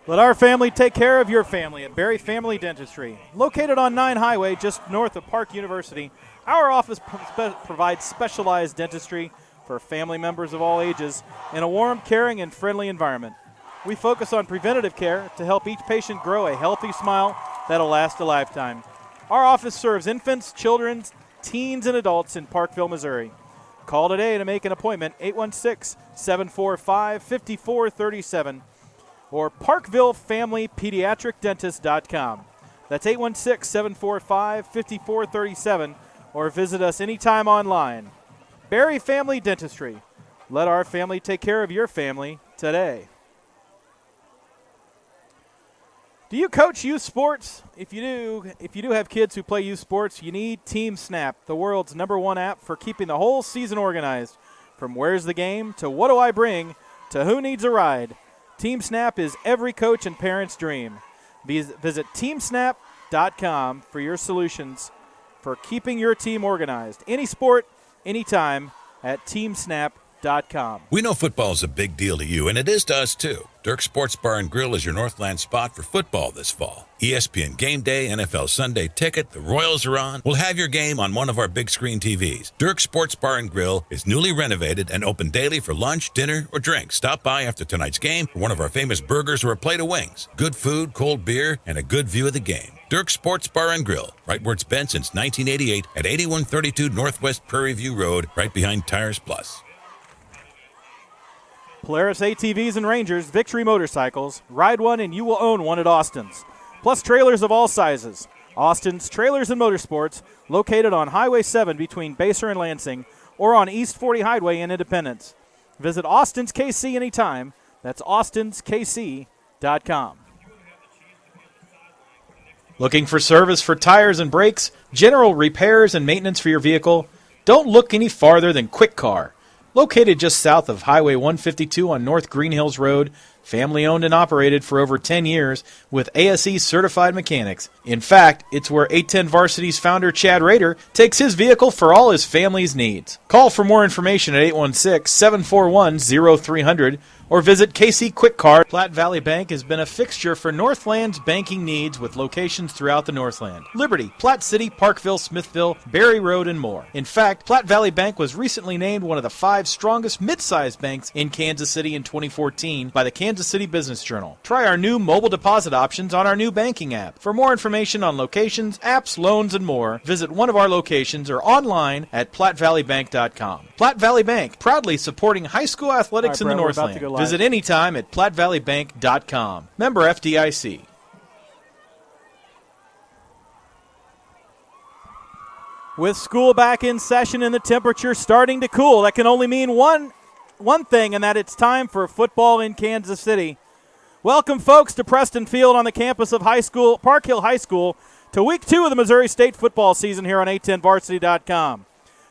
Let our family take care of your family at Berry Family Dentistry. Located on 9 Highway, just north of Park University, our office provides specialized dentistry for family members of all ages in a warm, caring, and friendly environment. We focus on preventative care to help each patient grow a healthy smile that'll last a lifetime. Our office serves infants, children, teens, and adults in Parkville, Missouri. Call today to make an appointment, 816-745-5437. or ParkvilleFamilyPediatricDentist.com. That's 816-745-5437, or visit us anytime online. Berry Family Dentistry. Let our family take care of your family today. Do you coach youth sports? If you do have kids who play youth sports, you need Team Snap, the world's #1 app for keeping the whole season organized. From where's the game to what do I bring to who needs a ride. Team Snap is every coach and parent's dream. Visit teamsnap.com for your solutions for keeping your team organized. Any sport, anytime at teamsnap.com. We know football is a big deal to you, and it is to us too. Dirk Sports Bar and Grill is your Northland spot for football this fall. ESPN Game Day, NFL Sunday Ticket, the Royals are on. We'll have your game on one of our big screen TVs. Dirk Sports Bar and Grill is newly renovated and open daily for lunch, dinner, or drinks. Stop by after tonight's game for one of our famous burgers or a plate of wings. Good food, cold beer, and a good view of the game. Dirk Sports Bar and Grill, right where it's been since 1988 at 8132 Northwest Prairie View Road, right behind Tires Plus. Polaris ATVs and Rangers, Victory Motorcycles. Ride one and you will own one at Austin's. Plus trailers of all sizes. Austin's Trailers and Motorsports, located on Highway 7 between Basehor and Lansing, or on East 40 Highway in Independence. Visit Austin's KC anytime. That's austinskc.com. Looking for service for tires and brakes, general repairs and maintenance for your vehicle? Don't look any farther than Quick Car. Located just south of Highway 152 on North Green Hills Road, family owned and operated for over 10 years with ASE certified mechanics. In fact, it's where 810 Varsity's founder Chad Rader takes his vehicle for all his family's needs. Call for more information at 816-741-0300 or visit KC Quick Car. Platte Valley Bank has been a fixture for Northland's banking needs with locations throughout the Northland. Liberty, Platte City, Parkville, Smithville, Berry Road, and more. In fact, Platte Valley Bank was recently named one of the 5 strongest mid-sized banks in Kansas City in 2014 by the Kansas City Business Journal. Try our new mobile deposit options on our new banking app. For more information on locations, apps, loans, and more, visit one of our locations or online at PlatteValleyBank.com. Platte Valley Bank, proudly supporting high school athletics in the Northland. Visit anytime at PlatteValleyBank.com. Member FDIC. With school back in session and the temperature starting to cool, that can only mean one thing, and that it's time for football in Kansas City. Welcome, folks, to Preston Field on the campus of Park Hill High School to Week 2 of the Missouri State football season here on 810varsity.com.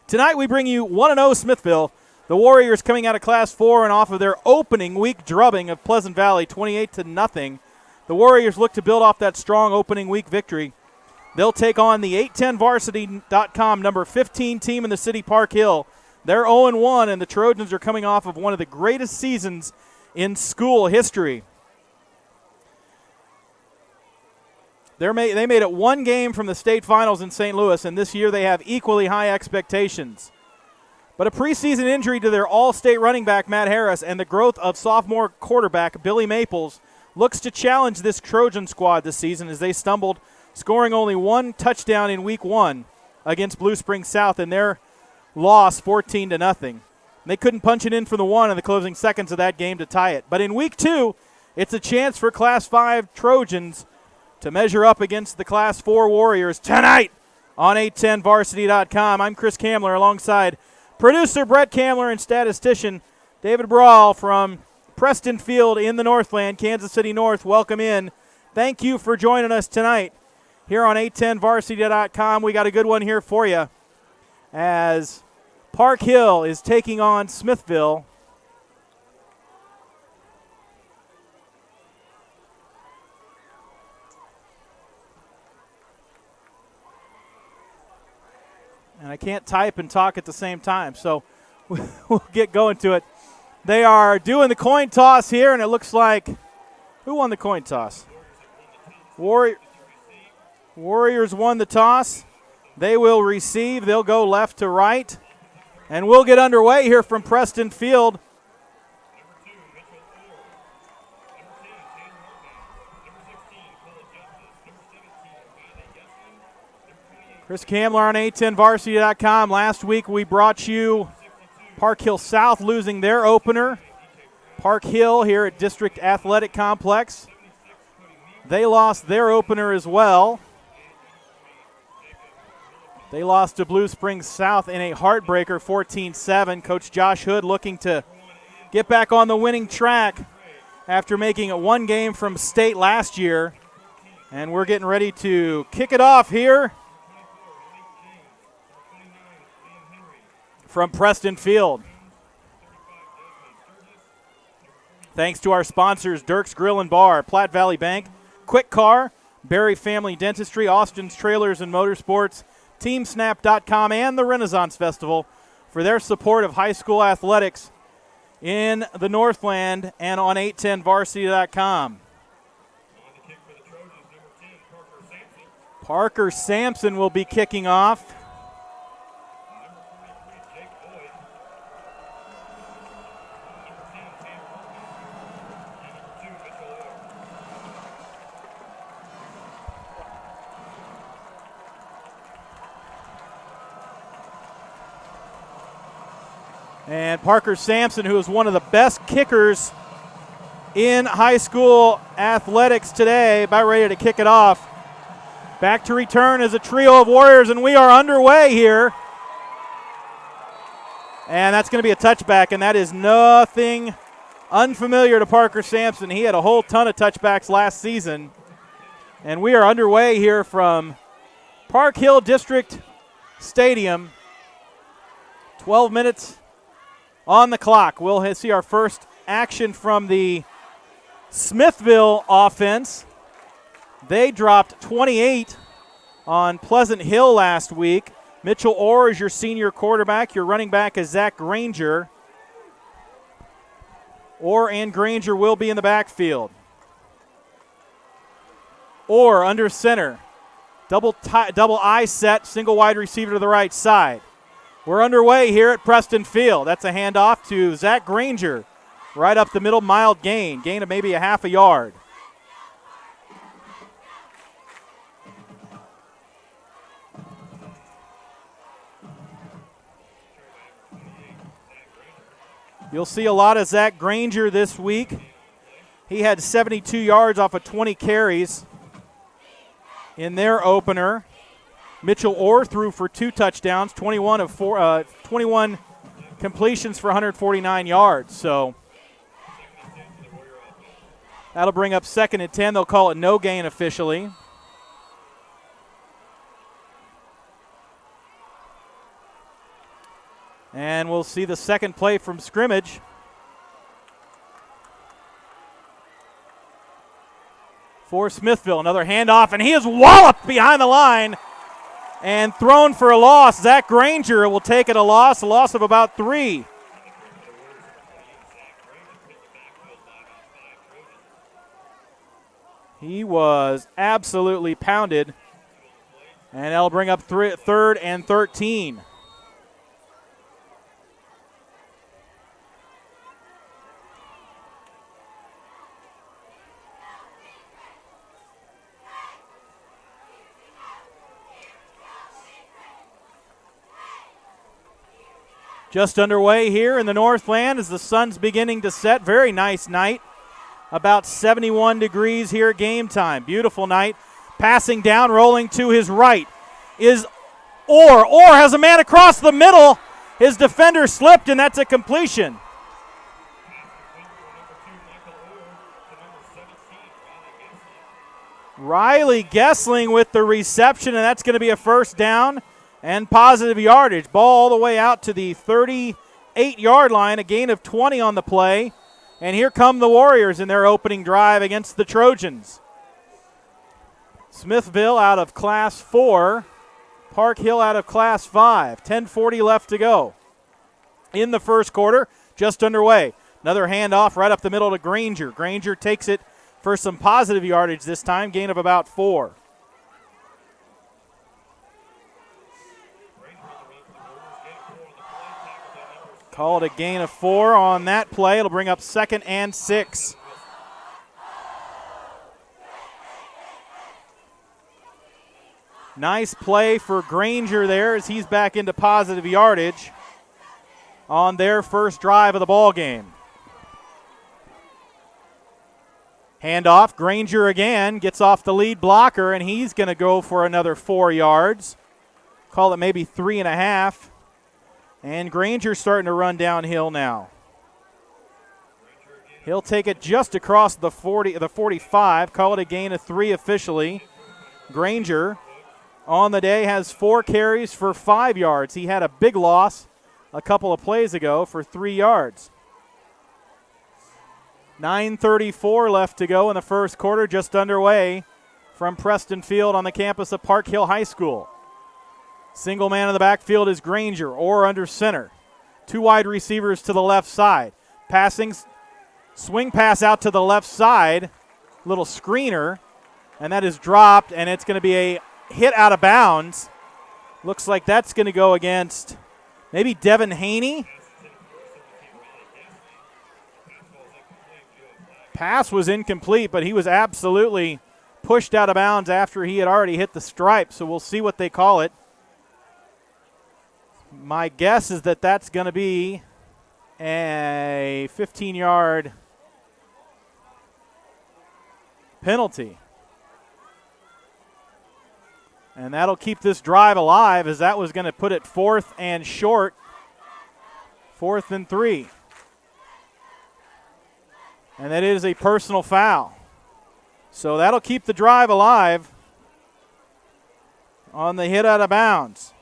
Tonight we bring you 1-0 Smithville. The Warriors coming out of Class 4 and off of their opening week drubbing of Pleasant Valley, 28-0. The Warriors look to build off that strong opening week victory. They'll take on the 810varsity.com number 15 team in the city, Park Hill. They're 0-1, and the Trojans are coming off of one of the greatest seasons in school history. They made it one game from the state finals in St. Louis, and this year they have equally high expectations. But a preseason injury to their all-state running back, Matt Harris, and the growth of sophomore quarterback, Billy Maples, looks to challenge this Trojan squad this season as they stumbled, scoring only one touchdown in Week 1 against Blue Springs South in their loss 14-0. They couldn't punch it in for the one in the closing seconds of that game to tie it. But in Week 2, it's a chance for Class 5 Trojans to measure up against the Class 4 Warriors tonight on 810varsity.com. I'm Chris Kamler alongside producer Brett Kamler and statistician David Brawl from Preston Field in the Northland, Kansas City North. Welcome in. Thank you for joining us tonight here on 810varsity.com. We got a good one here for you as Park Hill is taking on Smithville. And I can't type and talk at the same time, so we'll get going to it. They are doing the coin toss here, and it looks like Who won the coin toss? Warriors won the toss. They will receive. They'll go left to right. And we'll get underway here from Preston Field. Chris Kamler on A10Varsity.com. Last week we brought you Park Hill South losing their opener. Park Hill here at District Athletic Complex. They lost their opener as well. They lost to Blue Springs South in a heartbreaker, 14-7. Coach Josh Hood looking to get back on the winning track after making it one game from state last year. And we're getting ready to kick it off here from Preston Field. Thanks to our sponsors, Dirk's Grill and Bar, Platte Valley Bank, Quick Car, Berry Family Dentistry, Austin's Trailers and Motorsports, TeamSnap.com, and the Renaissance Festival for their support of high school athletics in the Northland and on 810Varsity.com. Parker Sampson will be kicking off. And Parker Sampson, who is one of the best kickers in high school athletics today, about ready to kick it off. Back to return as a trio of Warriors, and we are underway here. And that's going to be a touchback, and that is nothing unfamiliar to Parker Sampson. He had a whole ton of touchbacks last season. And we are underway here from Park Hill District Stadium. 12 minutes on the clock. We'll see our first action from the Smithville offense. They dropped 28 on Pleasant Hill last week. Mitchell Orr is your senior quarterback. Your running back is Zach Granger. Orr and Granger will be in the backfield. Orr under center. Double I set, single wide receiver to the right side. We're underway here at Preston Field. That's a handoff to Zach Granger. Right up the middle, mild gain of maybe a half a yard. You'll see a lot of Zach Granger this week. He had 72 yards off of 20 carries in their opener. Mitchell Orr threw for 2 touchdowns, 21 completions for 149 yards. So that'll bring up 2nd and 10. They'll call it no gain officially. And we'll see the second play from scrimmage. For Smithville, another handoff, and he is walloped behind the line and thrown for a loss. Zach Granger will take it a loss of about 3. He was absolutely pounded, and that'll bring up 3rd and 13. Just underway here in the Northland as the sun's beginning to set. Very nice night. About 71 degrees here at game time. Beautiful night. Passing down, rolling to his right is Orr. Orr has a man across the middle. His defender slipped, and that's a completion. Riley Gessling with the reception, and that's going to be a first down and positive yardage. Ball all the way out to the 38-yard line, a gain of 20 on the play. And here come the Warriors in their opening drive against the Trojans. Smithville out of Class 4, Park Hill out of Class 5. 10:40 left to go in the first quarter, just underway. Another handoff right up the middle to Granger. Granger takes it for some positive yardage this time, gain of about 4. Call it a gain of 4 on that play. It'll bring up 2nd and 6. Nice play for Granger there as he's back into positive yardage on their first drive of the ball game. Handoff, Granger again gets off the lead blocker, and he's going to go for another 4 yards. Call it maybe 3.5. And Granger's starting to run downhill now. He'll take it just across the 45. Call it a gain of 3 officially. Granger on the day has 4 carries for 5 yards. He had a big loss a couple of plays ago for 3 yards. 9:34 left to go in the first quarter, just underway from Preston Field on the campus of Park Hill High School. Single man in the backfield is Granger, or under center. 2 wide receivers to the left side. Passing, swing pass out to the left side, little screener, and that is dropped, and it's going to be a hit out of bounds. Looks like that's going to go against maybe Devin Haney. Pass was incomplete, but he was absolutely pushed out of bounds after he had already hit the stripe, so we'll see what they call it. My guess is that that's going to be a 15-yard penalty. And that'll keep this drive alive, as that was going to put it 4th and short, 4th and 3. And that is a personal foul. So that'll keep the drive alive on the hit out of bounds.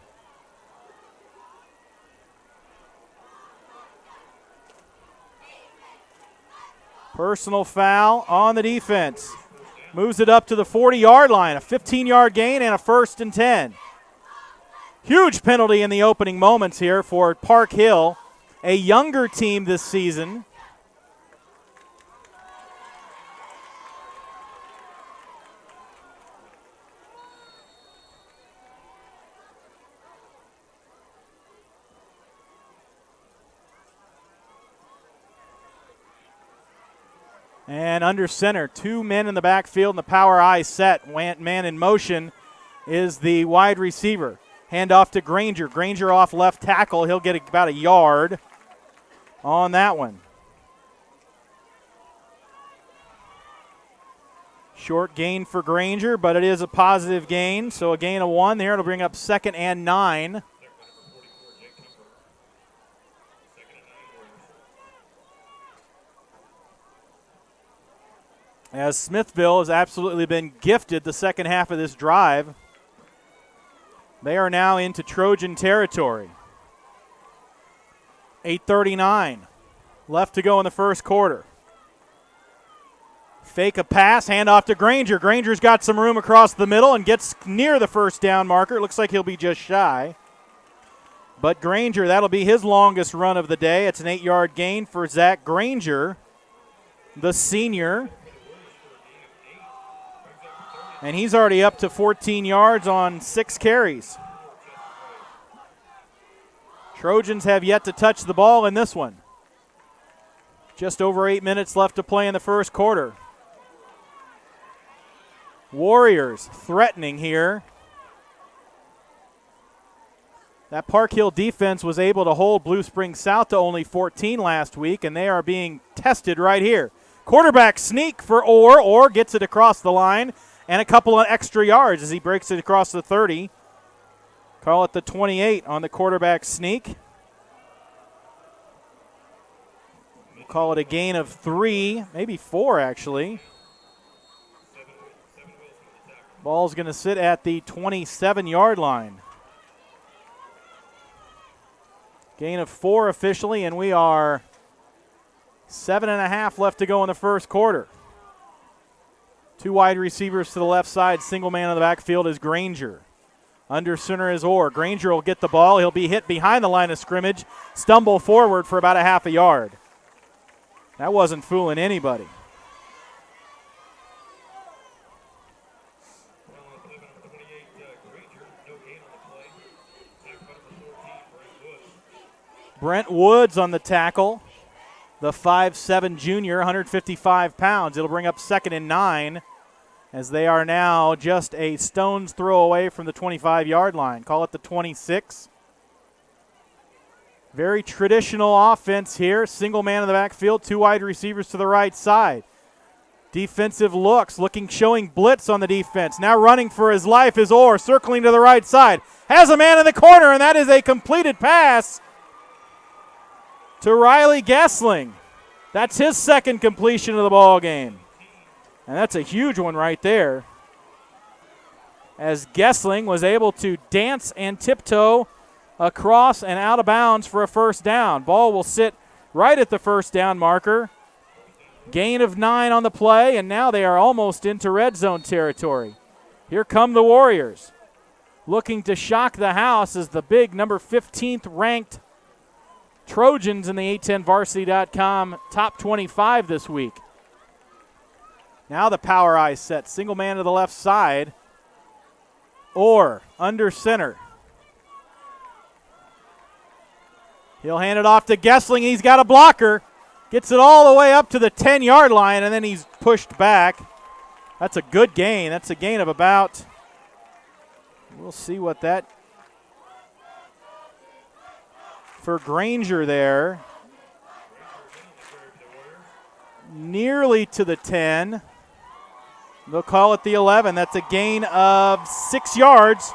Personal foul on the defense. Moves it up to the 40-yard line. A 15-yard gain and a 1st and 10. Huge penalty in the opening moments here for Park Hill, a younger team this season. And under center, 2 men in the backfield in the power I set. Man in motion is the wide receiver. Hand off to Granger. Granger off left tackle. He'll get about a yard on that one. Short gain for Granger, but it is a positive gain. So a gain of 1 there. It'll bring up 2nd and 9. As Smithville has absolutely been gifted the second half of this drive. They are now into Trojan territory. 8:39 left to go in the first quarter. Fake a pass, hand off to Granger. Granger's got some room across the middle and gets near the first down marker. It looks like he'll be just shy. But Granger, that'll be his longest run of the day. It's an 8-yard gain for Zach Granger, the senior. And he's already up to 14 yards on 6 carries. Trojans have yet to touch the ball in this one. Just over 8 minutes left to play in the first quarter. Warriors threatening here. That Park Hill defense was able to hold Blue Springs South to only 14 last week, and they are being tested right here. Quarterback sneak for Orr gets it across the line. And a couple of extra yards as he breaks it across the 30. Call it the 28 on the quarterback sneak. We'll call it a gain of 3, maybe 4 actually. Ball's going to sit at the 27-yard line. Gain of 4 officially, and we are 7.5 left to go in the first quarter. 2 wide receivers to the left side. Single man in the backfield is Granger. Under center is Orr. Granger will get the ball. He'll be hit behind the line of scrimmage. Stumble forward for about a half a yard. That wasn't fooling anybody. Brent Woods on the tackle, the 5'7" junior, 155 pounds. It'll bring up 2nd and 9 as they are now just a stone's throw away from the 25-yard line. Call it the 26. Very traditional offense here. Single man in the backfield, 2 wide receivers to the right side. Defensive looks, showing blitz on the defense. Now running for his life is Orr, circling to the right side. Has a man in the corner, and that is a completed pass to Riley Gessling. That's his 2nd completion of the ball game. And that's a huge one right there, as Gessling was able to dance and tiptoe across and out of bounds for a first down. Ball will sit right at the first down marker. Gain of 9 on the play, and now they are almost into red zone territory. Here come the Warriors, looking to shock the house as the big number 15th ranked Trojans in the A10Varsity.com top 25 this week. Now the power eye set, single man to the left side. Orr under center. He'll hand it off to Gessling. He's got a blocker. Gets it all the way up to the 10-yard line, and then he's pushed back. That's a good gain. That's a gain of about, we'll see what that, for Granger there. Nearly to the 10. They'll call it the 11. That's a gain of 6 yards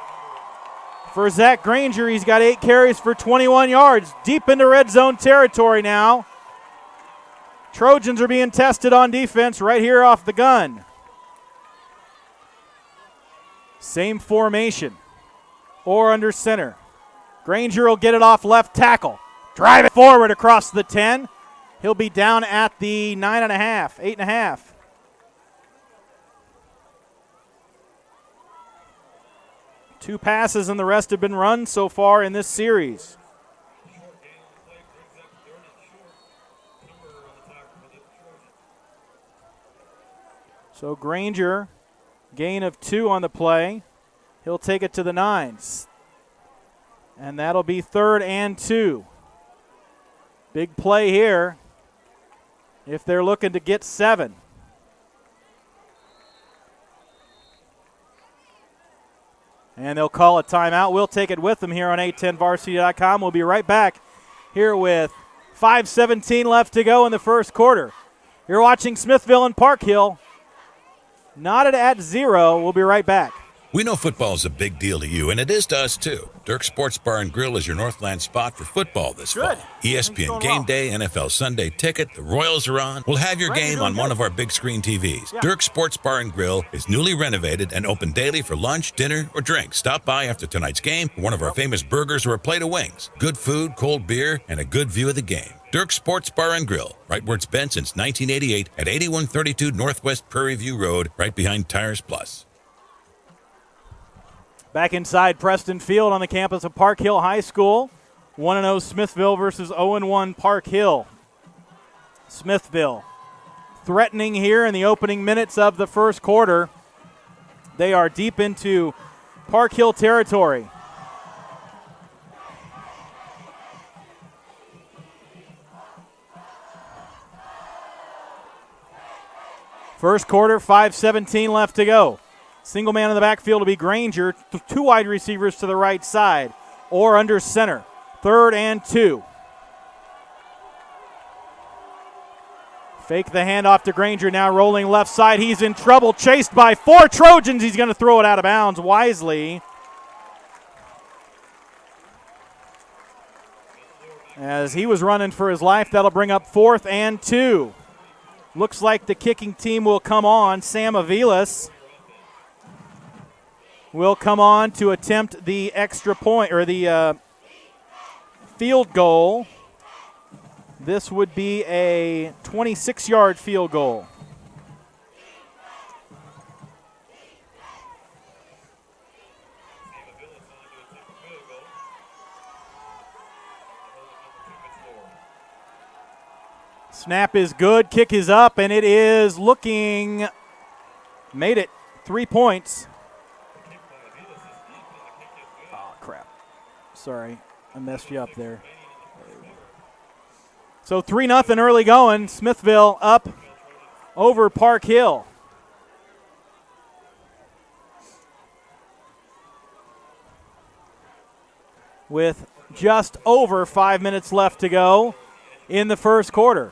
for Zach Granger. He's got 8 carries for 21 yards. Deep into red zone territory now. Trojans are being tested on defense right here off the gun. Same formation. Orr under center. Granger will get it off left tackle. Drive it forward across the 10. He'll be down at the 9.5, 8.5. Two passes and the rest have been run so far in this series. So Granger, gain of 2 on the play. He'll take it to the 9s. And that'll be 3rd and 2. Big play here if they're looking to get 7. And they'll call a timeout. We'll take it with them here on A10Varsity.com. We'll be right back here with 5:17 left to go in the first quarter. You're watching Smithville and Park Hill. Knotted at 0. We'll be right back. We know football is a big deal to you, and it is to us, too. Dirk Sports Bar and Grill is your Northland spot for football this fall. ESPN Game Day, NFL Sunday Ticket, the Royals are on. We'll have your game on one of our big screen TVs. Yeah. Dirk Sports Bar and Grill is newly renovated and open daily for lunch, dinner, or drinks. Stop by after tonight's game for one of our famous burgers or a plate of wings. Good food, cold beer, and a good view of the game. Dirk Sports Bar and Grill, right where it's been since 1988 at 8132 Northwest Prairie View Road, right behind Tires Plus. Back inside Preston Field on the campus of Park Hill High School. 1-0 Smithville versus 0-1 Park Hill. Smithville threatening here in the opening minutes of the first quarter. They are deep into Park Hill territory. First quarter, 5:17 left to go. Single man in the backfield will be Granger. 2 wide receivers to the right side. Or under center. 3rd and 2. Fake the handoff to Granger. Now rolling left side. He's in trouble. Chased by 4 Trojans. He's going to throw it out of bounds wisely. As he was running for his life, that'll bring up 4th and 2. Looks like the kicking team will come on. Sam Avilas will come on to attempt the extra point, or the field goal. This would be a 26-yard field goal. Snap is good, kick is up, and it is looking, made it 3 points. Oh, crap. Sorry, I messed you up there. So 3-0 early going. Smithville up over Park Hill. With just over 5 minutes left to go in the first quarter.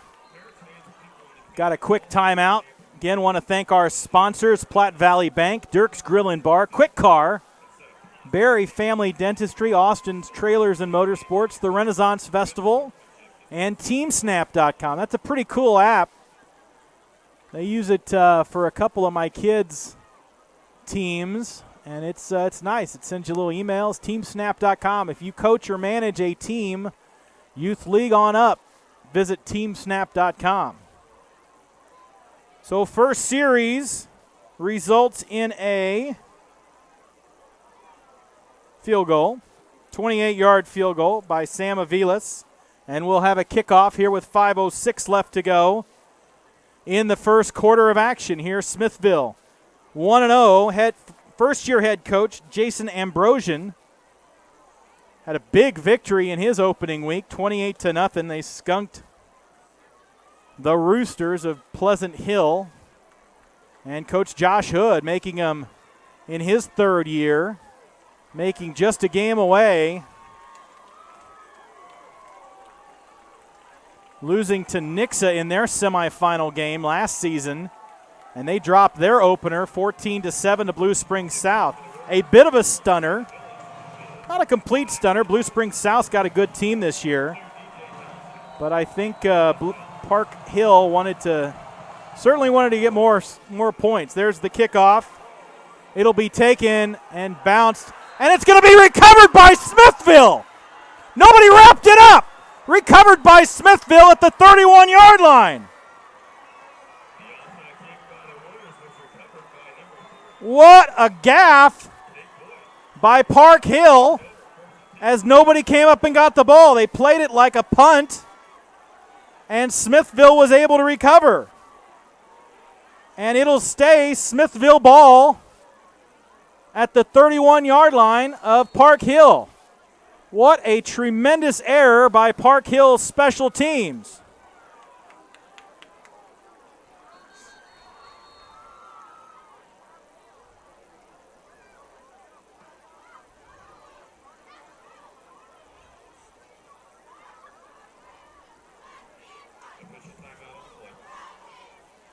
Got a quick timeout. Again, want to thank our sponsors, Platte Valley Bank, Dirk's Grill and Bar, Quick Car, Barry Family Dentistry, Austin's Trailers and Motorsports, the Renaissance Festival, and TeamSnap.com. That's a pretty cool app. They use it for a couple of my kids' teams, and it's nice. It sends you little emails. TeamSnap.com. If you coach or manage a team, youth league on up, visit TeamSnap.com. So first series results in a field goal, 28-yard field goal by Sam Aviles. And we'll have a kickoff here with 5:06 left to go in the first quarter of action here. Smithville 1-0. First-year head coach Jason Ambrosian had a big victory in his opening week, 28-0. They skunked the Roosters of Pleasant Hill. And Coach Josh Hood making him in his third year, making just a game away, losing to Nixa in their semifinal game last season. And they dropped their opener 14-7 to Blue Springs South. A bit of a stunner. Not a complete stunner. Blue Springs South's got a good team this year. But I think Park Hill certainly wanted to get more points. There's the kickoff. It'll be taken and bounced. And it's going to be recovered by Smithville. Nobody wrapped it up. Recovered by Smithville at the 31-yard line. What a gaffe by Park Hill as nobody came up and got the ball. They played it like a punt, and Smithville was able to recover. And it'll stay Smithville ball at the 31-yard line of Park Hill. What a tremendous error by Park Hill's special teams.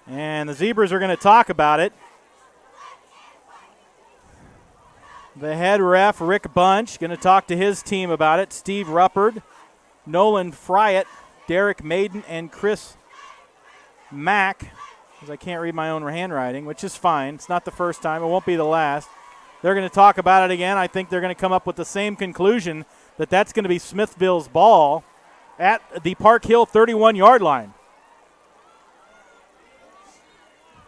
And the Zebras are going to talk about it. The head ref, Rick Bunch, going to talk to his team about it. Steve Ruppert, Nolan Fryatt, Derek Maiden, and Chris Mack, because I can't read my own handwriting, which is fine. It's not the first time. It won't be the last. They're going to talk about it again. I think they're going to come up with the same conclusion, that that's going to be Smithville's ball at the Park Hill 31-yard line.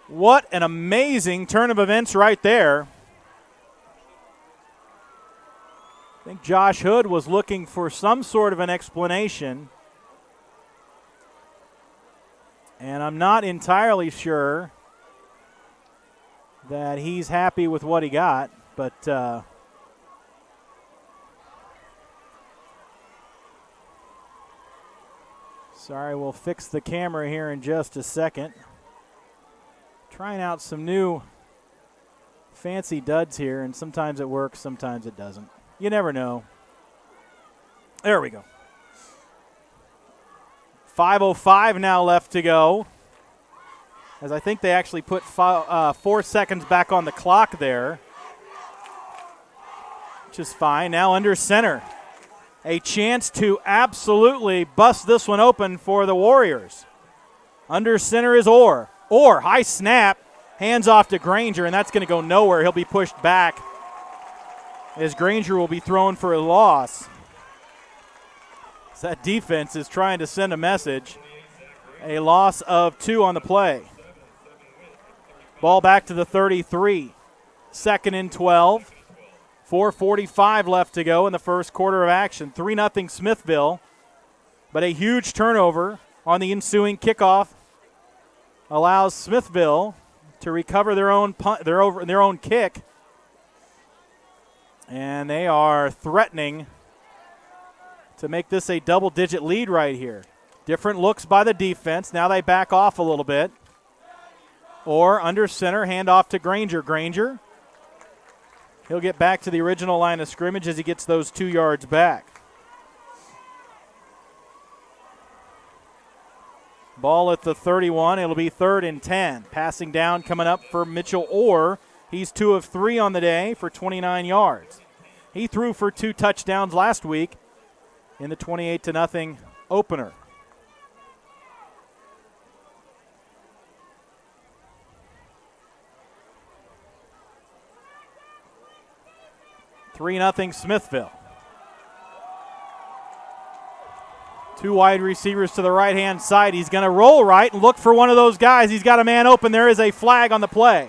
What an amazing turn of events right there. I think Josh Hood was looking for some sort of an explanation. And I'm not entirely sure that he's happy with what he got, but sorry, we'll fix the camera here in just a second. Trying out some new fancy duds here, and sometimes it works, sometimes it doesn't. You never know. There we go. 5:05 now left to go, as I think they actually put 4 seconds back on the clock there, which is fine. Now under center. A chance to absolutely bust this one open for the Warriors. Under center is Orr. Orr, high snap, hands off to Granger, and that's going to go nowhere. He'll be pushed back as Granger will be thrown for a loss. So that defense is trying to send a message. A loss of 2 on the play. Ball back to the 33. 2nd and 12. 4:45 left to go in the first quarter of action. 3-0 Smithville, but a huge turnover on the ensuing kickoff allows Smithville to recover their own their own kick, and they are threatening to make this a double-digit lead right here. Different looks by the defense. Now they back off a little bit. Or under center, hand off to Granger. Granger, he'll get back to the original line of scrimmage as he gets those 2 yards back. Ball at the 31. It'll be 3rd and 10. Passing down coming up for Mitchell Orr. He's 2 of 3 on the day for 29 yards. He threw for 2 touchdowns last week in the 28-0 opener. (3-0) Smithville. 2 wide receivers to the right-hand side. He's going to roll right and look for one of those guys. He's got a man open. There is a flag on the play.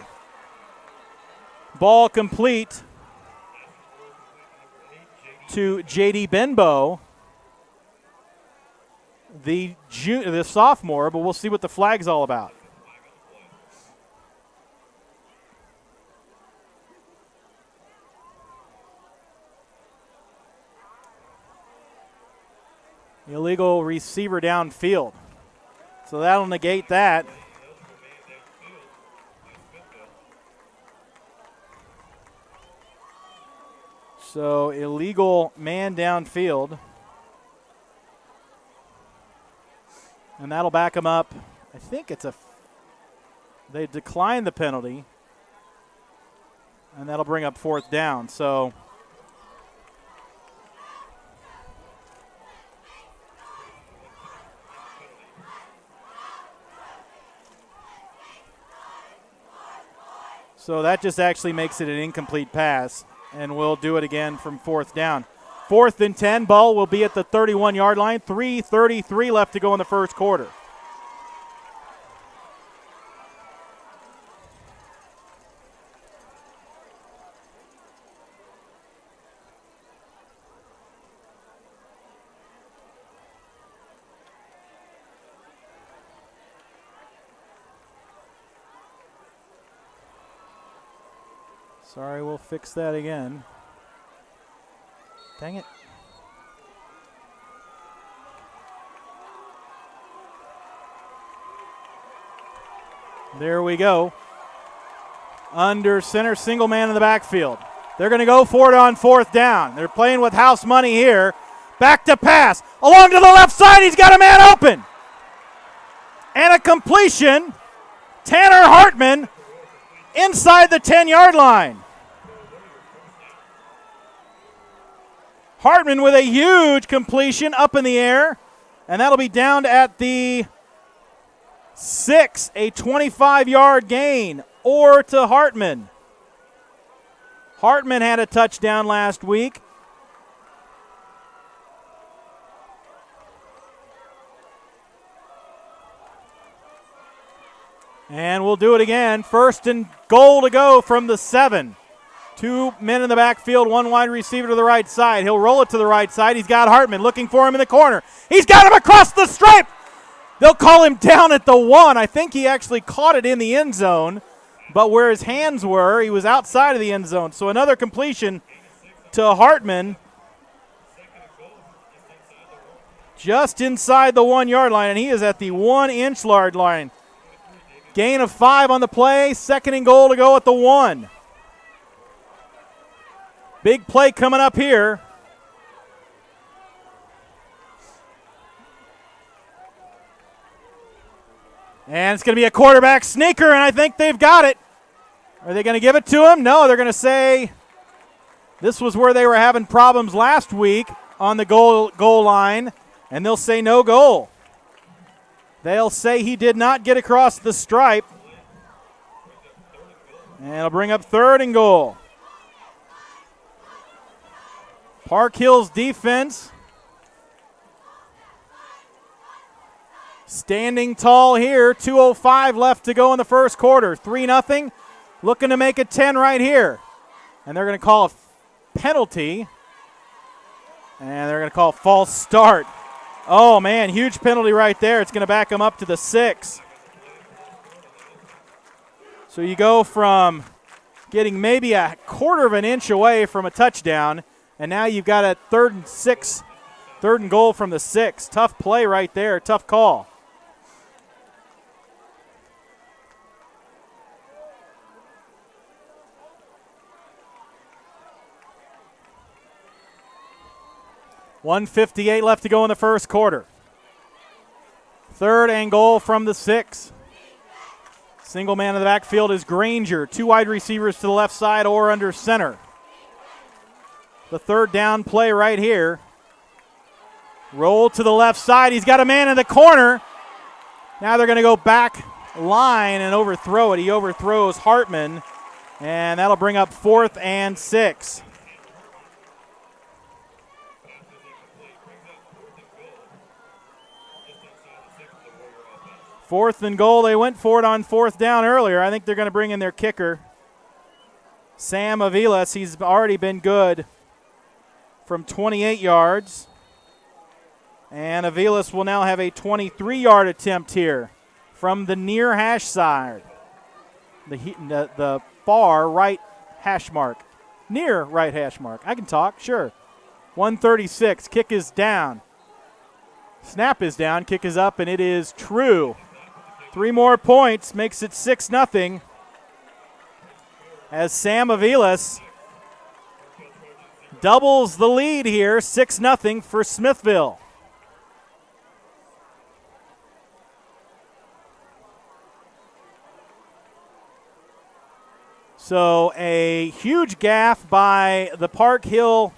Ball complete to J.D. Benbow, the sophomore, but we'll see what the flag's all about. Illegal receiver downfield. So that'll negate that. So illegal man downfield. And that'll back him up. I think they declined the penalty. And that'll bring up 4th down. So that just actually makes it an incomplete pass, and we'll do it again from 4th down. 4th and 10, ball will be at the 31-yard line. 3:33 left to go in the first quarter. Sorry, we'll fix that again. Dang it. There we go. Under center, single man in the backfield. They're going to go for it on 4th down. They're playing with house money here. Back to pass. Along to the left side, he's got a man open. And a completion. Tanner Hartman inside the 10-yard line. Hartman with a huge completion up in the air, and that'll be down at the 6, a 25-yard gain, or to Hartman. Hartman had a touchdown last week. And we'll do it again. 1st and goal to go from the 7. 2 men in the backfield, 1 wide receiver to the right side. He'll roll it to the right side. He's got Hartman looking for him in the corner. He's got him across the stripe. They'll call him down at the 1. I think he actually caught it in the end zone, but where his hands were, he was outside of the end zone. So another completion to Hartman just inside the 1-yard line, and he is at the 1-inch yard line. Gain of 5 on the play, 2nd and goal to go at the 1. Big play coming up here. And it's going to be a quarterback sneaker, and I think they've got it. Are they going to give it to him? No, they're going to say this was where they were having problems last week on the goal line, and they'll say no goal. They'll say he did not get across the stripe. And it'll bring up 3rd and goal. Park Hill's defense standing tall here. 2:05 left to go in the first quarter. 3-0. Looking to make it 10 right here. And they're going to call a penalty. And they're going to call a false start. Oh, man, huge penalty right there. It's going to back them up to the 6. So you go from getting maybe a quarter of an inch away from a touchdown, and now you've got a 3rd and 6 3rd and goal from the 6. Tough play right there, tough call. .158 left to go in the first quarter. 3rd and goal from the 6. Single man in the backfield is Granger. 2 wide receivers to the left side or under center. The 3rd down play right here. Roll to the left side. He's got a man in the corner. Now they're going to go back line and overthrow it. He overthrows Hartman, and that'll bring up 4th and 6. 4th and goal. They went for it on 4th down earlier. I think they're going to bring in their kicker, Sam Aviles. He's already been good from 28 yards. And Aviles will now have a 23-yard attempt here from the near hash side. The far right hash mark. Near right hash mark. I can talk, sure. 136. Kick is down. Snap is down. Kick is up, and it is true. 3 more points makes it 6-0 as Sam Aviles doubles the lead here, 6-0 for Smithville. So a huge gaffe by the Park Hill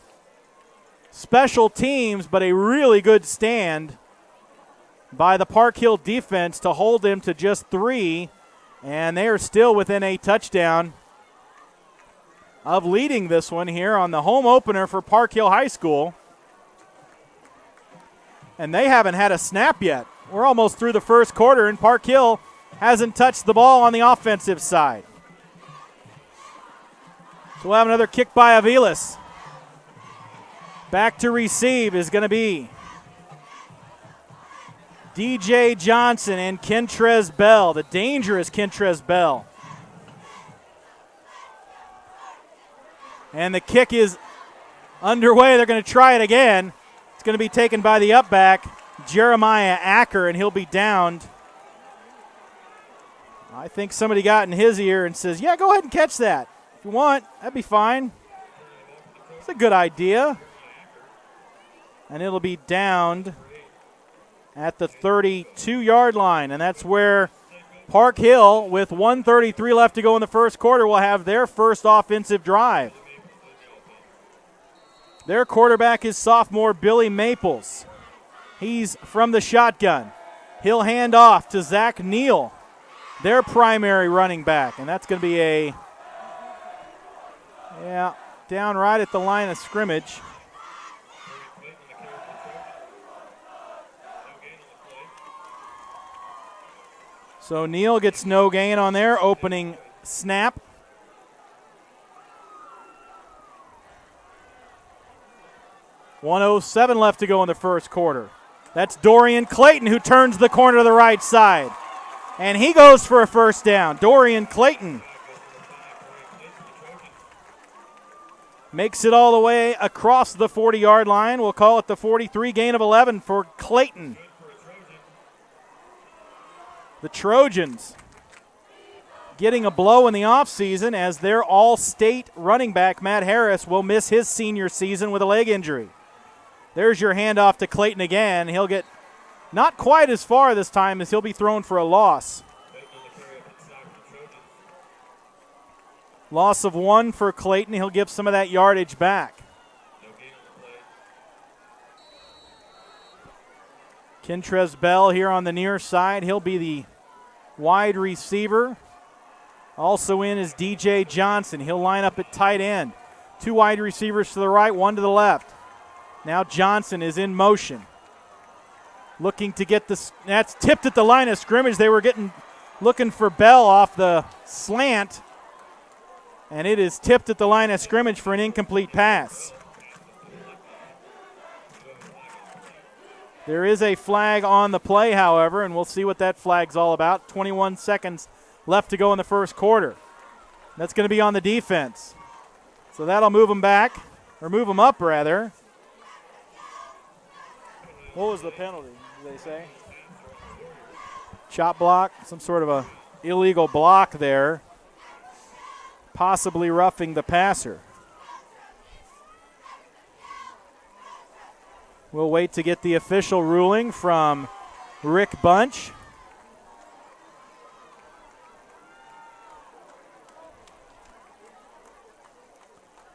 special teams, but a really good stand by the Park Hill defense to hold him to just 3, and they are still within a touchdown of leading this one here on the home opener for Park Hill High School. And they haven't had a snap yet. We're almost through the first quarter, and Park Hill hasn't touched the ball on the offensive side. So we'll have another kick by Aviles. Back to receive is going to be DJ Johnson and Kentrez Bell, the dangerous Kentrez Bell. And the kick is underway. They're going to try it again. It's going to be taken by the upback, Jeremiah Acker, and he'll be downed. I think somebody got in his ear and says, yeah, go ahead and catch that. If you want, that'd be fine. It's a good idea. And it'll be downed at the 32-yard line, and that's where Park Hill, with 1:33 left to go in the first quarter, will have their first offensive drive. Their quarterback is sophomore Billy Maples. He's from the shotgun. He'll hand off to Zach Neal, their primary running back, and that's going to be down right at the line of scrimmage. So Neal gets no gain on their opening snap. .107 left to go in the first quarter. That's Dorian Clayton who turns the corner to the right side. And he goes for a first down. Dorian Clayton makes it all the way across the 40-yard line. We'll call it the 43, gain of 11 for Clayton. The Trojans getting a blow in the offseason as their all-state running back, Matt Harris, will miss his senior season with a leg injury. There's your handoff to Clayton again. He'll get not quite as far this time as he'll be thrown for a loss. Loss of 1 for Clayton. He'll give some of that yardage back. Kentrez Bell here on the near side. He'll be the wide receiver. Also in is DJ Johnson. He'll line up at tight end. 2 wide receivers to the right, 1 to the left. Now Johnson is in motion. Looking to get this. That's tipped at the line of scrimmage. They were looking for Bell off the slant. And it is tipped at the line of scrimmage for an incomplete pass. There is a flag on the play, however, and we'll see what that flag's all about. 21 seconds left to go in the first quarter. That's going to be on the defense. So that'll move them back, or move them up, rather. What was the penalty, did they say? Chop block, some sort of a illegal block there. Possibly roughing the passer. We'll wait to get the official ruling from Rick Bunch.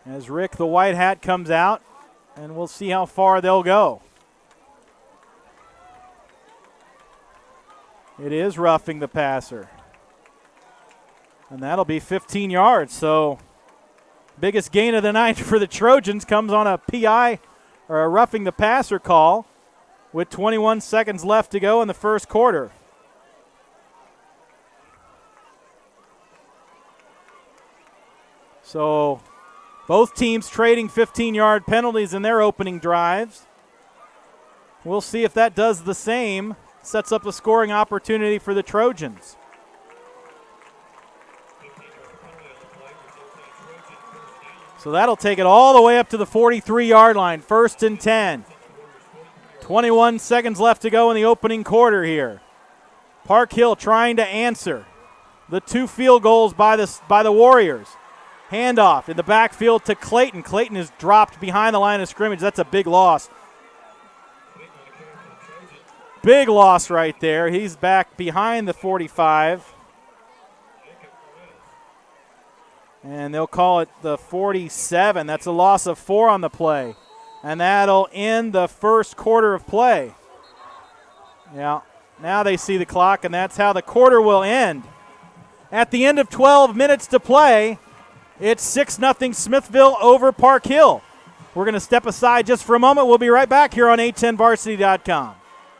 As Rick, the white hat, comes out, and we'll see how far they'll go. It is roughing the passer. And that'll be 15 yards. So biggest gain of the night for the Trojans comes on a PI or a roughing the passer call with 21 seconds left to go in the first quarter. So both teams trading 15-yard penalties in their opening drives. We'll see if that does the same. Sets up a scoring opportunity for the Trojans. So that'll take it all the way up to the 43-yard line. 1st and 10. 21 seconds left to go in the opening quarter here. Park Hill trying to answer the 2 field goals by the Warriors. Handoff in the backfield to Clayton. Clayton is dropped behind the line of scrimmage. That's a big loss. Big loss right there. He's back behind the 45. And they'll call it the 47. That's a loss of 4 on the play. And that'll end the first quarter of play. Yeah, now they see the clock, and that's how the quarter will end. At the end of 12 minutes to play, it's 6-0 Smithville over Park Hill. We're going to step aside just for a moment. We'll be right back here on 810varsity.com.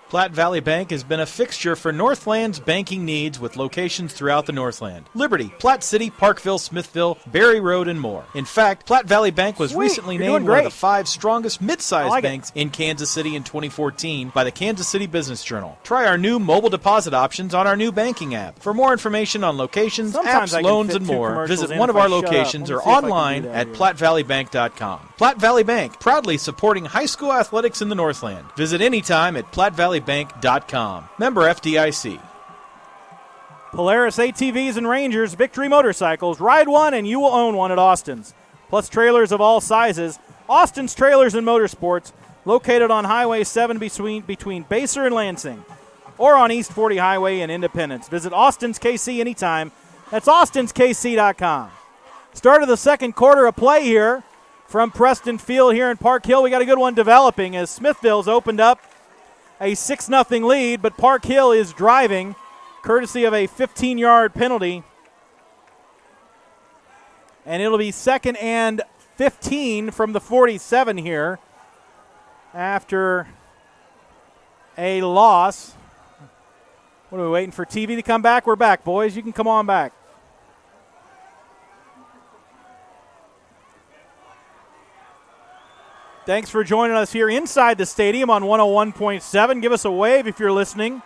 Platte Valley Bank has been a fixture for Northland's banking needs with locations throughout the Northland. Liberty, Platte City, Parkville, Smithville, Berry Road, and more. In fact, Platte Valley Bank was recently named one of the 5 strongest mid-sized banks in Kansas City in 2014 by the Kansas City Business Journal. Try our new mobile deposit options on our new banking app. For more information on locations, apps, loans, and more, visit one of our locations or online at PlatteValleyBank.com. Platte Valley Bank, proudly supporting high school athletics in the Northland. Visit anytime at PlatteValleyBank.com. Member FDIC. Polaris ATVs and Rangers, Victory Motorcycles. Ride one and you will own one at Austin's. Plus trailers of all sizes. Austin's Trailers and Motorsports, located on Highway 7 between Baser and Lansing, or on East 40 Highway in Independence. Visit Austin's KC anytime. That's austinskc.com. Start of the second quarter of play here from Preston Field here in Park Hill. We got a good one developing as Smithville's opened up a 6-0 lead, but Park Hill is driving courtesy of a 15-yard penalty. And it'll be 2nd and 15 from the 47 here after a loss. What are we waiting for TV to come back? We're back, boys. You can come on back. Thanks for joining us here inside the stadium on 101.7. Give us a wave if you're listening.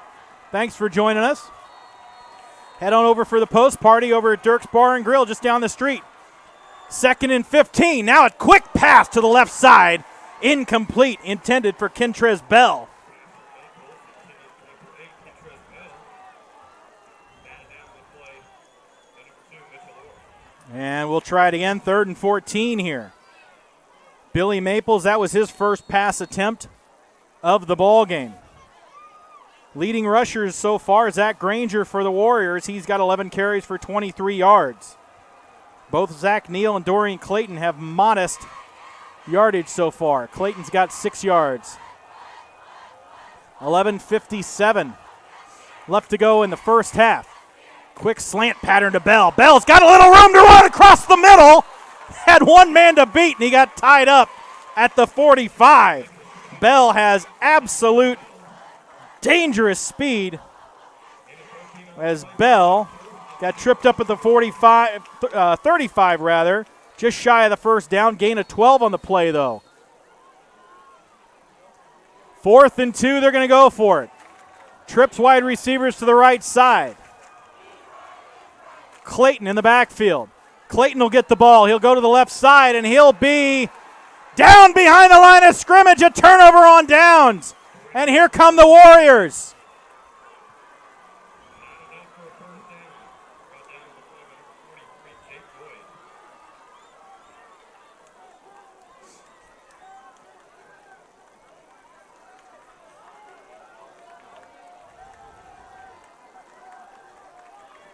Thanks for joining us. Head on over for the post party over at Dirk's Bar and Grill just down the street. 2nd and 15. Now a quick pass to the left side. Incomplete, intended for Kentrez Bell. And we'll try it again, 3rd and 14 here. Billy Maples, that was his first pass attempt of the ball game. Leading rushers so far, Zach Granger for the Warriors. He's got 11 carries for 23 yards. Both Zach Neal and Dorian Clayton have modest yardage so far. Clayton's got 6 yards. 11:57 left to go in the first half. Quick slant pattern to Bell. Bell's got a little room to run across the middle. Had one man to beat, and he got tied up at the 45. Bell has absolute dangerous speed as Bell got tripped up at the 35 rather, just shy of the first down. Gain of 12 on the play, though. 4th and 2, they're going to go for it. Trips wide receivers to the right side. Clayton in the backfield. Clayton will get the ball. He'll go to the left side, and he'll be down behind the line of scrimmage. A turnover on downs And here come the Warriors.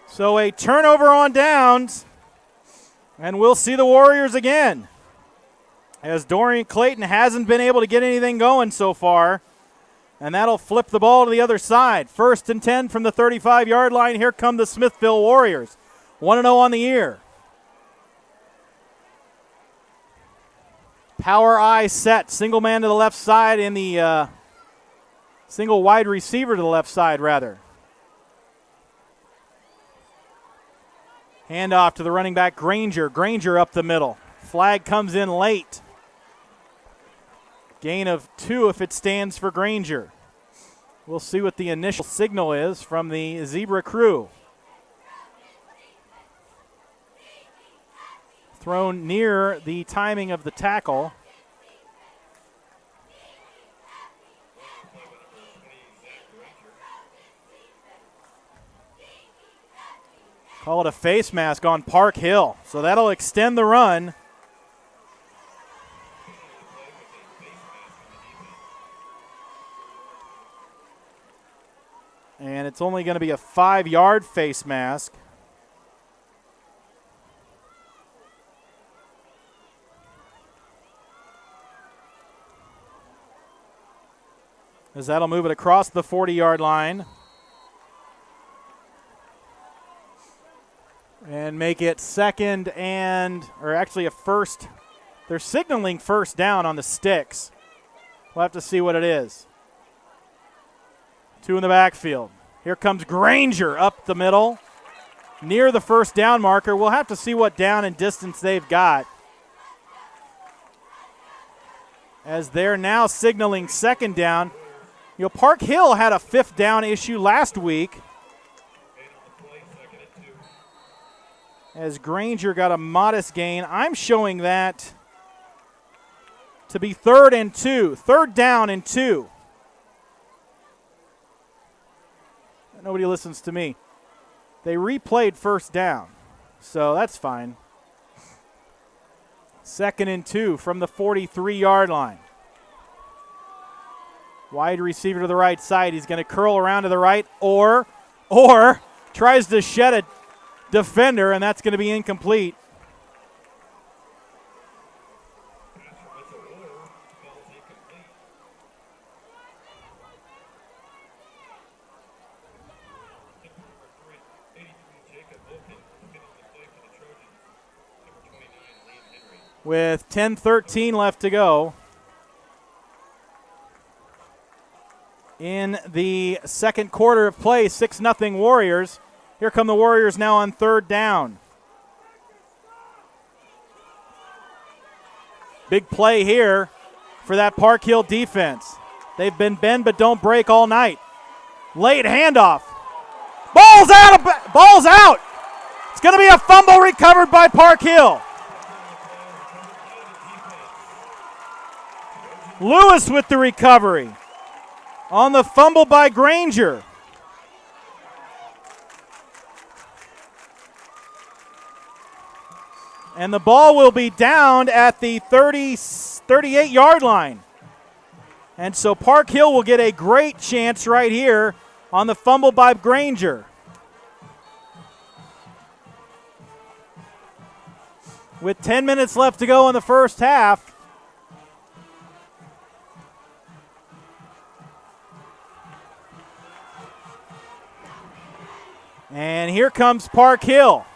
So a turnover on downs, and we'll see the Warriors again, as Dorian Clayton hasn't been able to get anything going so far, and that'll flip the ball to the other side. 1st and 10 from the 35-yard line. Here come the Smithville Warriors, 1-0 on the year. Power I set, single man to the left side in the single wide receiver to the left side, rather. Handoff to the running back, Granger. Granger up the middle. Flag comes in late. Gain of 2 if it stands for Granger. We'll see what the initial signal is from the Zebra crew. Thrown near the timing of the tackle. Call it a face mask on Park Hill. So that'll extend the run. And it's only going to be a 5-yard face mask. As that'll move it across the 40-yard line. And make it second and, or actually a first. They're signaling first down on the sticks. We'll have to see what it is. 2 in the backfield. Here comes Granger up the middle, near the first down marker. We'll have to see what down and distance they've got, as they're now signaling second down. You know, Park Hill had a 5th down issue last week, as Granger got a modest gain. I'm showing that to be 3rd and 2. 3rd down and 2. Nobody listens to me. They replayed first down, so that's fine. 2nd and 2 from the 43-yard line. Wide receiver to the right side. He's going to curl around to the right or tries to shed a defender, and that's going to be incomplete. With 10:13 left to go in the second quarter of play, 6-0 Warriors. Here come the Warriors now on 3rd down. Big play here for that Park Hill defense. They've been bend but don't break all night. Late handoff. Ball's out! Ball's out! It's going to be a fumble recovered by Park Hill. Lewis with the recovery on the fumble by Granger. And the ball will be downed at the 38-yard line. And so Park Hill will get a great chance right here on the fumble by Granger. With 10 minutes left to go in the first half, and here comes Park Hill.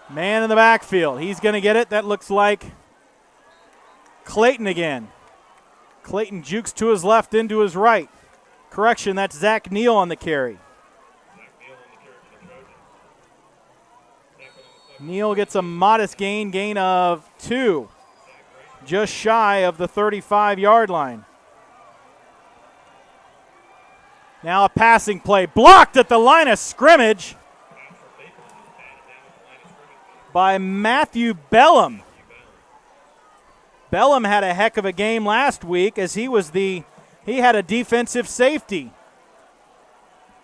Man in the backfield. He's going to get it. That looks like Clayton again. Clayton jukes to his left, into his right. Correction, that's Zach Neal on the carry. Neal gets a modest gain of 2. Just shy of the 35-yard line. Now a passing play, blocked at the line of scrimmage by Matthew Bellum. Bellum had a heck of a game last week as he had a defensive safety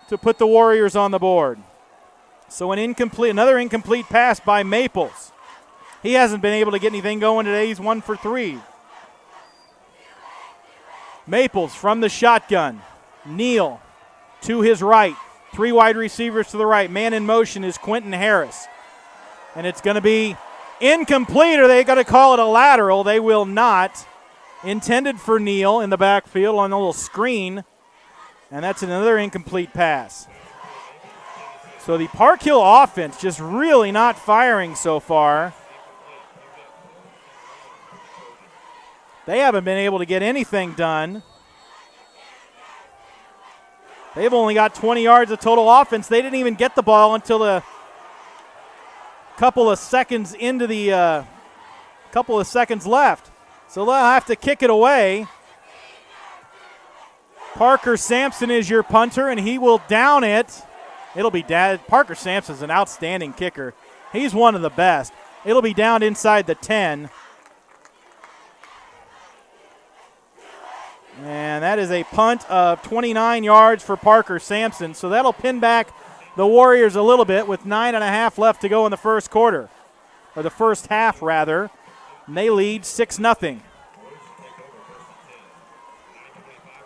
to put the Warriors on the board. So another incomplete pass by Maples. He hasn't been able to get anything going today. He's 1 for 3. Maples from the shotgun. Neal to his right. 3 wide receivers to the right. Man in motion is Quentin Harris. And it's going to be incomplete, or they got to call it a lateral. They will not. Intended for Neal in the backfield on a little screen. And that's another incomplete pass. So the Park Hill offense just really not firing so far. They haven't been able to get anything done. They've only got 20 yards of total offense. They didn't even get the ball until a couple of seconds into the couple of seconds left. So they'll have to kick it away. Parker Sampson is your punter, and he will down it. It'll be Parker Sampson's an outstanding kicker. He's one of the best. It'll be down inside the 10. And that is a punt of 29 yards for Parker Sampson. So that'll pin back the Warriors a little bit with 9.5 left to go in the first quarter. Or the first half, rather. And they lead 6-0.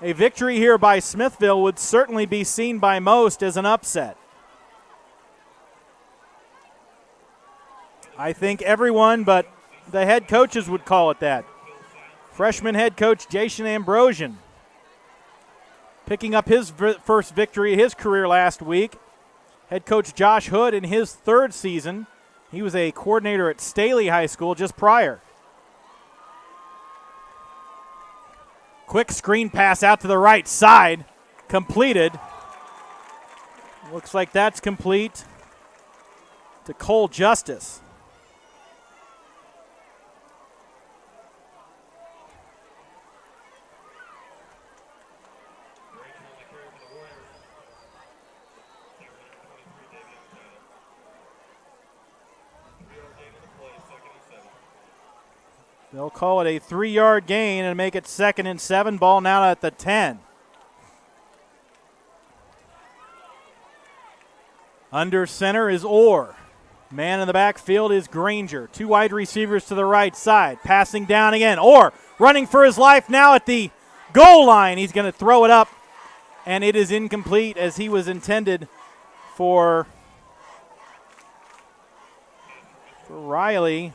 A victory here by Smithville would certainly be seen by most as an upset. I think everyone but the head coaches would call it that. Freshman head coach Jason Ambrosian picking up his first victory of his career last week. Head coach Josh Hood in his 3rd season. He was a coordinator at Staley High School just prior. Quick screen pass out to the right side. Completed. Looks like that's complete to Cole Justice. They'll call it a 3-yard gain and make it 2nd and 7. Ball now at the 10. Under center is Orr. Man in the backfield is Granger. 2 wide receivers to the right side. Passing down again. Orr running for his life now at the goal line. He's going to throw it up, and it is incomplete as he was intended for Riley.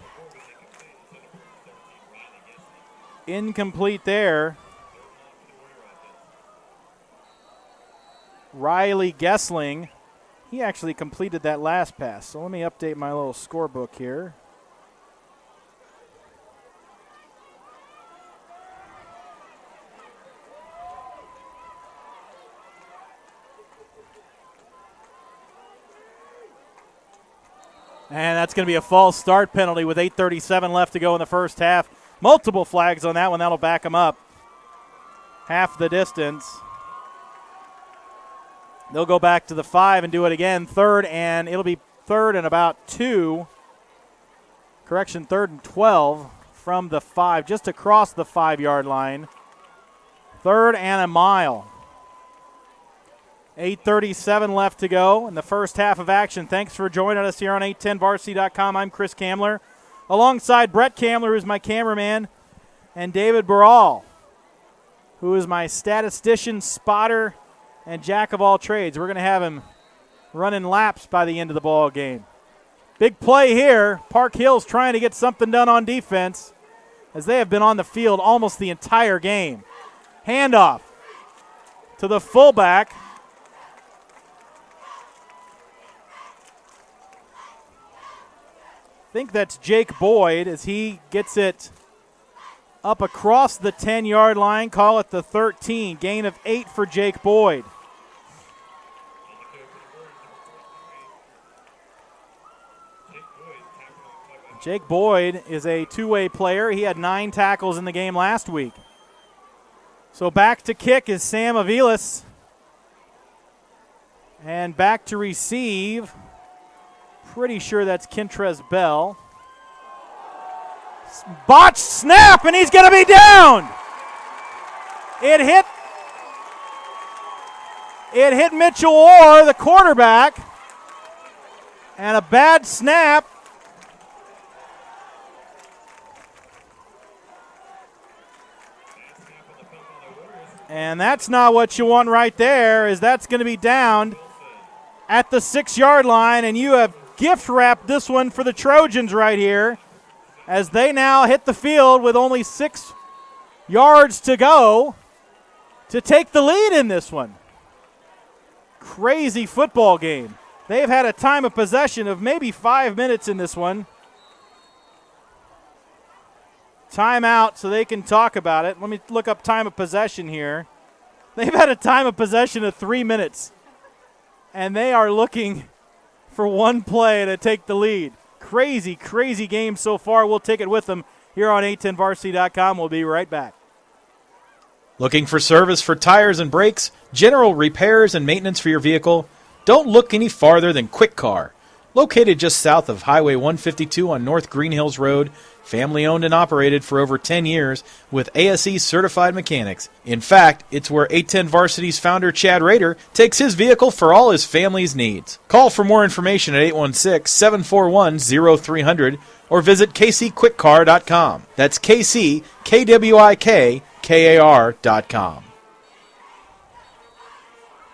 Incomplete there. Riley Gessling. He actually completed that last pass. So let me update my little scorebook here. And that's going to be a false start penalty with 8:37 left to go in the first half. Multiple flags on that one. That'll back them up half the distance. They'll go back to the 5 and do it again. 3rd, and it'll be 3rd and about 2. Correction, 3rd and 12 from the 5, just across the 5-yard line. 3rd and a mile. 8:37 left to go in the first half of action. Thanks for joining us here on 810varsity.com. I'm Chris Kamler, alongside Brett Kamler, who's my cameraman, and David Barral, who is my statistician, spotter, and jack of all trades. We're going to have him running laps by the end of the ball game. Big play here. Park Hill's trying to get something done on defense as they have been on the field almost the entire game. Handoff to the fullback. I think that's Jake Boyd as he gets it up across the 10-yard line. Call it the 13. Gain of 8 for Jake Boyd. Jake Boyd is a two-way player. He had 9 tackles in the game last week. So back to kick is Sam Aviles. And back to receive, pretty sure that's Kentrez Bell. Botched snap, and he's going to be down. It hit Mitchell Orr, the quarterback, and a bad snap. And that's not what you want right there, is that's going to be downed at the 6-yard line, and you have gift wrapped this one for the Trojans right here as they now hit the field with only 6 yards to go to take the lead in this one. Crazy football game. They've had a time of possession of maybe 5 minutes in this one. Timeout so they can talk about it. Let me look up time of possession here. They've had a time of possession of 3 minutes, and they are looking for one play to take the lead. Crazy, crazy game so far. We'll take it with them here on 810varsity.com. We'll be right back. Looking for service for tires and brakes, general repairs and maintenance for your vehicle? Don't look any farther than Quick Car. Located just south of Highway 152 on North Green Hills Road, family owned and operated for over 10 years with ASE certified mechanics. In fact, it's where 810 Varsity's founder Chad Rader takes his vehicle for all his family's needs. Call for more information at 816-741-0300 or visit kcquickcar.com. That's kckwikar.com.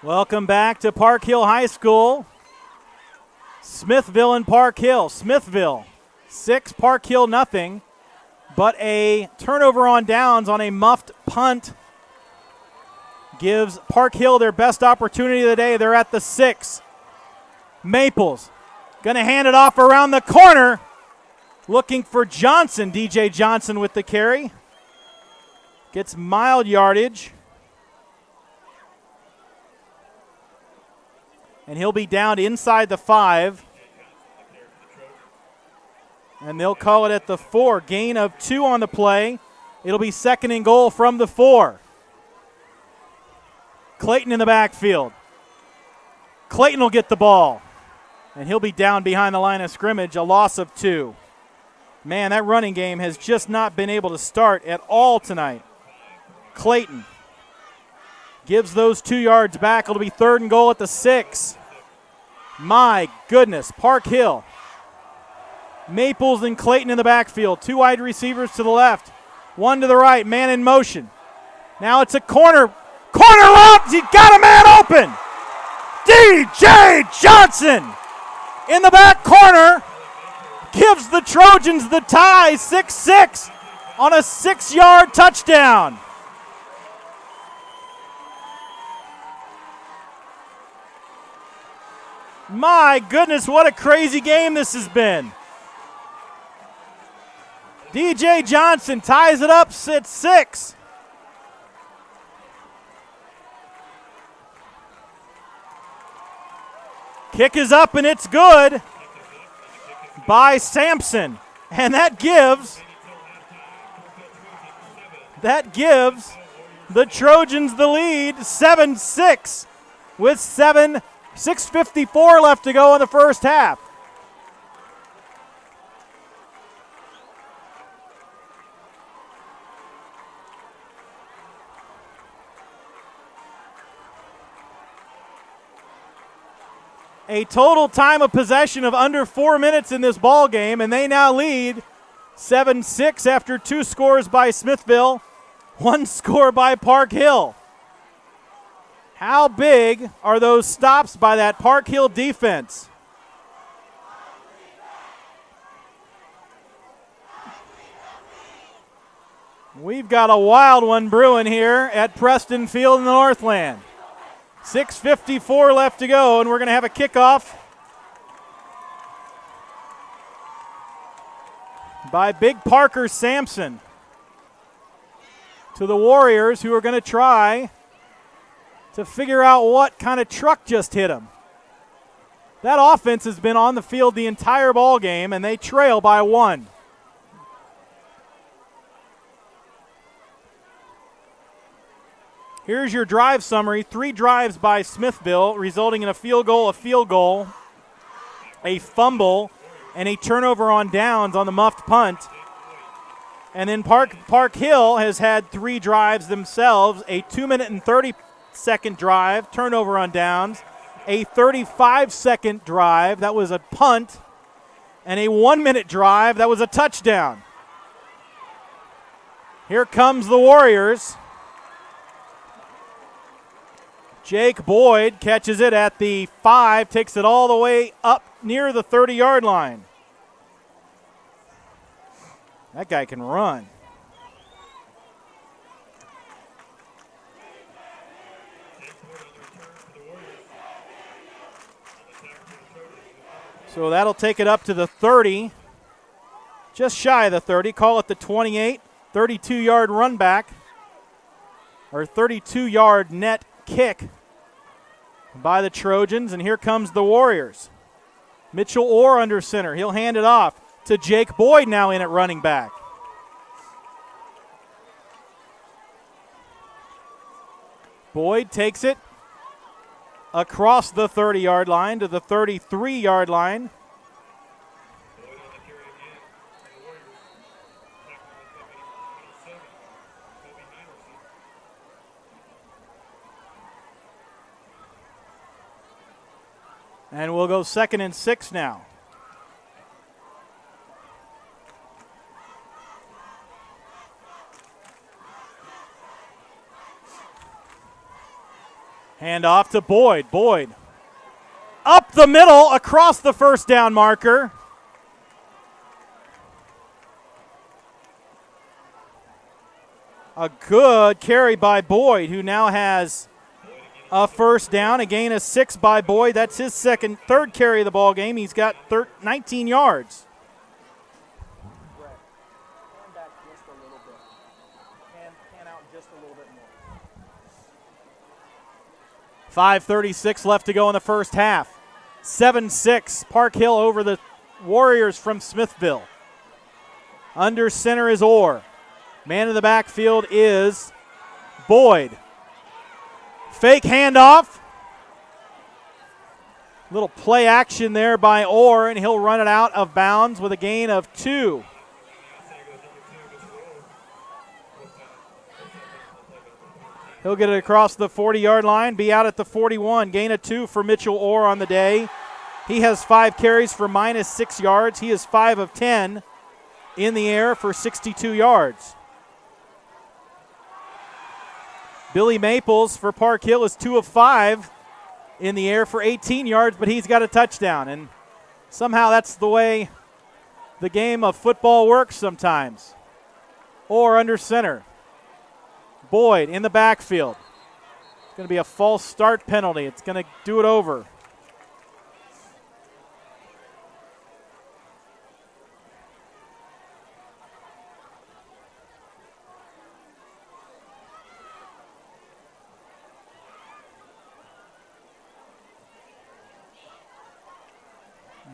Welcome back to Park Hill High School. Smithville and Park Hill. Smithville 6, Park Hill nothing, but a turnover on downs on a muffed punt gives Park Hill their best opportunity of the day. They're at the 6. Maples going to hand it off around the corner, looking for Johnson. DJ Johnson with the carry. Gets mild yardage. And he'll be down inside the 5. And they'll call it at the 4. Gain of 2 on the play. It'll be 2nd and goal from the 4. Clayton in the backfield. Clayton will get the ball. And he'll be down behind the line of scrimmage, a loss of 2. Man, that running game has just not been able to start at all tonight. Clayton gives those 2 yards back. It'll be 3rd and goal at the 6. My goodness, Park Hill. Maples and Clayton in the backfield. 2 wide receivers to the left, 1 to the right, man in motion. Now it's a corner route. He got a man open. DJ Johnson in the back corner gives the Trojans the tie, 6-6 on a 6-yard touchdown. My goodness, what a crazy game this has been. DJ Johnson ties it up at 6. Kick is up and it's good by Sampson. And that gives the Trojans the lead, 7-6 with 6:54 left to go in the first half. A total time of possession of under 4 minutes in this ball game, and they now lead 7-6 after 2 scores by Smithville, 1 score by Park Hill. How big are those stops by that Park Hill defense? We've got a wild one brewing here at Preston Field in the Northland. 6:54 left to go, and we're going to have a kickoff by Big Parker Sampson to the Warriors, who are going to try to figure out what kind of truck just hit him. That offense has been on the field the entire ball game, and they trail by 1. Here's your drive summary. 3 drives by Smithville, resulting in a field goal, a fumble, and a turnover on downs on the muffed punt. And then Park Hill has had 3 drives themselves, a 2-minute and 30-second drive, turnover on downs, a 35-second drive, that was a punt, and a 1-minute drive, that was a touchdown. Here comes the Warriors. Jake Boyd catches it at the 5, takes it all the way up near the 30-yard line. That guy can run. So that'll take it up to the 30, just shy of the 30. Call it the 28, 32-yard run back, or 32-yard net kick by the Trojans, and here comes the Warriors. Mitchell Orr under center. He'll hand it off to Jake Boyd, now in at running back. Boyd takes it across the 30-yard line to the 33-yard line. And we'll go 2nd and 6 now. Hand off to Boyd. Boyd up the middle across the first down marker. A good carry by Boyd, who now has a first down, a gain of 6 by Boyd. That's his third carry of the ball game. He's got 19 yards. Brett, hand back just a little bit. Hand out just a little bit more. 5:36 left to go in the first half. 7-6, Park Hill over the Warriors from Smithville. Under center is Orr. Man in the backfield is Boyd. Fake handoff. Little play action there by Orr, and he'll run it out of bounds with a gain of 2. He'll get it across the 40-yard line, be out at the 41. Gain of 2 for Mitchell Orr on the day. He has 5 carries for -6 yards. He is 5 of 10 in the air for 62 yards. Billy Maples for Park Hill is 2 of 5 in the air for 18 yards, but he's got a touchdown. And somehow that's the way the game of football works sometimes. Orr under center. Boyd in the backfield. It's going to be a false start penalty. It's going to do it over.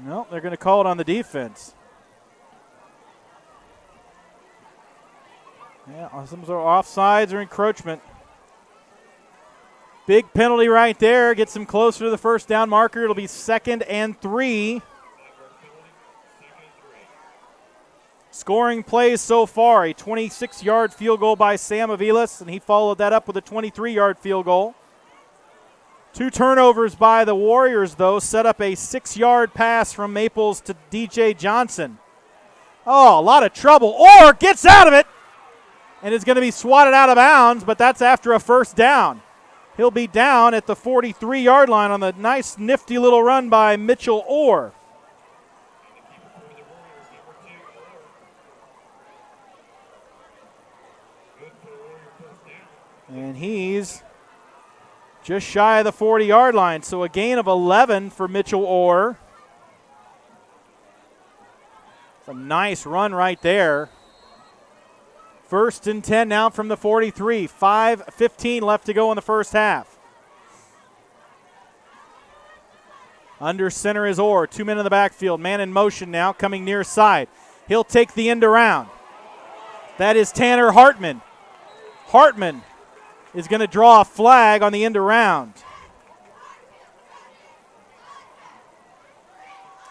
No, they're going to call it on the defense. Yeah, some are offsides or encroachment. Big penalty right there. Gets them closer to the first down marker. It'll be 2nd and 3. Scoring plays so far. A 26-yard field goal by Sam Aviles, and he followed that up with a 23-yard field goal. 2 turnovers by the Warriors, though, set up a 6-yard pass from Maples to DJ Johnson. Oh, a lot of trouble. Orr gets out of it, and is going to be swatted out of bounds, but that's after a first down. He'll be down at the 43-yard line on the nice, nifty little run by Mitchell Orr. And he's just shy of the 40-yard line, so a gain of 11 for Mitchell Orr. It's a nice run right there. 1st and 10 now from the 43. 5:15 left to go in the first half. Under center is Orr. 2 men in the backfield. Man in motion now, coming near side. He'll take the end around. That is Tanner Hartman. Hartman is going to draw a flag on the end around.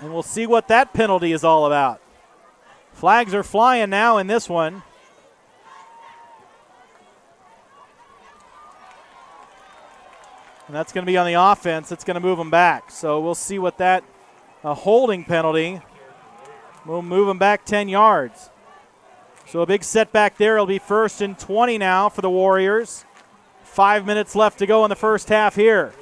And we'll see what that penalty is all about. Flags are flying now in this one. And that's going to be on the offense. It's going to move them back. So we'll see what that, a holding penalty, will move them back 10 yards. So a big setback there. It'll be 1st and 20 now for the Warriors. 5 minutes left to go in the first half here.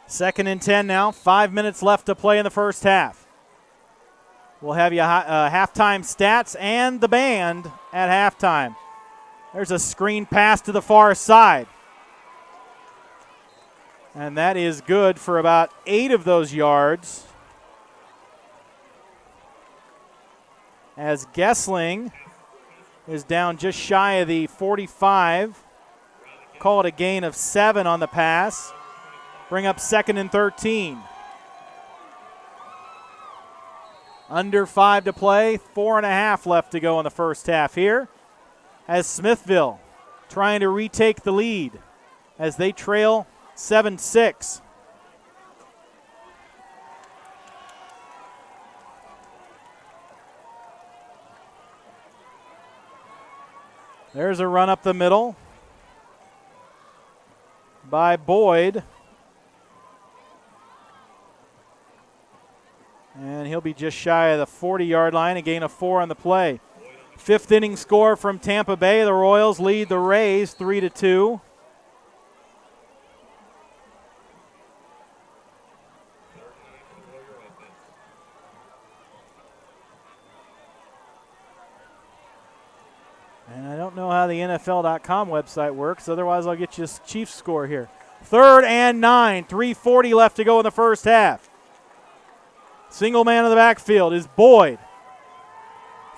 Second and 10 now. 5 minutes left to play in the first half. We'll have you halftime stats and the band at halftime. There's a screen pass to the far side. And that is good for about 8 of those yards. As Gessling is down just shy of the 45. Call it a gain of 7 on the pass. Bring up 2nd and 13. Under 5 to play, 4.5 left to go in the first half here. As Smithville trying to retake the lead as they trail 7-6. There's a run up the middle by Boyd. And he'll be just shy of the 40-yard line, a gain of 4 on the play. 5th inning score from Tampa Bay. The Royals lead the Rays 3-2. And I don't know how the NFL.com website works. Otherwise, I'll get you a Chiefs score here. 3rd and 9. 3:40 left to go in the first half. Single man in the backfield is Boyd.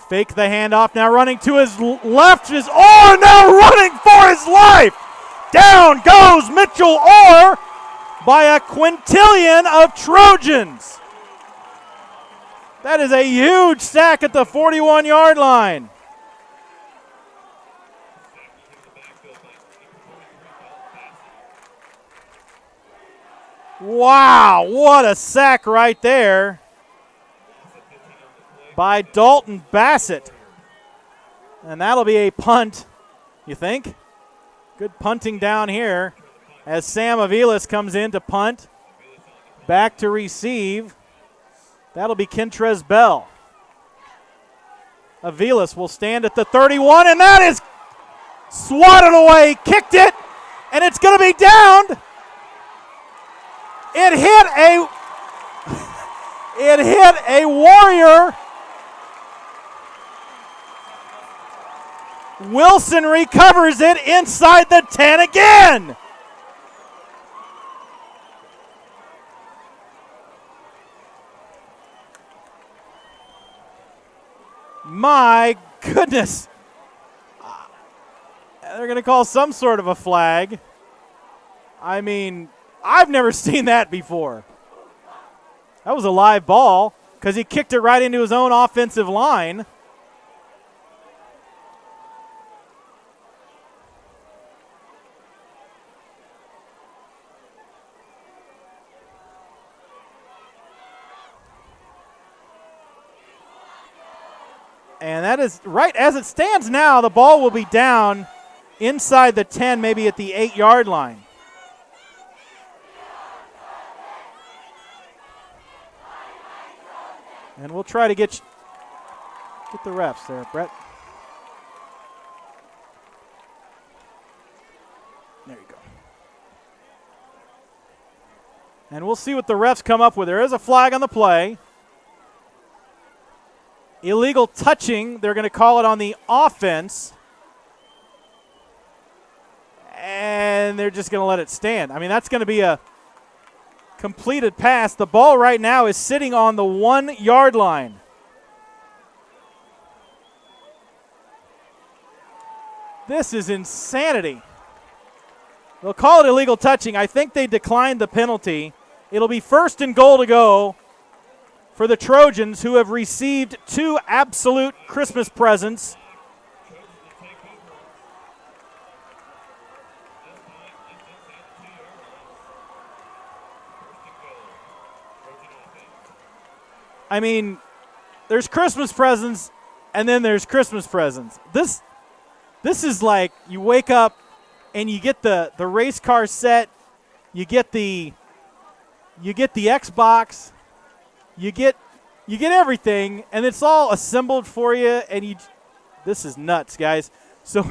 Fake the handoff, now running to his left is Orr, now running for his life. Down goes Mitchell Orr by a quintillion of Trojans. That is a huge sack at the 41-yard line. Wow, what a sack right there by Dalton Bassett. And that'll be a punt, you think? Good punting down here as Sam Aviles comes in to punt. Back to receive. That'll be Kentrez Bell. Aviles will stand at the 31, and that is swatted away, kicked it, and it's going to be downed. It hit a Warrior. Wilson recovers it inside the 10 again. My goodness. They're going to call some sort of a flag. I mean, I've never seen that before. That was a live ball because he kicked it right into his own offensive line. And that is right as it stands now, the ball will be down inside the 10, maybe at the 8-yard line. And we'll try to get the refs there, Brett. There you go. And we'll see what the refs come up with. There is a flag on the play. Illegal touching, they're going to call it on the offense. And they're just going to let it stand. I mean, that's going to be a completed pass. The ball right now is sitting on the 1-yard line. This is insanity. They'll call it illegal touching. I think they declined the penalty. It'll be 1st and goal to go for the Trojans, who have received 2 absolute Christmas presents. I mean, there's Christmas presents, and then there's Christmas presents. This is like you wake up and you get the race car set, you get the Xbox, you get everything, and it's all assembled for you. And this is nuts, guys. So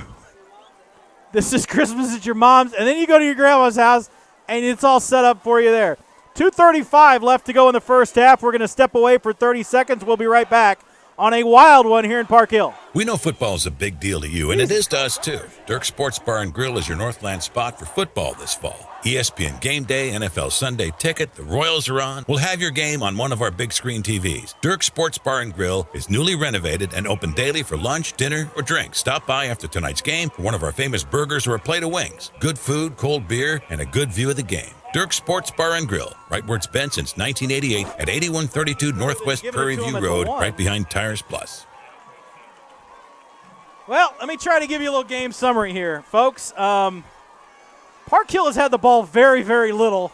this is Christmas at your mom's, and then you go to your grandma's house, and it's all set up for you there. 2:35 left to go in the first half. We're going to step away for 30 seconds. We'll be right back on a wild one here in Park Hill. We know football is a big deal to you, and it is to us too. Dirk's Sports Bar and Grill is your Northland spot for football this fall. ESPN Game Day, NFL Sunday Ticket, the Royals are on. We'll have your game on one of our big screen TVs. Dirk's Sports Bar and Grill is newly renovated and open daily for lunch, dinner, or drinks. Stop by after tonight's game for one of our famous burgers or a plate of wings. Good food, cold beer, and a good view of the game. Dirk's Sports Bar and Grill, right where it's been since 1988 at 8132 Northwest Prairie View Road, right behind Tires Plus. Well, let me try to give you a little game summary here, folks. Park Hill has had the ball very, very little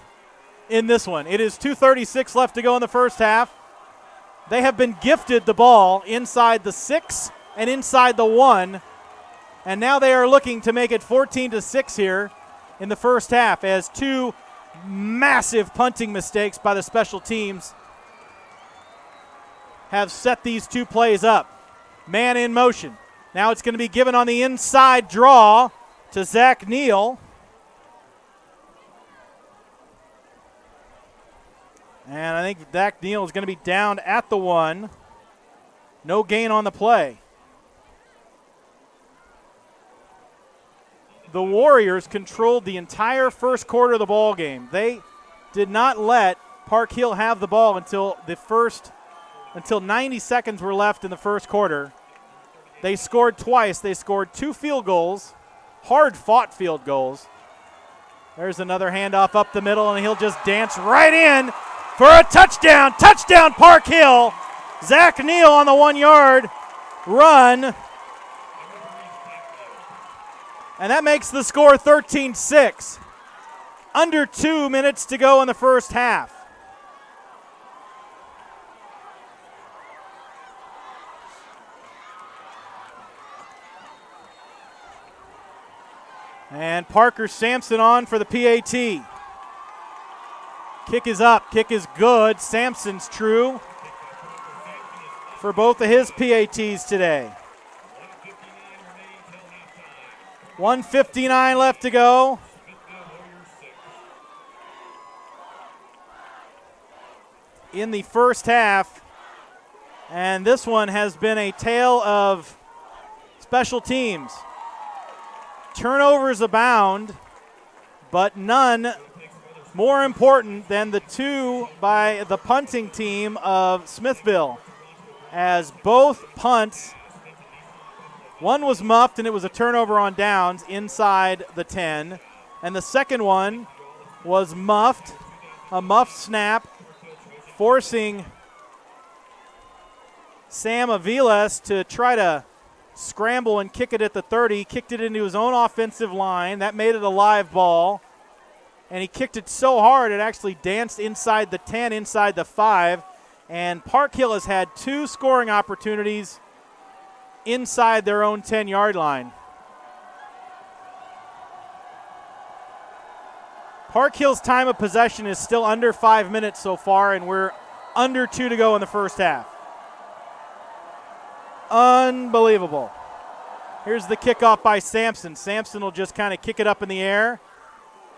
in this one. It is 2:36 left to go in the first half. They have been gifted the ball inside the 6 and inside the 1, and now they are looking to make it 14-6 here in the first half as two massive punting mistakes by the special teams have set these two plays up. Man in motion. Now it's going to be given on the inside draw to Zach Neal. And I think Zach Neal is going to be down at the 1. No gain on the play. The Warriors controlled the entire first quarter of the ball game. They did not let Park Hill have the ball until 90 seconds were left in the first quarter. They scored twice. They scored 2 field goals, hard-fought field goals. There's another handoff up the middle, and he'll just dance right in for a touchdown. Touchdown, Park Hill. Zach Neal on the 1-yard run. And that makes the score 13-6. Under 2 minutes to go in the first half. And Parker Sampson on for the PAT. Kick is up. Kick is good. Sampson's true for both of his PATs today. 1:59 left to go. In the first half. And this one has been a tale of special teams. Turnovers abound, but none more important than the 2 by the punting team of Smithville, as both punts, one was muffed and it was a turnover on downs inside the 10, and the second one was muffed, a muffed snap, forcing Sam Aviles to try to scramble and kick it at the 30, kicked it into his own offensive line. That made it a live ball. And he kicked it so hard it actually danced inside the 10, inside the 5. And Park Hill has had 2 scoring opportunities inside their own 10-yard line. Park Hill's time of possession is still under 5 minutes so far, and we're under 2 to go in the first half. Unbelievable. Here's the kickoff by Sampson. Sampson will just kind of kick it up in the air.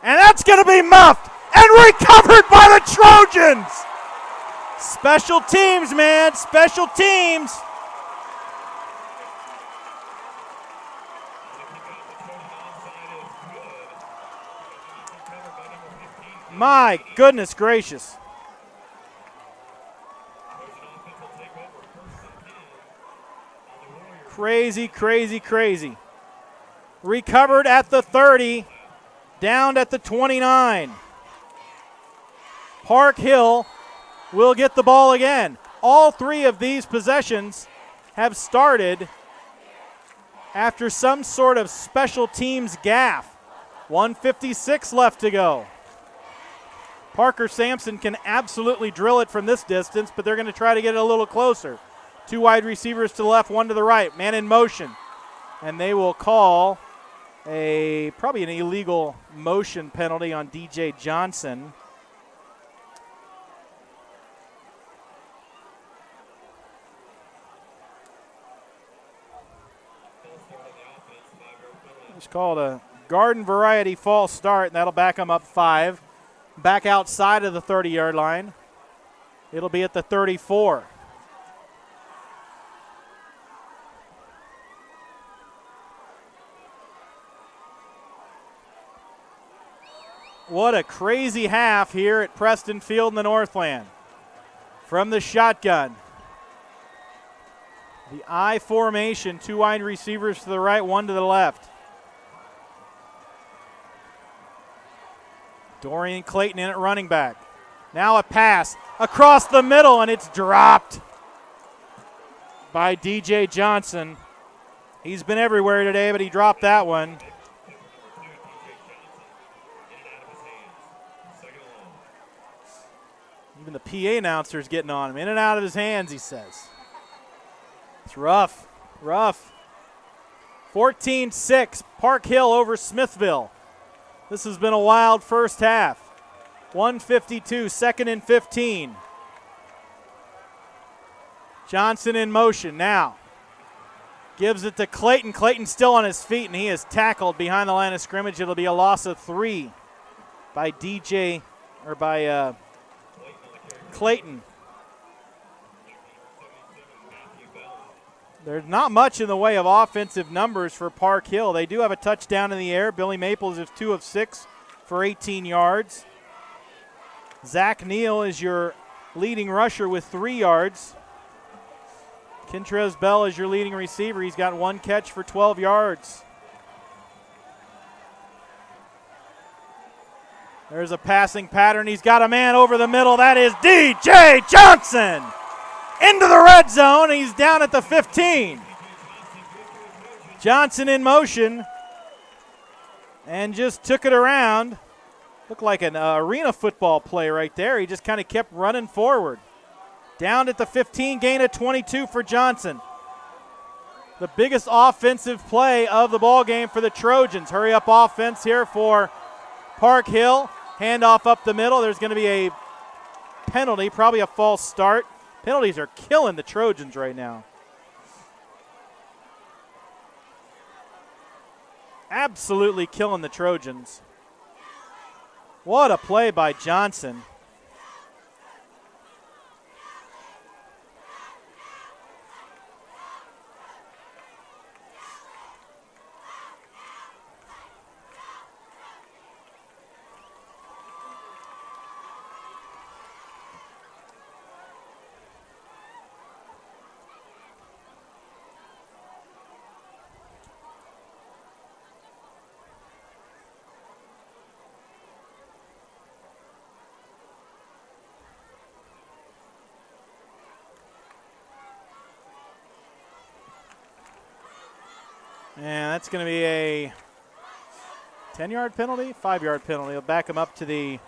And that's going to be muffed and recovered by the Trojans. Special teams, man. Special teams. My goodness gracious. Crazy, crazy, crazy. Recovered at the 30, down at the 29. Park Hill will get the ball again. All 3 of these possessions have started after some sort of special teams gaffe. 1:56 left to go. Parker Sampson can absolutely drill it from this distance, but they're going to try to get it a little closer. 2 wide receivers to the left, 1 to the right. Man in motion. And they will call probably an illegal motion penalty on DJ Johnson. It's called a garden variety false start, and that'll back them up 5. Back outside of the 30-yard line. It'll be at the 34. What a crazy half here at Preston Field in the Northland. From the shotgun. The I formation, 2 wide receivers to the right, 1 to the left. Dorian Clayton in at running back. Now a pass across the middle, and it's dropped by DJ Johnson. He's been everywhere today, but he dropped that one. Even the PA announcer's getting on him. In and out of his hands, he says. It's rough, rough. 14-6, Park Hill over Smithville. This has been a wild first half. 1:52, 2nd and 15. Johnson in motion now. Gives it to Clayton. Clayton's still on his feet, and he is tackled behind the line of scrimmage. It'll be a loss of 3 by Clayton. There's not much in the way of offensive numbers for Park Hill. They do have a touchdown in the air. Billy Maples is 2 of 6 for 18 yards. Zach Neal is your leading rusher with 3 yards. Kentrez Bell is your leading receiver. He's got 1 catch for 12 yards. There's a passing pattern. He's got a man over the middle. That is DJ Johnson. Into the red zone. He's down at the 15. Johnson in motion and just took it around. Looked like an arena football play right there. He just kind of kept running forward. Down at the 15, gain of 22 for Johnson. The biggest offensive play of the ball game for the Trojans. Hurry up offense here for Park Hill. Handoff up the middle. There's going to be a penalty, probably a false start. Penalties are killing the Trojans right now. Absolutely killing the Trojans. What a play by Johnson. And that's going to be a 10-yard penalty, 5-yard penalty. It'll back him up to the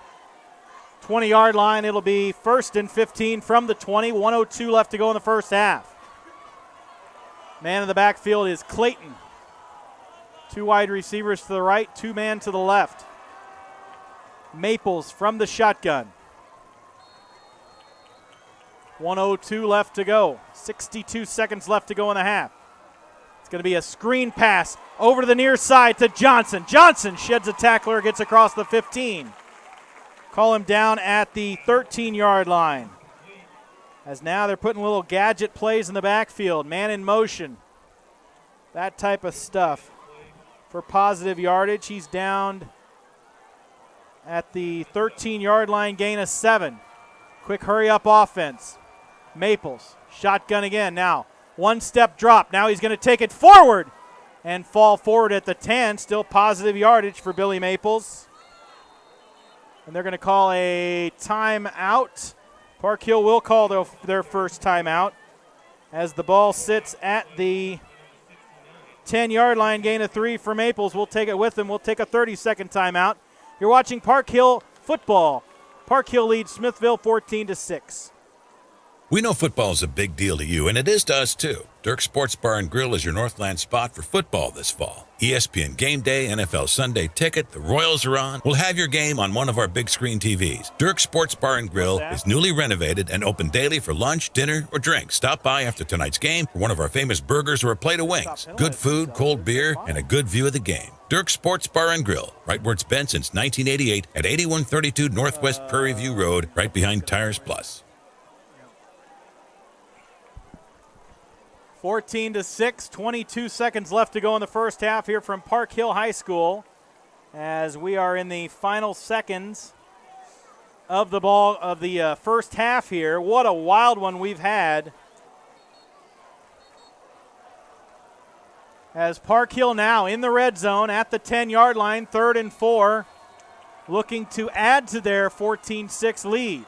20-yard line. It'll be 1st and 15 from the 20. 1:02 left to go in the first half. Man in the backfield is Clayton. 2 wide receivers to the right, 2 man to the left. Maples from the shotgun. 1:02 left to go. 62 seconds left to go in the half. It's going to be a screen pass over to the near side to Johnson. Johnson sheds a tackler, gets across the 15. Call him down at the 13-yard line. As now they're putting little gadget plays in the backfield. Man in motion. That type of stuff. For positive yardage, he's down at the 13-yard line, gain of 7. Quick hurry-up offense. Maples, shotgun again now. 1-step drop. Now he's going to take it forward and fall forward at the 10. Still positive yardage for Billy Maples. And they're going to call a timeout. Park Hill will call their first timeout as the ball sits at the 10-yard line, gain of 3 for Maples. We'll take it with them. We'll take a 30-second timeout. You're watching Park Hill football Park Hill leads Smithville 14-6. We know football is a big deal to you, and it is to us too. Dirk's Sports Bar and Grill is your Northland spot for football this fall. ESPN Game Day, NFL Sunday Ticket, the Royals are on. We'll have your game on one of our big screen TVs. Dirk's Sports Bar and Grill is newly renovated and open daily for lunch, dinner, or drinks. Stop by after tonight's game for one of our famous burgers or a plate of wings. Good food, cold beer, and a good view of the game. Dirk's Sports Bar and Grill, right where it's been since 1988 at 8132 Northwest Prairie View Road, right behind Tires Plus. 14-6, 22 seconds left to go in the first half here from Park Hill High School as we are in the final seconds of the first half here. What a wild one we've had. As Park Hill now in the red zone at the 10-yard line, 3rd and 4, looking to add to their 14-6 lead.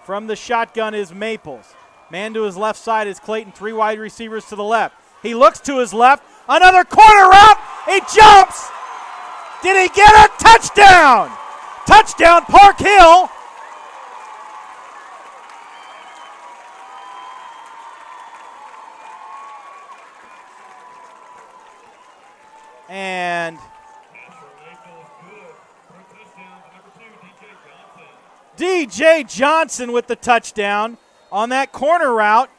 From the shotgun is Maples. Man to his left side is Clayton, 3 wide receivers to the left. He looks to his left, another corner route, he jumps! Did he get a touchdown? Touchdown, Park Hill! And DJ Johnson with the touchdown on that corner route,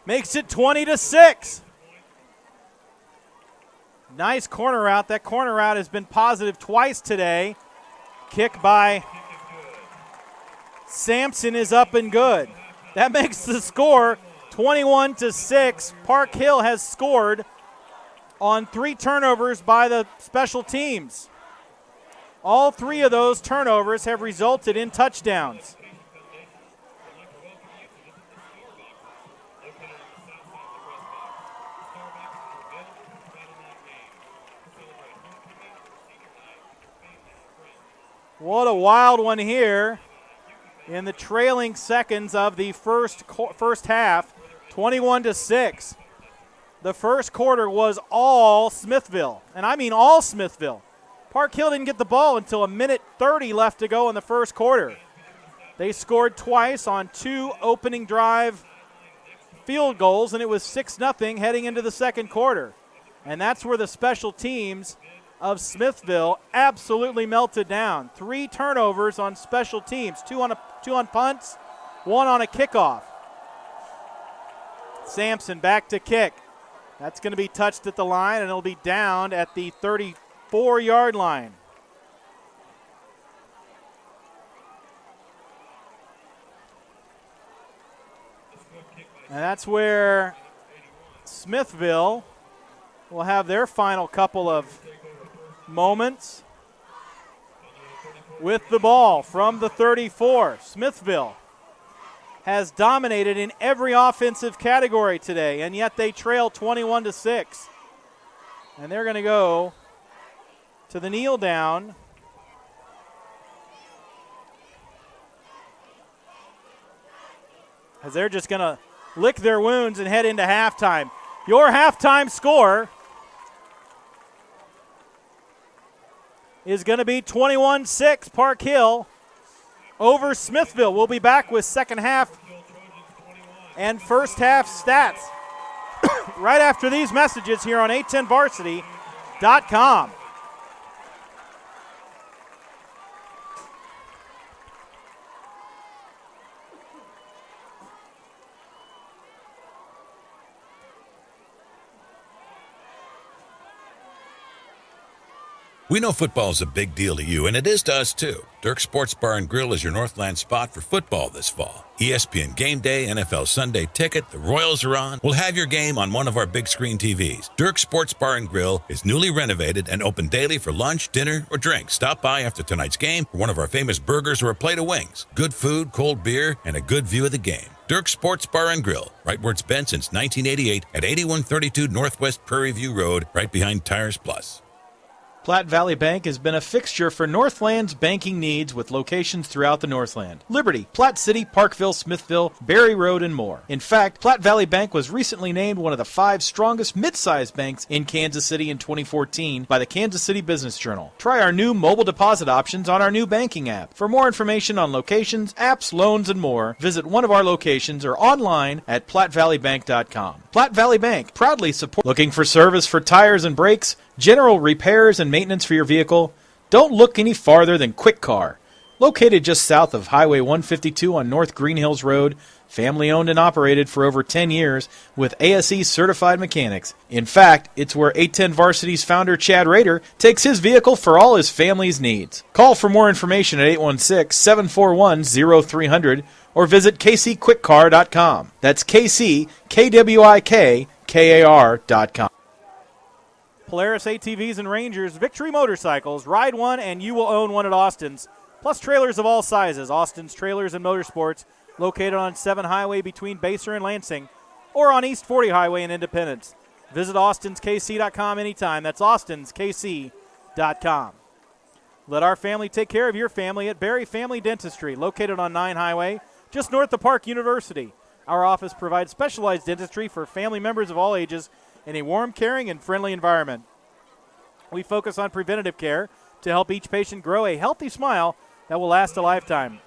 makes it 20-6. Nice corner route. That corner route has been positive twice today. Kick by Sampson is up and good. That makes the score 21-6. Park Hill has scored on 3 turnovers by the special teams. All 3 of those turnovers have resulted in touchdowns. What a wild one here in the trailing seconds of the first half, 21-6. The first quarter was all Smithville, and I mean all Smithville. Park Hill didn't get the ball until 1:30 left to go in the first quarter. They scored twice on 2 opening drive field goals, and it was 6-0 heading into the second quarter. And that's where the special teams of Smithville absolutely melted down. 3 turnovers on special teams, 2 on punts, 1 on a kickoff. Sampson back to kick. That's going to be touched at the line, and it'll be downed at the 34-yard line. And that's where Smithville will have their final couple of moments with the ball from the 34. Smithville has dominated in every offensive category today, and yet they trail 21-6. And they're going to go to the kneel down. As they're just going to lick their wounds and head into halftime. Your halftime score is going to be 21-6 Park Hill over Smithville. We'll be back with second half and first half stats right after these messages here on 810varsity.com. We know football is a big deal to you, and it is to us too. Dirk's Sports Bar and Grill is your Northland spot for football this fall. ESPN Game Day, NFL Sunday Ticket, the Royals are on. We'll have your game on one of our big screen TVs. Dirk's Sports Bar and Grill is newly renovated and open daily for lunch, dinner, or drinks. Stop by after tonight's game for one of our famous burgers or a plate of wings. Good food, cold beer, and a good view of the game. Dirk's Sports Bar and Grill, right where it's been since 1988 at 8132 Northwest Prairie View Road, right behind Tires Plus. Platte Valley Bank has been a fixture for Northland's banking needs with locations throughout the Northland. Liberty, Platte City, Parkville, Smithville, Berry Road, and more. In fact, Platte Valley Bank was recently named one of the 5 strongest mid-sized banks in Kansas City in 2014 by the Kansas City Business Journal. Try our new mobile deposit options on our new banking app. For more information on locations, apps, loans, and more, visit one of our locations or online at PlatteValleyBank.com. Platte Valley Bank proudly supports. Looking for service for tires and brakes, general repairs and maintenance for your vehicle? Don't look any farther than Quick Car. Located just south of Highway 152 on North Green Hills Road, family owned and operated for over 10 years with ASE certified mechanics. In fact, it's where 810 Varsity's founder Chad Rader takes his vehicle for all his family's needs. Call for more information at 816-741-0300 or visit kcquickcar.com. That's KCKWIKKAR.com. Polaris ATVs and Rangers, Victory Motorcycles, ride one and you will own one at Austin's, plus trailers of all sizes. Austin's Trailers and Motorsports, located on 7 Highway between Basehor and Lansing, or on East 40 Highway in Independence. Visit austinskc.com anytime. That's austinskc.com. Let our family take care of your family at Berry Family Dentistry, located on 9 Highway, just north of Park University. Our office provides specialized dentistry for family members of all ages in a warm, caring, and friendly environment. We focus on preventative care to help each patient grow a healthy smile that will last a lifetime.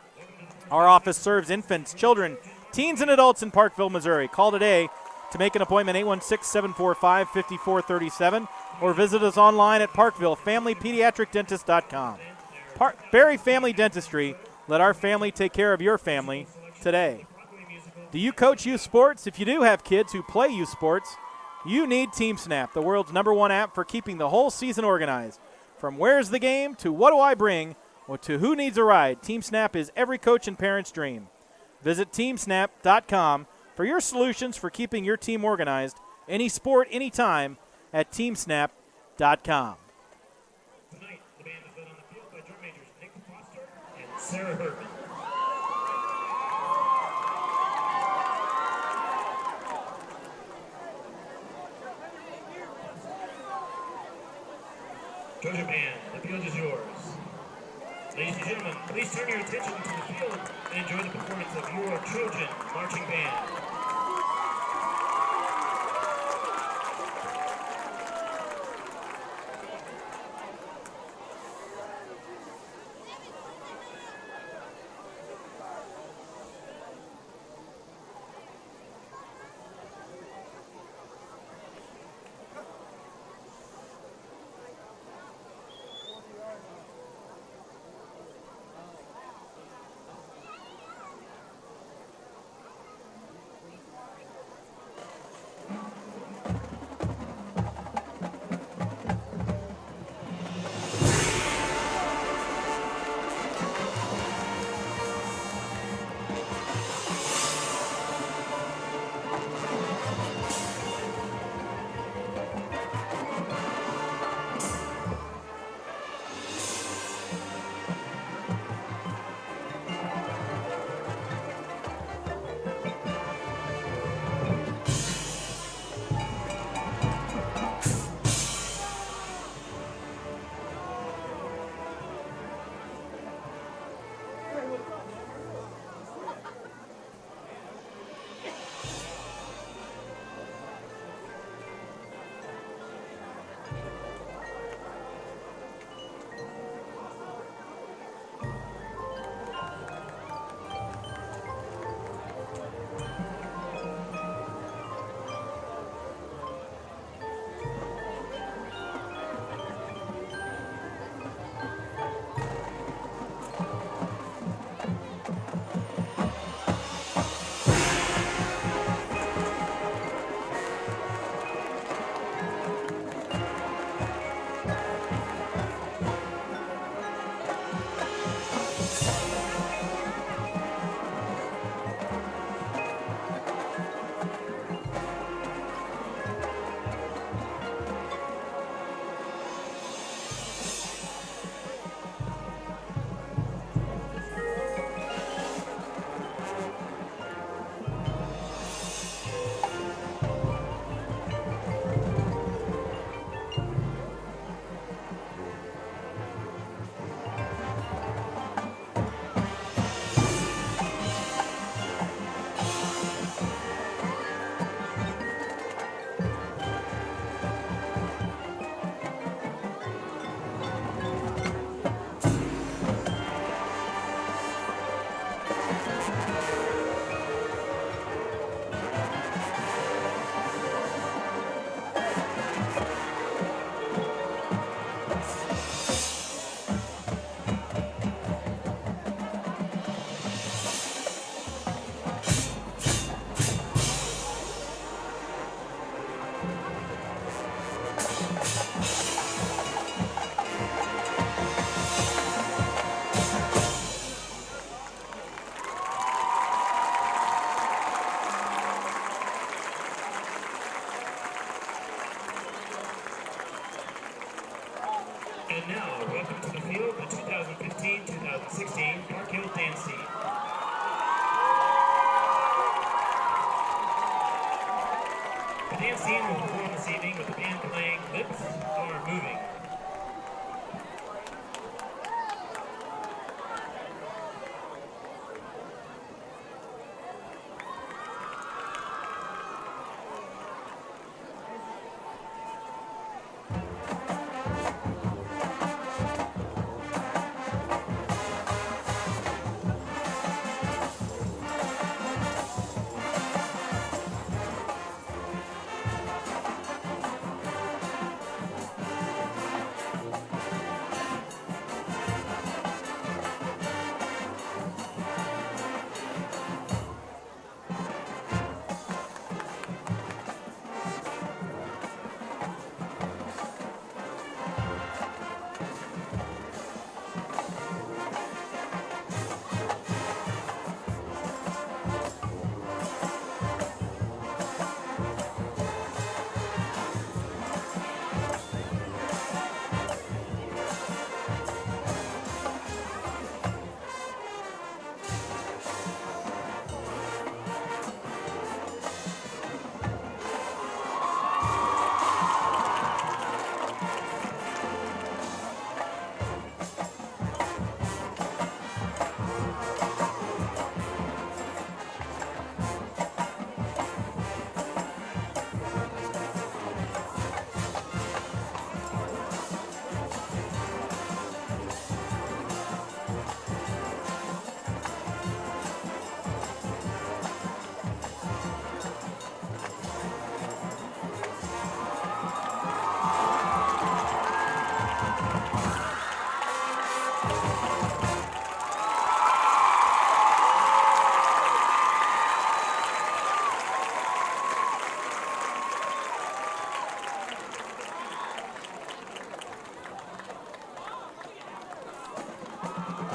Our office serves infants, children, teens, and adults in Parkville, Missouri. Call today to make an appointment, 816-745-5437, or visit us online at parkvillefamilypediatricdentist.com. Berry Family Dentistry. Let our family take care of your family today. Do you coach youth sports? If you do have kids who play youth sports, you need TeamSnap, the world's #1 app for keeping the whole season organized. From where's the game to what do I bring or to who needs a ride, TeamSnap is every coach and parent's dream. Visit teamsnap.com for your solutions for keeping your team organized, any sport, anytime, at teamsnap.com. Tonight, the band is led on the field by drum majors Nick Foster and Sarah Herman. Trojan band, the field is yours. Ladies and gentlemen, please turn your attention to the field and enjoy the performance of your Trojan marching band. Now, welcome to the field, the 2015-2016 Park Hill Dance Team. The dance team will perform this evening with the band playing Lips Are Moving.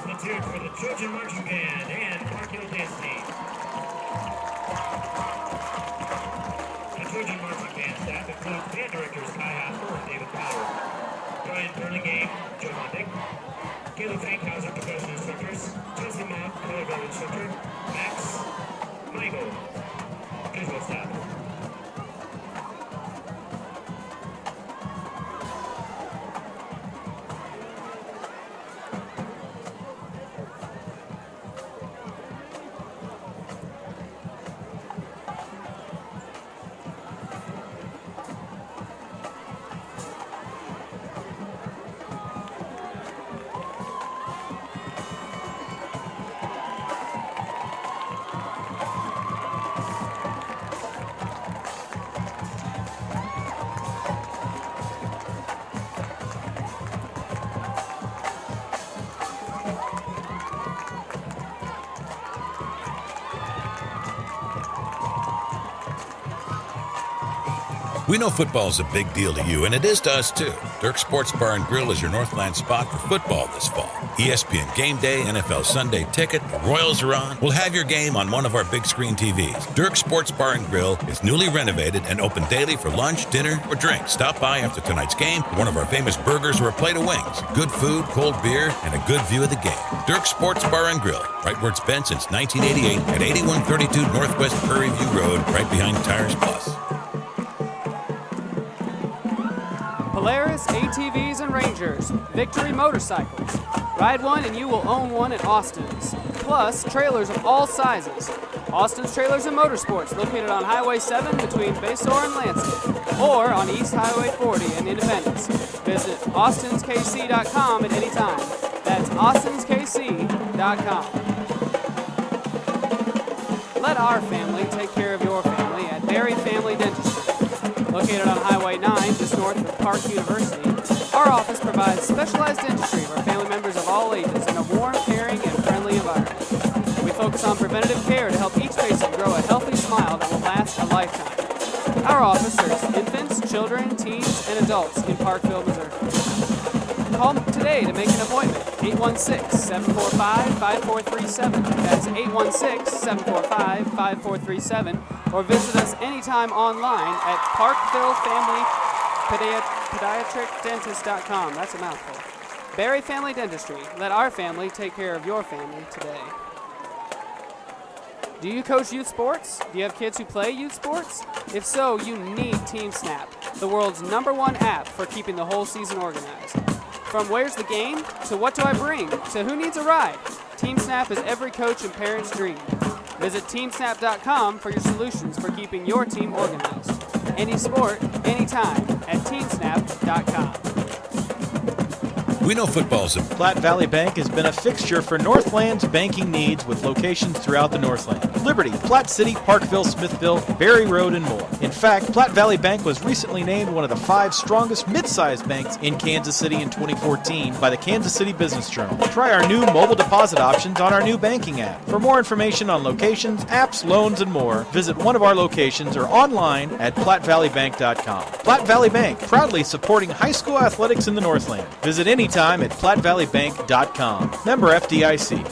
Let's hear it for the Trojan Marching Band and Park Hill Dance Team. The Trojan Marching Band staff includes band directors Kai Haspel and David Powell, Brian Burlingame, Joe Mondick, Caleb Fankhauser, percussion instructors, Chelsea Mock, color guard instructor, Max, Michael, visual staff. We know football is a big deal to you, and it is to us too. Dirk's Sports Bar and Grill is your Northland spot for football this fall. ESPN Game Day, NFL Sunday Ticket, the Royals are on. We'll have your game on one of our big screen TVs. Dirk's Sports Bar and Grill is newly renovated and open daily for lunch, dinner, or drink. Stop by after tonight's game for one of our famous burgers or a plate of wings. Good food, cold beer, and a good view of the game. Dirk's Sports Bar and Grill, right where it's been since 1988 at 8132 Northwest Prairie View Road, right behind Tires Plus. Polaris ATVs and Rangers, Victory Motorcycles. Ride one and you will own one at Austin's. Plus, trailers of all sizes. Austin's Trailers and Motorsports, located on Highway 7 between Basehor and Lansing, or on East Highway 40 in Independence. Visit austinskc.com at any time. That's austinskc.com. Let our family take care of your family at Berry Family Dentistry. Located on Highway 9, just north of Park University, our office provides specialized dentistry for family members of all ages in a warm, caring, and friendly environment. We focus on preventative care to help each patient grow a healthy smile that will last a lifetime. Our office serves infants, children, teens, and adults in Parkville, Missouri. Call today to make an appointment, 816-745-5437. That's 816-745-5437. Or visit us anytime online at parkvillefamilypediatricdentist.com. That's a mouthful. Barry Family Dentistry. Let our family take care of your family today. Do you coach youth sports? Do you have kids who play youth sports? If so, you need TeamSnap, the world's #1 app for keeping the whole season organized. From where's the game, to what do I bring, to who needs a ride, TeamSnap is every coach and parent's dream. Visit teamsnap.com for your solutions for keeping your team organized. Any sport, anytime at teamsnap.com. We know football's a Platte Valley Bank has been a fixture for Northland's banking needs with locations throughout the Northland. Liberty, Platte City, Parkville, Smithville, Berry Road, and more. In fact, Platte Valley Bank was recently named one of the 5 strongest mid-sized banks in Kansas City in 2014 by the Kansas City Business Journal. Try our new mobile deposit options on our new banking app. For more information on locations, apps, loans, and more, visit one of our locations or online at plattevalleybank.com. Platte Valley Bank, proudly supporting high school athletics in the Northland. Visit anytime at plattevalleybank.com. Member FDIC.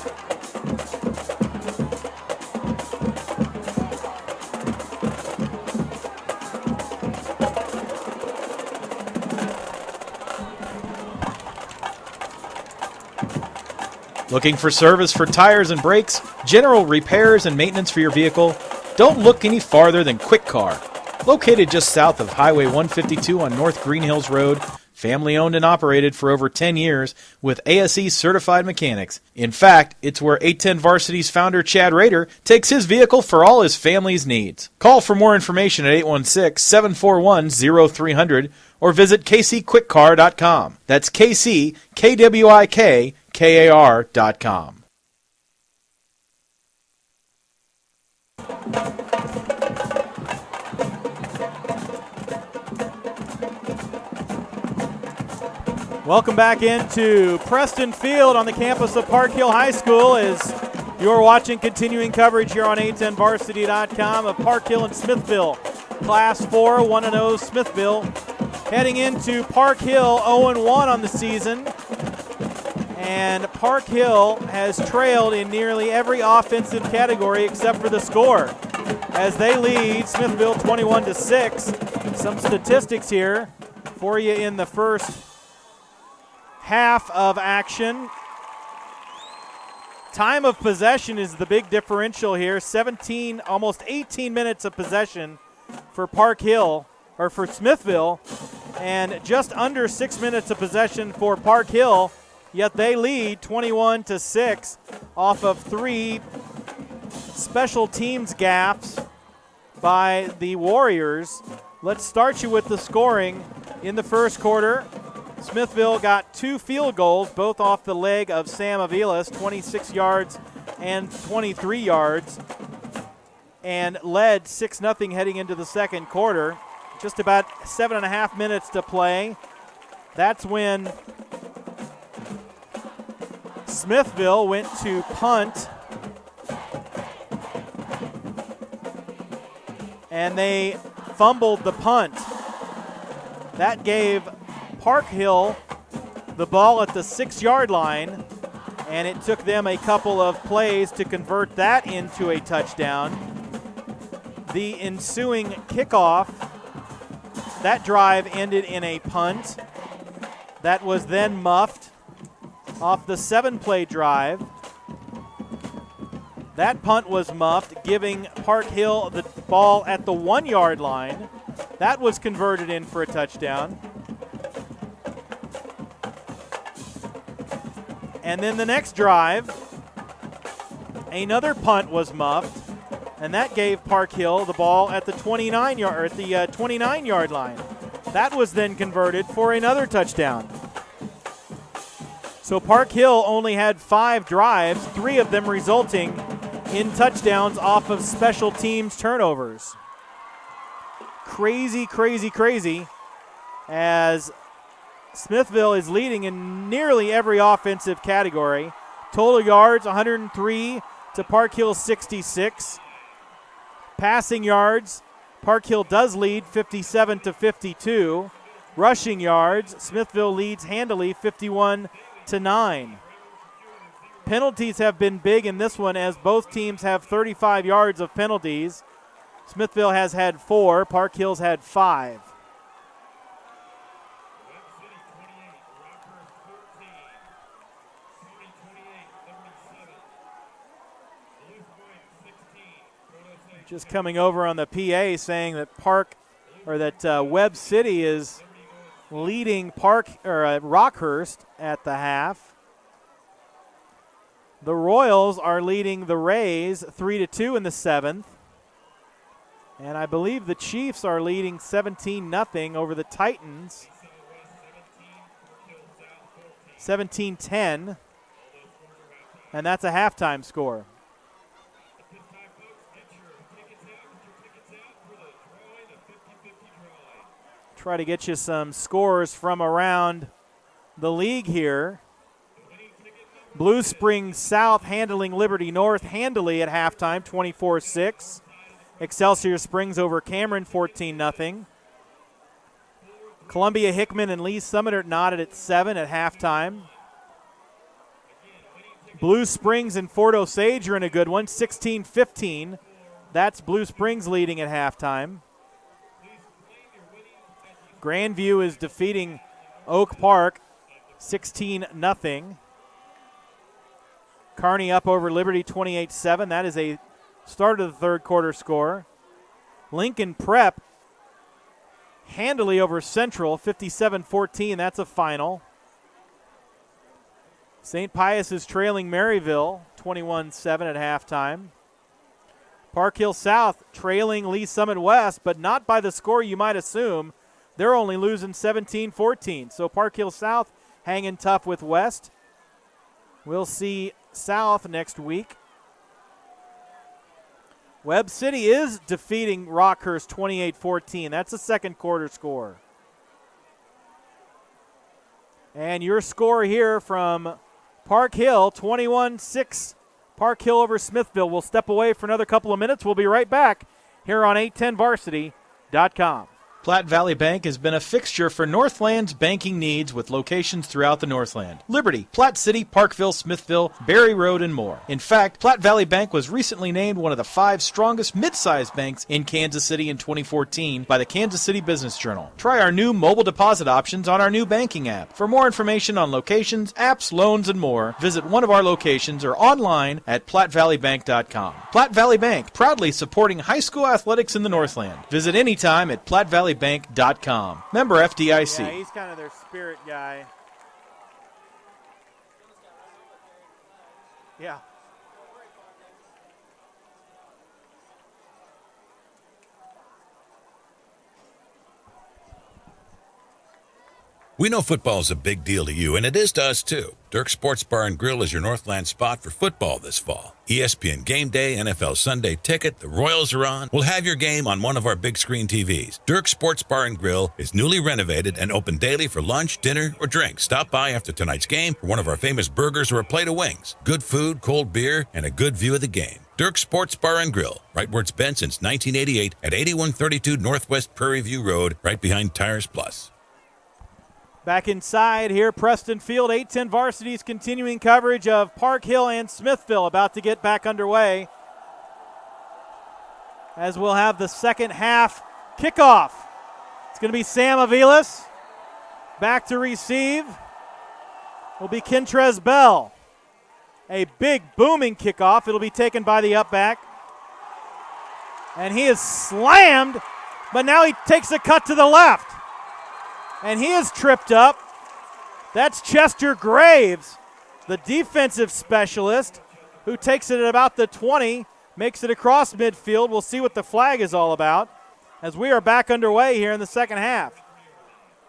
Looking for service for tires and brakes, general repairs and maintenance for your vehicle? Don't look any farther than Quick Car. Located just south of Highway 152 on North Green Hills Road, family owned and operated for over 10 years with ASE certified mechanics. In fact, it's where 810 Varsity's founder Chad Rader takes his vehicle for all his family's needs. Call for more information at 816-741-0300 or visit kcquickcar.com. That's kckwikar.com. Welcome back into Preston Field on the campus of Park Hill High School as you're watching continuing coverage here on 810varsity.com of Park Hill and Smithville. Class 4, 1-0 Smithville. Heading into Park Hill, 0-1 on the season. And Park Hill has trailed in nearly every offensive category except for the score, as they lead Smithville 21-6. Some statistics here for you in the first half of action. Time of possession is the big differential here. 17, almost 18 minutes of possession for Park Hill, or for Smithville, and just under 6 minutes of possession for Park Hill, yet they lead 21-6 off of 3 special teams gaffes by the Warriors. Let's start you with the scoring in the first quarter. Smithville got 2 field goals, both off the leg of Sam Avilas, 26 yards and 23 yards, and led 6-0 heading into the second quarter. Just about 7.5 minutes to play. That's when Smithville went to punt, and they fumbled the punt. That gave Park Hill the ball at the 6-yard line, and it took them a couple of plays to convert that into a touchdown. The ensuing kickoff, that drive ended in a punt that was then muffed off the 7-play drive. That punt was muffed, giving Park Hill the ball at the 1-yard line. That was converted in for a touchdown. And then the next drive, another punt was muffed, and that gave Park Hill the ball at the 29-yard line. That was then converted for another touchdown. So Park Hill only had 5 drives, 3 of them resulting in touchdowns off of special teams turnovers. Crazy, crazy, crazy, as Smithville is leading in nearly every offensive category. Total yards, 103 to Park Hill 66. Passing yards, Park Hill does lead 57 to 52. Rushing yards, Smithville leads handily 51 to 9. Penalties have been big in this one, as both teams have 35 yards of penalties. Smithville has had 4, Park Hill's had 5. just coming over on the PA saying that Webb City is leading Rockhurst at the half. The Royals are leading the Rays 3-2 in the 7th. And I believe the Chiefs are leading 17-0 over the Titans. 17-10. And that's a halftime score. Try to get you some scores from around the league here. Blue Springs South handling Liberty North handily at halftime, 24-6. Excelsior Springs over Cameron, 14-0. Columbia Hickman and Lee Summit are knotted at 7 at halftime. Blue Springs and Fort Osage are in a good one, 16-15. That's Blue Springs leading at halftime. Grandview is defeating Oak Park 16-0. Kearney up over Liberty 28-7. That is a start of the third quarter score. Lincoln Prep handily over Central 57-14. That's a final. St. Pius is trailing Maryville 21-7 at halftime. Park Hill South trailing Lee Summit West, but not by the score you might assume. They're only losing 17-14. So Park Hill South hanging tough with West. We'll see South next week. Webb City is defeating Rockhurst 28-14. That's a second quarter score. And your score here from Park Hill, 21-6. Park Hill over Smithville. We'll step away for another couple of minutes. We'll be right back here on 810varsity.com. Platte Valley Bank has been a fixture for Northland's banking needs with locations throughout the Northland. Liberty, Platte City, Parkville, Smithville, Berry Road, and more. In fact, Platte Valley Bank was recently named one of the 5 strongest mid-sized banks in Kansas City in 2014 by the Kansas City Business Journal. Try our new mobile deposit options on our new banking app. For more information on locations, apps, loans, and more, visit one of our locations or online at PlatteValleyBank.com. Platte Valley Bank, proudly supporting high school athletics in the Northland. Visit anytime at PlatteValleyBank.com. Member FDIC. Yeah, he's kind of their spirit guy. Yeah. We know football is a big deal to you, and it is to us too. Dirk Sports Bar and Grill is your Northland spot for football this fall. ESPN Game Day, NFL Sunday Ticket, the Royals are on. We'll have your game on one of our big screen TVs. Dirk Sports Bar and Grill is newly renovated and open daily for lunch, dinner, or drinks. Stop by after tonight's game for one of our famous burgers or a plate of wings. Good food, cold beer, and a good view of the game. Dirk Sports Bar and Grill, right where it's been since 1988 at 8132 Northwest Prairie View Road, right behind Tires Plus. Back inside here, Preston Field, 810 Varsity's continuing coverage of Park Hill and Smithville about to get back underway as we'll have the second half kickoff. It's going to be Sam Aviles back to receive. Will be Kentrez Bell. A big booming kickoff. It'll be taken by the upback. And he is slammed, but now he takes a cut to the left. And he is tripped up. That's Chester Graves, the defensive specialist, who takes it at about the 20, makes it across midfield. We'll see what the flag is all about as we are back underway here in the second half.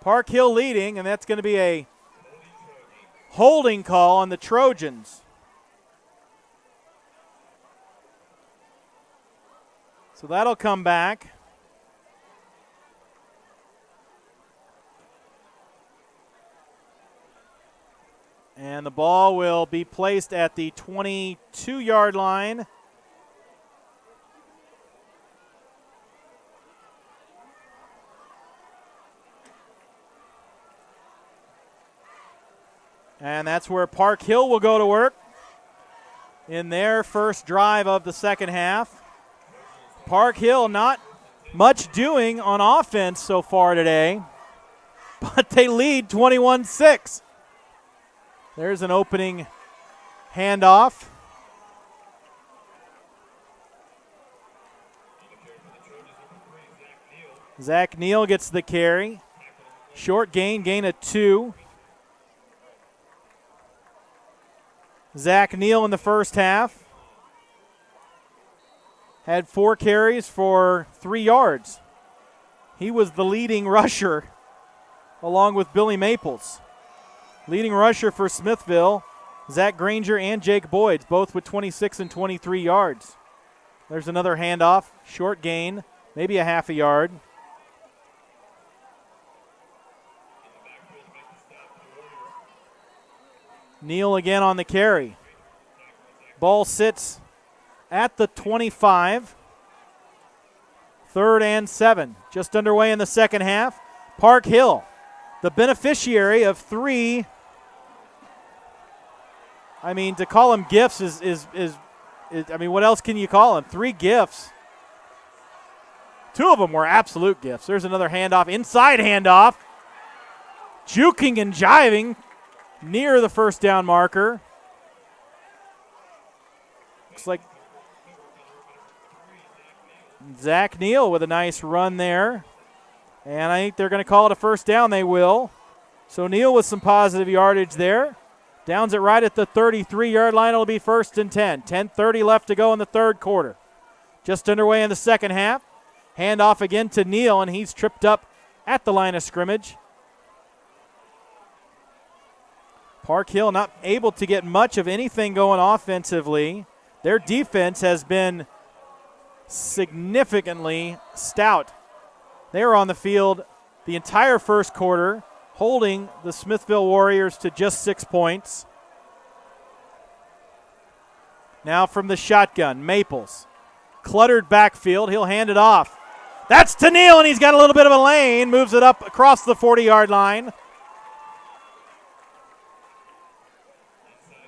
Park Hill leading, and that's going to be a holding call on the Trojans. So that'll come back. And the ball will be placed at the 22-yard line. And that's where Park Hill will go to work in their first drive of the second half. Park Hill not much doing on offense so far today, but they lead 21-6. There's an opening handoff. Zach Neal gets the carry. Short gain of 2. Zach Neal in the first half had 4 carries for 3 yards. He was the leading rusher along with Billy Maples. Leading rusher for Smithville, Zach Granger and Jake Boyds, both with 26 and 23 yards. There's another handoff, short gain, maybe a half a yard. Neal again on the carry. Ball sits at the 25. 3rd and 7. Just underway in the second half. Park Hill, the beneficiary of 3. I mean, to call them gifts is I mean, what else can you call them? 3 gifts. 2 of them were absolute gifts. There's another handoff, inside handoff. Juking and jiving near the first down marker. Looks like Zach Neal with a nice run there. And I think they're going to call it a first down. They will. So Neal with some positive yardage there. Downs it right at the 33-yard line. It'll be 1st and 10. 10:30 left to go in the third quarter. Just underway in the second half. Handoff again to Neal, and he's tripped up at the line of scrimmage. Park Hill not able to get much of anything going offensively. Their defense has been significantly stout. They were on the field the entire first quarter, holding the Smithville Warriors to just 6 points. Now from the shotgun, Maples. Cluttered backfield, he'll hand it off. That's to Neal, and he's got a little bit of a lane, moves it up across the 40-yard line.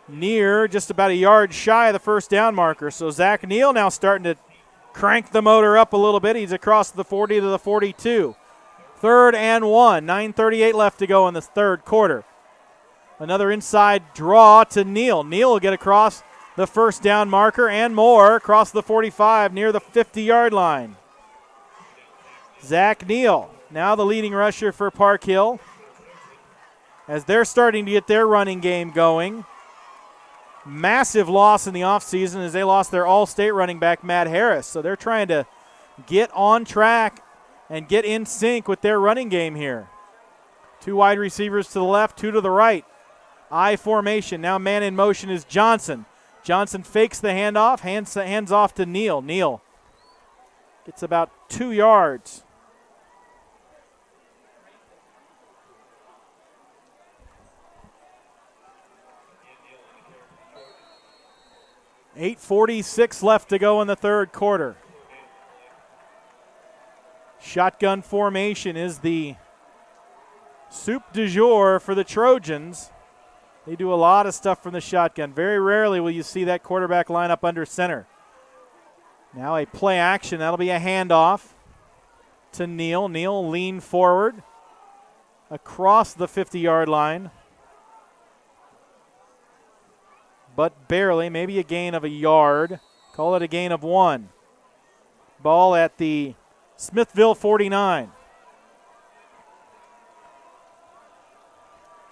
Near just about a yard shy of the first down marker. So Zach Neal now starting to crank the motor up a little bit. He's across the 40 to the 42. 3rd and 1. 9:38 left to go in the third quarter. Another inside draw to Neal. Neal will get across the first down marker and more across the 45 near the 50-yard line. Zach Neal, now the leading rusher for Park Hill, as they're starting to get their running game going. Massive loss in the offseason as they lost their all-state running back, Matt Harris. So they're trying to get on track and get in sync with their running game here. 2 wide receivers to the left, 2 to the right. I formation. Now man in motion is Johnson. Johnson fakes the handoff, hands off to Neal. Neal gets about 2 yards. .846 left to go in the third quarter. Shotgun formation is the soup du jour for the Trojans. They do a lot of stuff from the shotgun. Very rarely will you see that quarterback line up under center. Now a play action. That'll be a handoff to Neal. Neal lean forward across the 50-yard line. But barely, maybe a gain of a yard. Call it a gain of 1. Ball at the Smithville 49.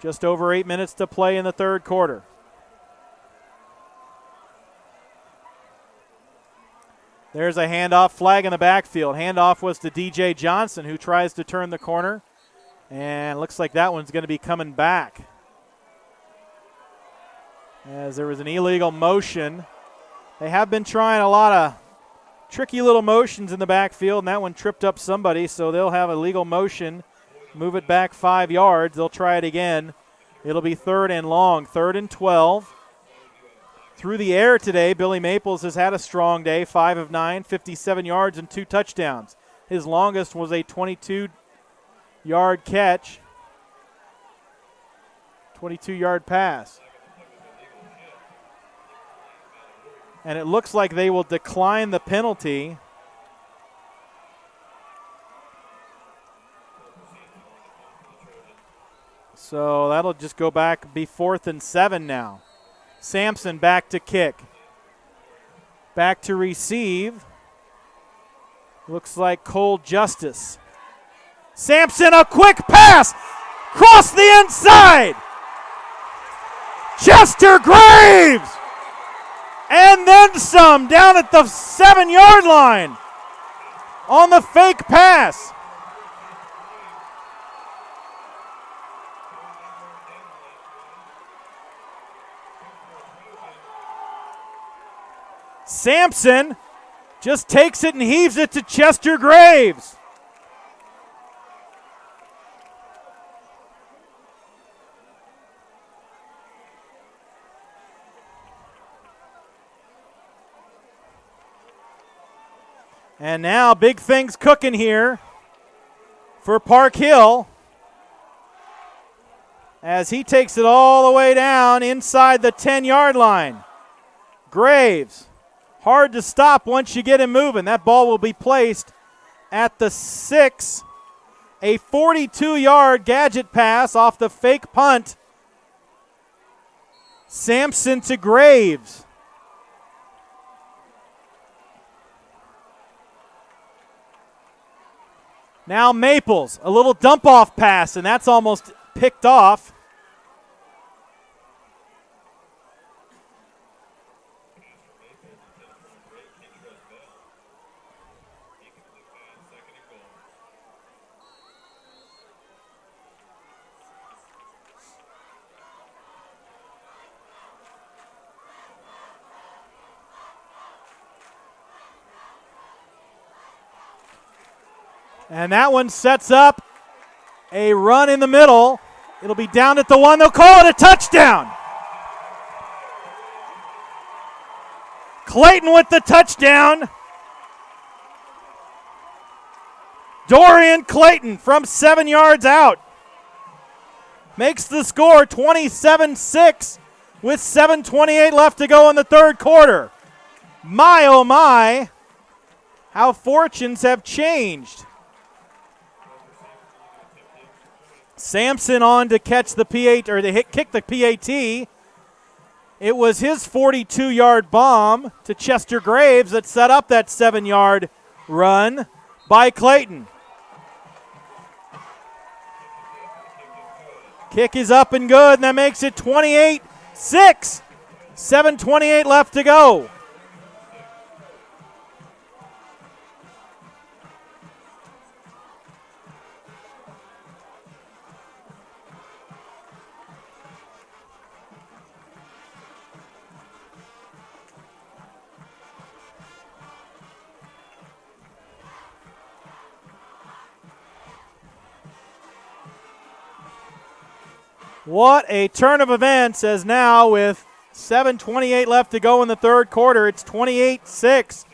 Just over 8 minutes to play in the third quarter. There's a handoff, flag in the backfield. Handoff was to DJ Johnson, who tries to turn the corner. And looks like that one's going to be coming back, as there was an illegal motion. They have been trying a lot of tricky little motions in the backfield, and that one tripped up somebody, so they'll have a legal motion, move it back 5 yards. They'll try it again. It'll be 3rd and long, 3rd and 12. Through the air today, Billy Maples has had a strong day, 5 of 9, 57 yards and 2 touchdowns. His longest was a 22-yard catch, 22-yard pass. And it looks like they will decline the penalty. So that'll just go back, be 4th and 7 now. Sampson back to kick. Back to receive. Looks like Cole Justice. Sampson, a quick pass. Cross the inside. Chester Graves. And then some down at the 7-yard line on the fake pass. Sampson just takes it and heaves it to Chester Graves. And now big things cooking here for Park Hill as he takes it all the way down inside the 10-yard line. Graves, hard to stop once you get him moving. That ball will be placed at the 6. A 42-yard gadget pass off the fake punt. Sampson to Graves. Now Maples, a little dump-off pass, and that's almost picked off. And that one sets up a run in the middle. It'll be down at the 1. They'll call it a touchdown. Clayton with the touchdown. Dorian Clayton from 7 yards out makes the score 27-6 with 7:28 left to go in the third quarter. My, oh my, how fortunes have changed. Sampson on to catch the P8 or to kick the PAT. It was his 42-yard bomb to Chester Graves that set up that 7-yard run by Clayton. Kick is up and good, and that makes it 28-6. 7:28 left to go. What a turn of events, as now with 7:28 left to go in the third quarter, it's 28-6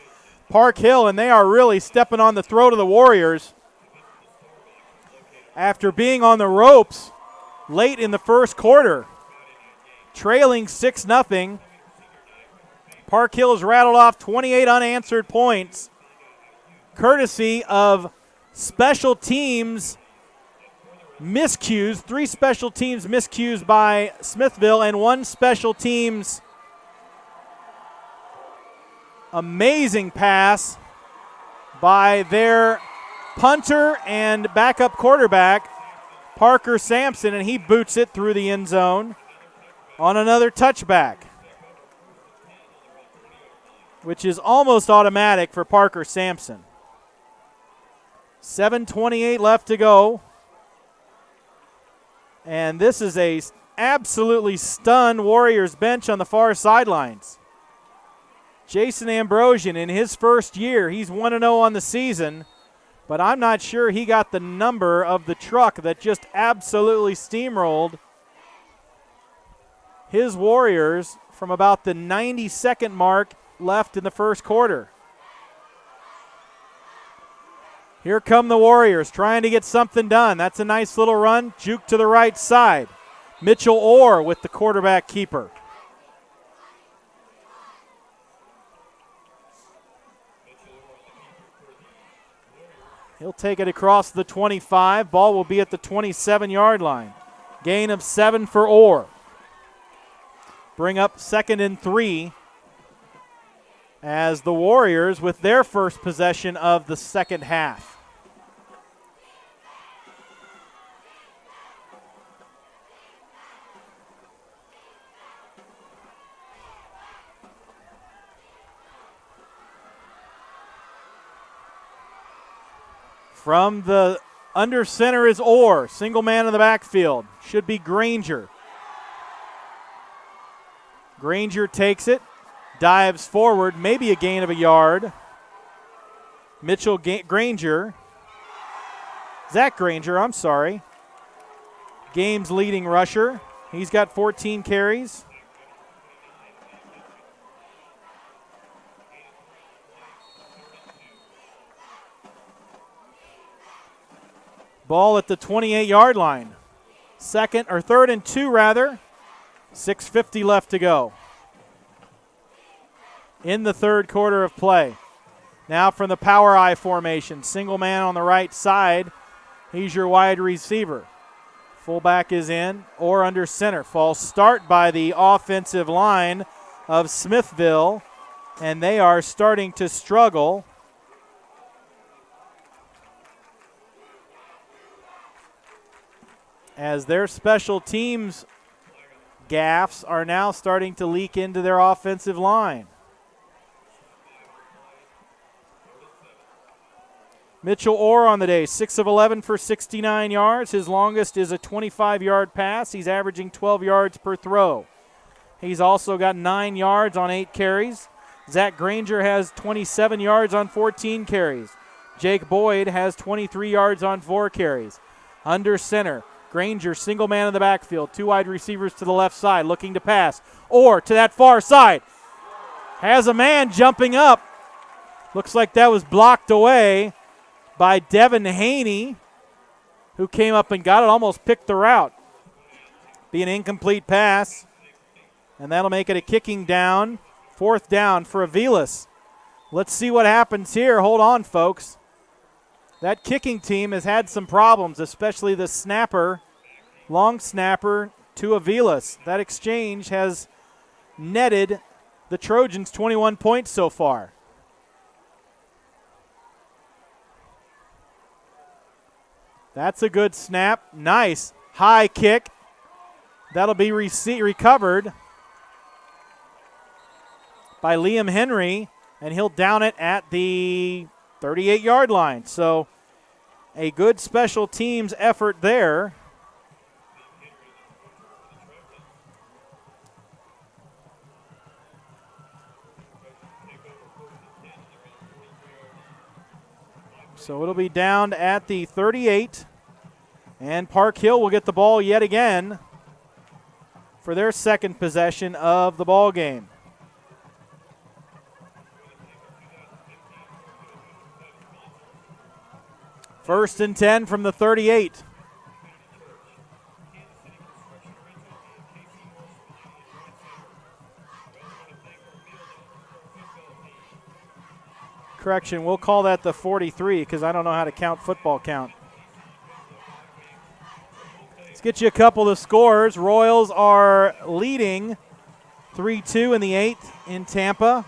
Park Hill, and they are really stepping on the throat of the Warriors. After being on the ropes late in the first quarter, trailing 6-0, Park Hill has rattled off 28 unanswered points, courtesy of special teams miscues, 3 special teams miscues by Smithville, and 1 special teams amazing pass by their punter and backup quarterback, Parker Sampson, and he boots it through the end zone on another touchback, which is almost automatic for Parker Sampson. 7:28 left to go. And this is a absolutely stunned Warriors bench on the far sidelines. Jason Ambrosian, in his first year, he's 1-0 on the season, but I'm not sure he got the number of the truck that just absolutely steamrolled his Warriors from about the 90-second mark left in the first quarter. Here come the Warriors trying to get something done. That's a nice little run. Juke to the right side. Mitchell Orr with the quarterback keeper. He'll take it across the 25. Ball will be at the 27-yard line. Gain of 7 for Orr. Bring up 2nd and 3 as the Warriors with their first possession of the second half. From the under center is Orr. Single man in the backfield. Should be Granger. Granger takes it. Dives forward. Maybe a gain of a yard. Mitchell Granger. Zach Granger, I'm sorry. Game's leading rusher. He's got 14 carries. Ball at the 28-yard line. Third and 2 rather. 6:50 left to go in the third quarter of play. Now from the power I formation. Single man on the right side. He's your wide receiver. Fullback is in or under center. False start by the offensive line of Smithville, and they are starting to struggle. As their special teams gaffes are now starting to leak into their offensive line. Mitchell Orr on the day, 6 of 11 for 69 yards. His longest is a 25-yard pass. He's averaging 12 yards per throw. He's also got 9 yards on 8 carries. Zach Granger has 27 yards on 14 carries. Jake Boyd has 23 yards on 4 carries. Under center, Granger, single man in the backfield. 2 wide receivers to the left side looking to pass. Or to that far side. Has a man jumping up. Looks like that was blocked away by Devin Haney, who came up and got it, almost picked the route. Be an incomplete pass, and that'll make it a kicking down. 4th down for Aviles. Let's see what happens here. Hold on, folks. That kicking team has had some problems, especially the snapper, long snapper to Aviles. That exchange has netted the Trojans 21 points so far. That's a good snap. Nice high kick. That'll be recovered by Liam Henry, and he'll down it at the 38-yard line. So a good special teams effort there. So it'll be down at the 38, and Park Hill will get the ball yet again for their second possession of the ball game. First and 10 from the 38. Correction, we'll call that the 43 because I don't know how to count football count. Let's get you a couple of scores. Royals are leading 3-2 in the 8th in Tampa.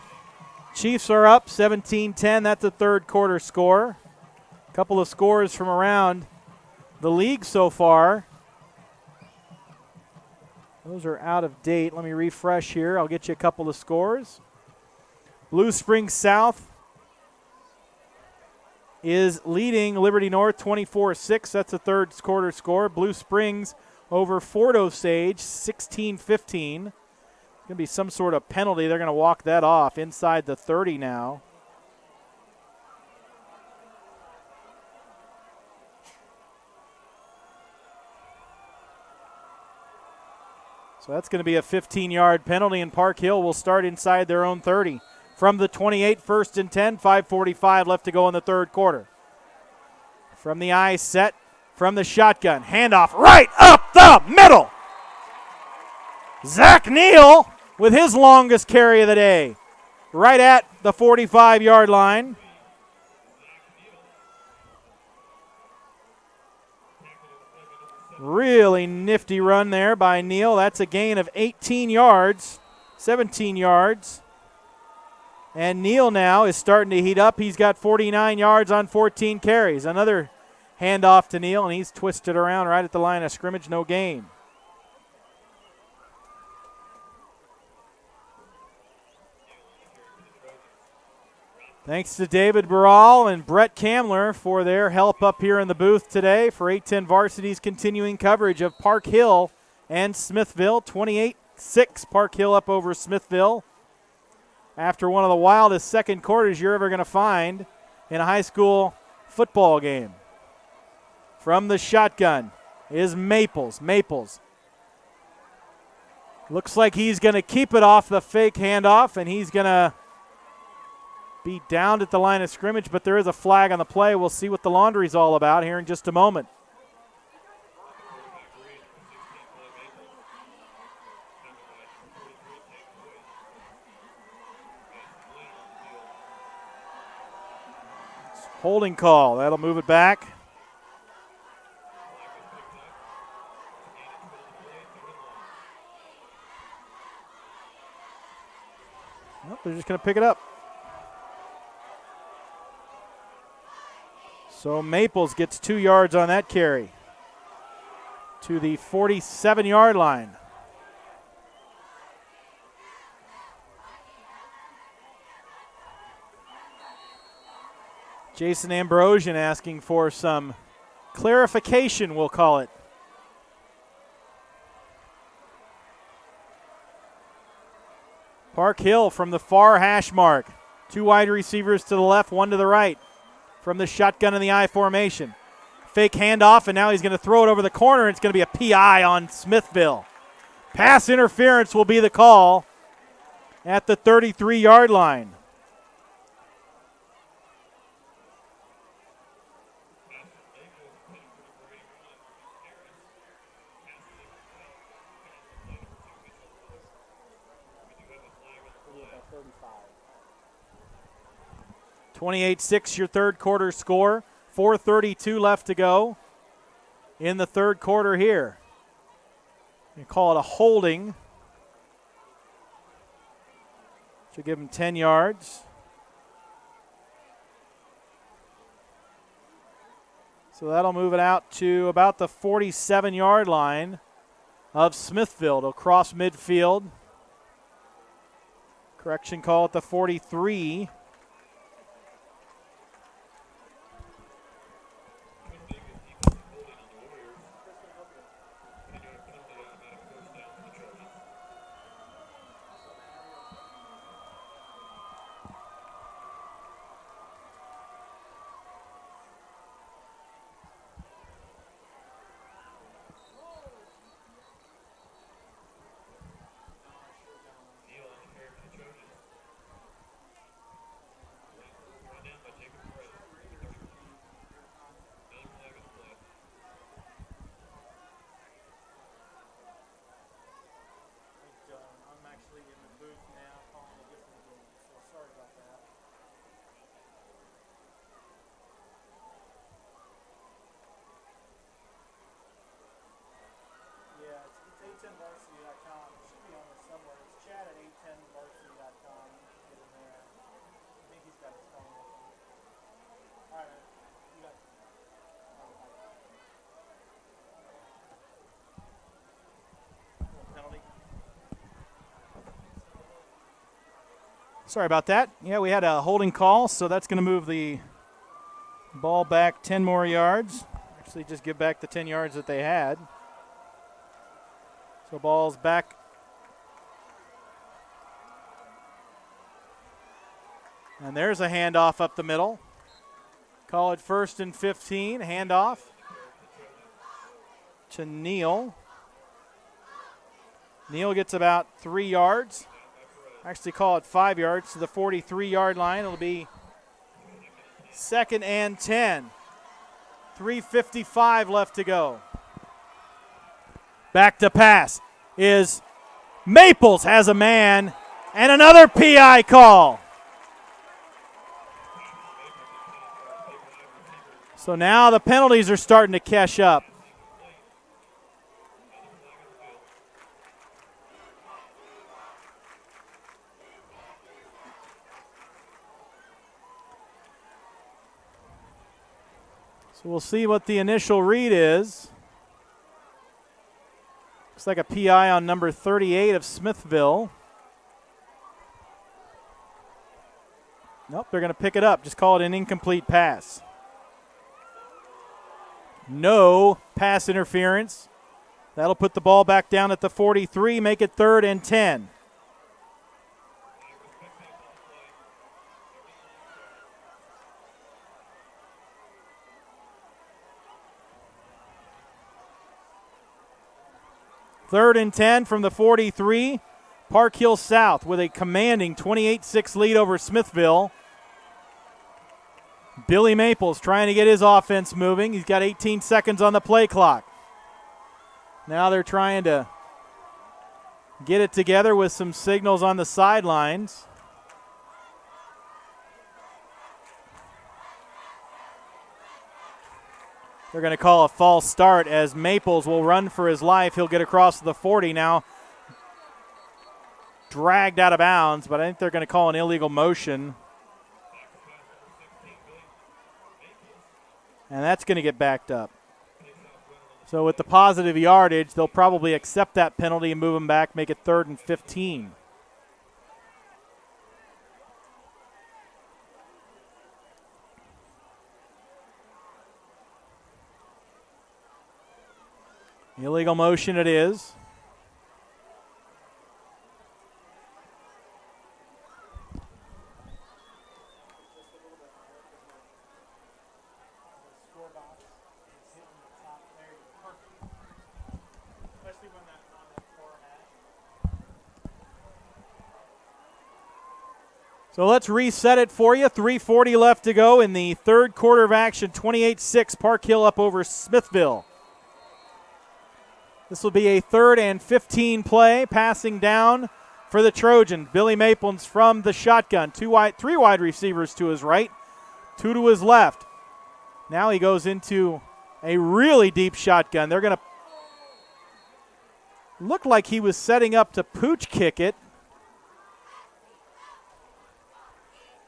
Chiefs are up 17-10. That's a third quarter score. A couple of scores from around the league so far. Those are out of date. Let me refresh here. I'll get you a couple of scores. Blue Springs South is leading Liberty North 24-6. That's a third quarter score. Blue Springs over Fort Osage 16-15. Going to be some sort of penalty. They're going to walk that off inside the 30 now. So that's going to be a 15-yard penalty, and Park Hill will start inside their own 30. From the 28, 1st and 10, 5:45 left to go in the third quarter. From the eye set, from the shotgun, handoff right up the middle. Zach Neal with his longest carry of the day, right at the 45-yard line. Really nifty run there by Neal. That's a gain of 18 yards, 17 yards. And Neal now is starting to heat up. He's got 49 yards on 14 carries. Another handoff to Neal, and he's twisted around right at the line of scrimmage. No gain. Thanks to David Barral and Brett Kamler for their help up here in the booth today for 810 Varsity's continuing coverage of Park Hill and Smithville. 28-6 Park Hill up over Smithville after one of the wildest second quarters you're ever going to find in a high school football game. From the shotgun is Maples. Maples looks like he's going to keep it off the fake handoff, and he's going to be down at the line of scrimmage, but there is a flag on the play. We'll see what the laundry's all about here in just a moment. Holding call. That'll move it back. Nope, they're just going to pick it up. So Maples gets 2 yards on that carry to the 47-yard line. Jason Ambrosian asking for some clarification, we'll call it. Park Hill from the far hash mark. 2 wide receivers to the left, 1 to the right. From the shotgun in the I formation. Fake handoff, and now he's going to throw it over the corner. It's going to be a PI on Smithville. Pass interference will be the call at the 33-yard line. Yeah, 35. 28-6 your third quarter score. 4:32 left to go in the third quarter here. You call it a holding. Should give him 10 yards. So that'll move it out to about the 47-yard line of Smithville. It'll cross midfield. Correction call at the 43. Varsity.com. It should be on there somewhere. It's chat at 810varsity.com. Get in there. I think he's got his phone with him. All right, man. You got penalty. Sorry about that. Yeah, we had a holding call, so that's going to move the ball back 10 more yards. Actually, just give back the 10 yards that they had. So ball's back. And there's a handoff up the middle. Call it 1st and 15. Handoff to Neal. Neal gets about 3 yards. Actually call it 5 yards to the 43-yard line. It'll be 2nd and 10. 3:55 left to go. Back to pass is Maples, has a man, and another PI call. So now the penalties are starting to catch up. So we'll see what the initial read is. Looks like a PI on number 38 of Smithville. Nope, they're going to pick it up. Just call it an incomplete pass. No pass interference. That'll put the ball back down at the 43, make it 3rd and 10. Third and 10 from the 43. Park Hill South with a commanding 28-6 lead over Smithville. Billy Maples trying to get his offense moving. He's got 18 seconds on the play clock. Now they're trying to get it together with some signals on the sidelines. They're going to call a false start as Maples will run for his life. He'll get across to the 40 now. Dragged out of bounds, but I think they're going to call an illegal motion. And that's going to get backed up. So with the positive yardage, they'll probably accept that penalty and move him back, make it 3rd and 15. Illegal motion it is. So let's reset it for you. 3:40 left to go in the third quarter of action. 28-6, Park Hill up over Smithville. This will be a 3rd and 15 play, passing down for the Trojans. Billy Maples from the shotgun. 3 wide receivers to his right, 2 to his left. Now he goes into a really deep shotgun. They're going to look like he was setting up to pooch kick it.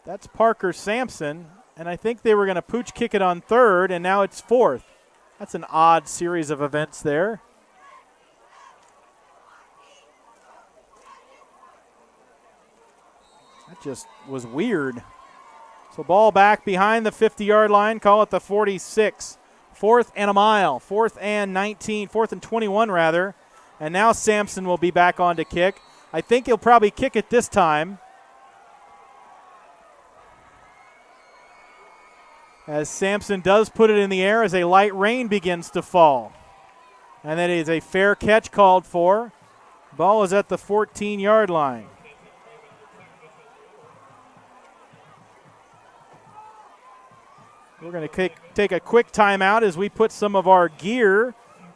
That's Parker Sampson, and I think they were going to pooch kick it on 3rd, and now it's 4th. That's an odd series of events there. That just was weird. So ball back behind the 50-yard line, call it the 46. 4th and a mile, 4th and 19, 4th and 21 rather. And now Sampson will be back on to kick. I think he'll probably kick it this time. As Sampson does put it in the air as a light rain begins to fall. And that is a fair catch called for. Ball is at the 14-yard line. We're going to take a quick timeout as we put some of our gear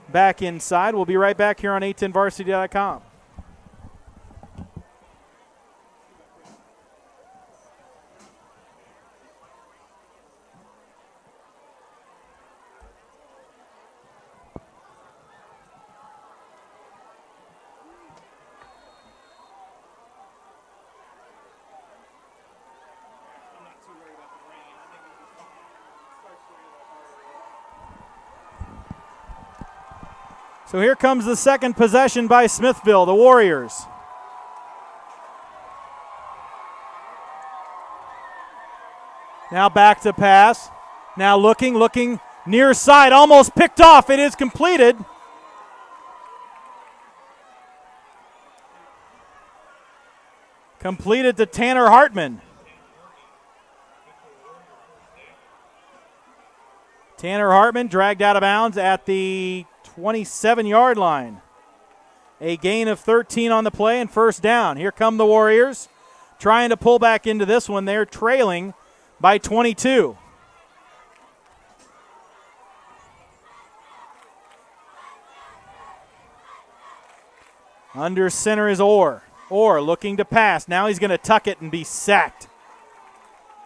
back inside. We'll be right back here on a10varsity.com. So here comes the second possession by Smithville, the Warriors. Now back to pass. Now looking near side, almost picked off. It is completed. Completed to Tanner Hartman. Tanner Hartman dragged out of bounds at the 27-yard line. A gain of 13 on the play and first down. Here come the Warriors trying to pull back into this one. They're trailing by 22. Under center is Orr. Orr looking to pass. Now he's going to tuck it and be sacked.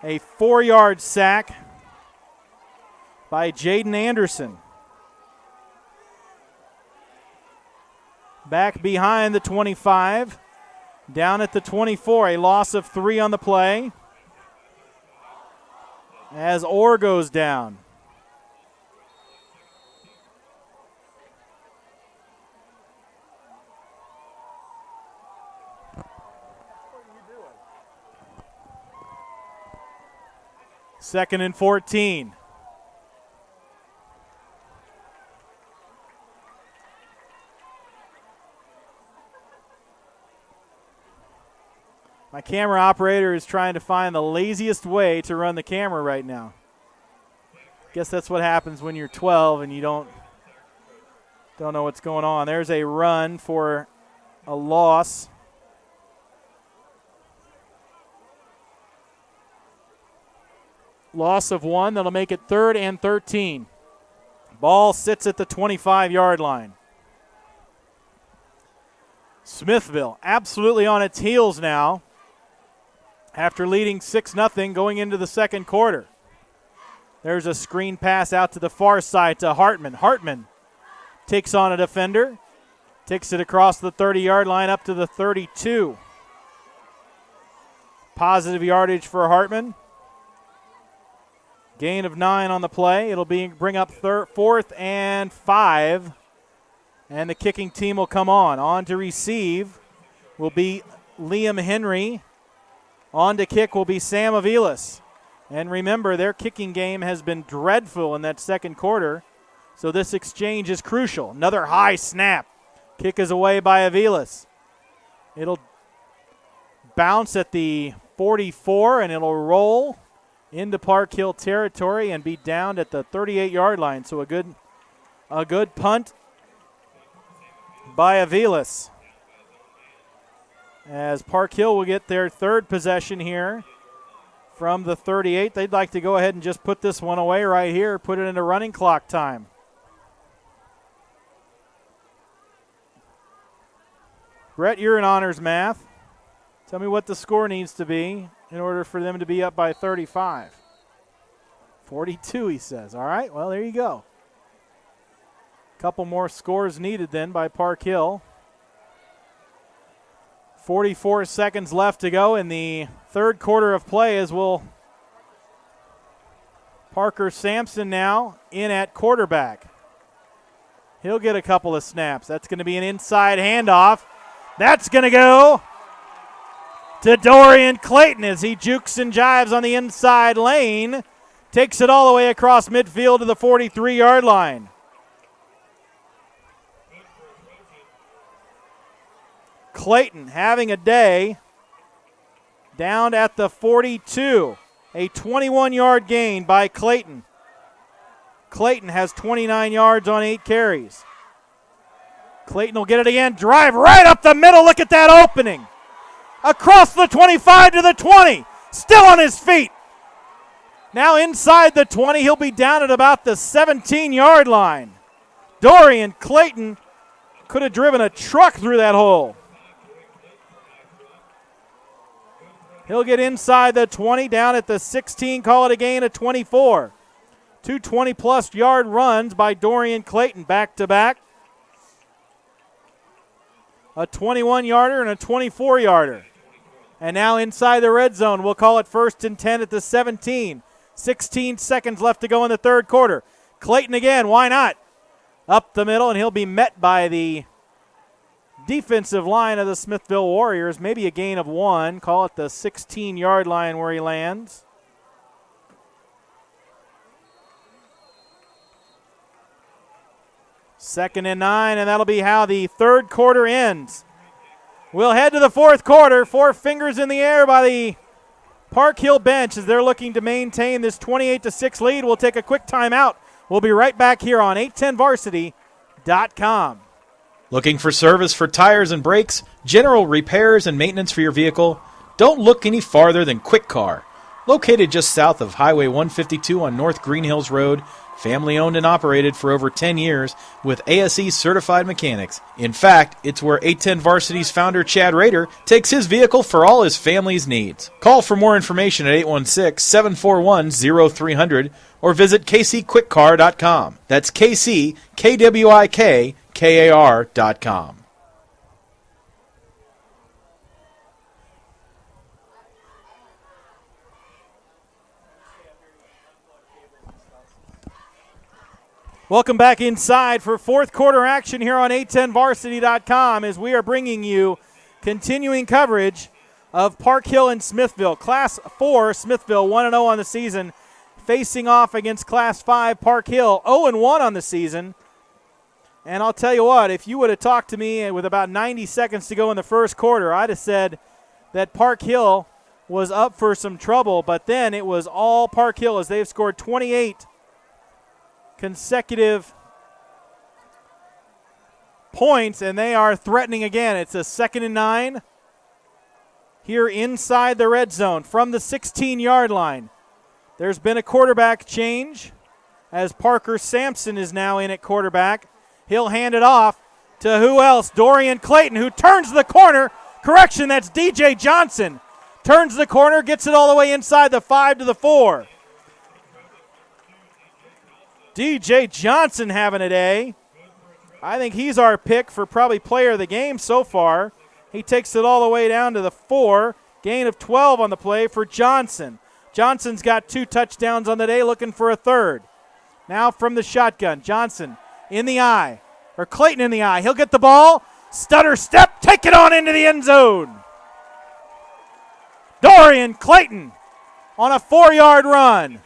A 4-yard sack by Jaden Anderson. Back behind the 25. Down at the 24. A loss of 3 on the play. As Orr goes down. 2nd and 14. My camera operator is trying to find the laziest way to run the camera right now. Guess that's what happens when you're 12 and you don't know what's going on. There's a run for a loss. Loss of 1. That'll make it 3rd and 13. Ball sits at the 25-yard line. Smithville absolutely on its heels now after leading 6-0 going into the second quarter. There's a screen pass out to the far side to Hartman. Hartman takes on a defender, takes it across the 30-yard line up to the 32. Positive yardage for Hartman. Gain of 9 on the play. It'll bring up 4th and 5. And the kicking team will come on. On to receive will be Liam Henry. On to kick will be Sam Aviles. And remember, their kicking game has been dreadful in that second quarter, so this exchange is crucial. Another high snap. Kick is away by Aviles. It'll bounce at the 44, and it'll roll into Park Hill territory and be downed at the 38-yard line. So a good punt by Aviles, as Park Hill will get their third possession here from the 38. They'd like to go ahead and just put this one away right here, put it into running clock time. Brett, you're in honors math. Tell me what the score needs to be in order for them to be up by 35. 42, he says. All right, well, there you go. Couple more scores needed then by Park Hill. 44 seconds left to go in the third quarter of play, as will Parker Sampson now in at quarterback. He'll get a couple of snaps. That's going to be an inside handoff. That's going to go to Dorian Clayton as he jukes and jives on the inside lane. Takes it all the way across midfield to the 43-yard line. Clayton having a day down at the 42. A 21-yard gain by Clayton. Clayton has 29 yards on 8 carries. Clayton will get it again. Drive right up the middle. Look at that opening. Across the 25 to the 20. Still on his feet. Now inside the 20. He'll be down at about the 17-yard line. Dorian Clayton could have driven a truck through that hole. He'll get inside the 20, down at the 16, call it a gain of 24. 2 20-plus yard runs by Dorian Clayton back-to-back. A 21-yarder and a 24-yarder. And now inside the red zone, we'll call it 1st and 10 at the 17. 16 seconds left to go in the third quarter. Clayton again, why not? Up the middle, and he'll be met by the defensive line of the Smithville Warriors. Maybe a gain of 1. Call it the 16-yard line where he lands. Second and 9, and that'll be how the third quarter ends. We'll head to the fourth quarter. 4 fingers in the air by the Park Hill bench as they're looking to maintain this 28-6 lead. We'll take a quick timeout. We'll be right back here on 810varsity.com. Looking for service for tires and brakes, general repairs and maintenance for your vehicle? Don't look any farther than Quick Car. Located just south of Highway 152 on North Green Hills Road, family owned and operated for over 10 years with ASE certified mechanics. In fact, it's where 810 Varsity's founder Chad Rader takes his vehicle for all his family's needs. Call for more information at 816-741-0300 or visit kcquickcar.com. That's KCKWIKKAR.com. Welcome back inside for fourth quarter action here on 810varsity.com as we are bringing you continuing coverage of Park Hill and Smithville. Class 4, Smithville 1-0 on the season facing off against Class 5 Park Hill, 0-1 on the season. And I'll tell you what, if you would have talked to me with about 90 seconds to go in the first quarter, I'd have said that Park Hill was up for some trouble, but then it was all Park Hill as they've scored 28 consecutive points, and they are threatening again. It's a 2nd and 9 here inside the red zone from the 16-yard line. There's been a quarterback change as Parker Sampson is now in at quarterback. He'll hand it off to who else? Dorian Clayton, who turns the corner. Correction, that's DJ Johnson. Turns the corner, gets it all the way inside the 5 to the 4. DJ Johnson having a day. I think he's our pick for probably player of the game so far. He takes it all the way down to the 4. Gain of 12 on the play for Johnson. Johnson's got 2 touchdowns on the day, looking for a third. Now from the shotgun, Johnson in the eye, or Clayton in the eye. He'll get the ball, stutter step, take it on into the end zone. Dorian Clayton on a 4-yard run.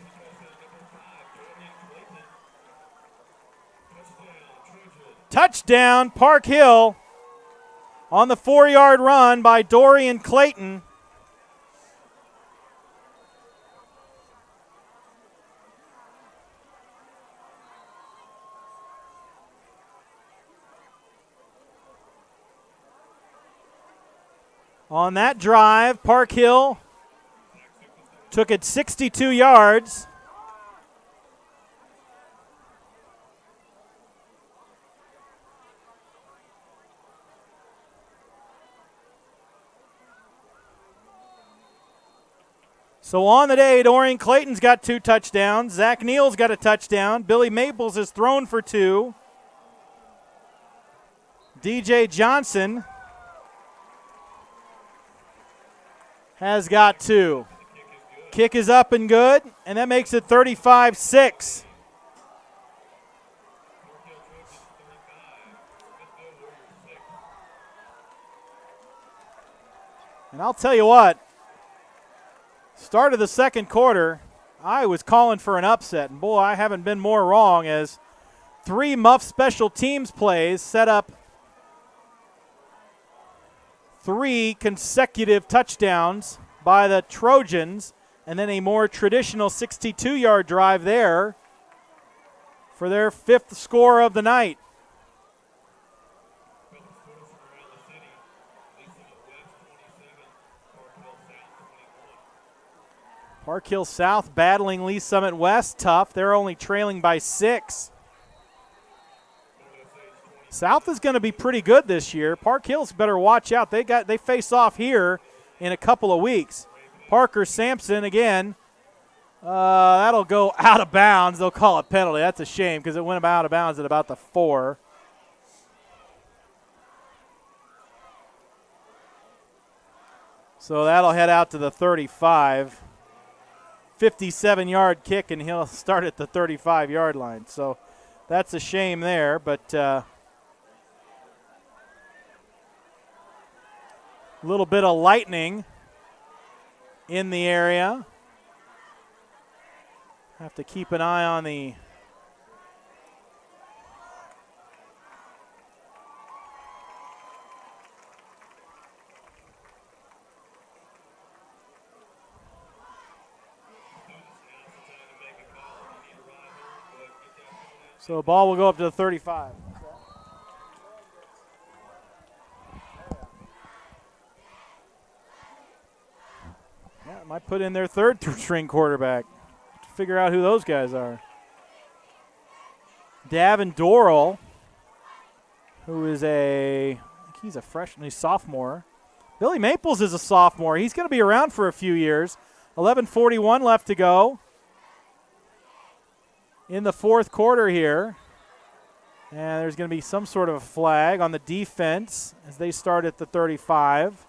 Touchdown, Park Hill on the 4-yard run by Dorian Clayton. On that drive, Park Hill took it 62 yards. So on the day, Dorian Clayton's got 2 touchdowns. Zach Neal's got a touchdown. Billy Maples has thrown for 2. DJ Johnson has got 2. Kick is up and good, and that makes it 35-6. And I'll tell you what, start of the second quarter, I was calling for an upset, and boy, I haven't been more wrong as 3 Muff special teams plays set up 3 consecutive touchdowns by the Trojans, and then a more traditional 62-yard drive there for their 5th score of the night. Park Hill South battling Lee Summit West tough. They're only trailing by 6. South is going to be pretty good this year. Park Hill's better watch out. They face off here in a couple of weeks. Parker Sampson again. That'll go out of bounds. They'll call it penalty. That's a shame because it went out of bounds at about the 4. So that'll head out to the 35. 57-yard kick, and he'll start at the 35-yard line. So that's a shame there, but a little bit of lightning in the area. Have to keep an eye on the So the ball will go up to the 35. Yeah, might put in their 3rd string quarterback to figure out who those guys are. Davin Dorrell, who is he's a freshman, he's sophomore. Billy Maples is a sophomore. He's going to be around for a few years. 11:41 left to go in the 4th quarter here. And there's going to be some sort of a flag on the defense as they start at the 35.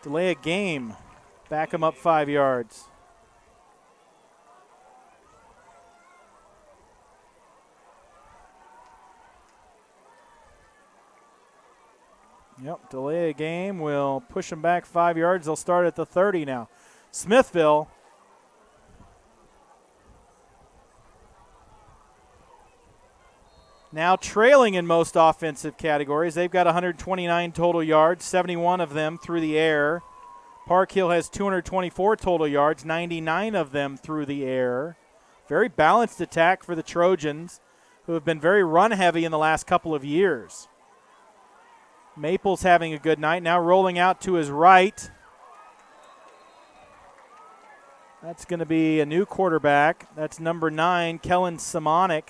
Delay a game. Back them up 5 yards. Yep, delay a game will push them back 5 yards. They'll start at the 30 now. Smithville. Now trailing in most offensive categories. They've got 129 total yards, 71 of them through the air. Park Hill has 224 total yards, 99 of them through the air. Very balanced attack for the Trojans, who have been very run-heavy in the last couple of years. Maples having a good night, now rolling out to his right. That's going to be a new quarterback. That's number 9, Kellen Samonchik.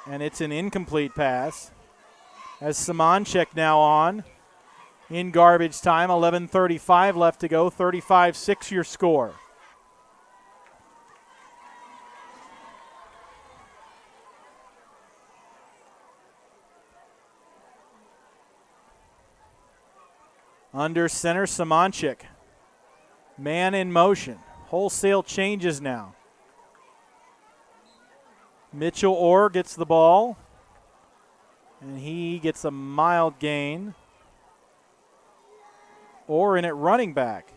And it's an incomplete pass. As Samonchik now on in garbage time, 11:35 left to go, 35-6 your score. Under center, Samonchik. Man in motion. Wholesale changes now. Mitchell Orr gets the ball, and he gets a mild gain. Orr in at running back.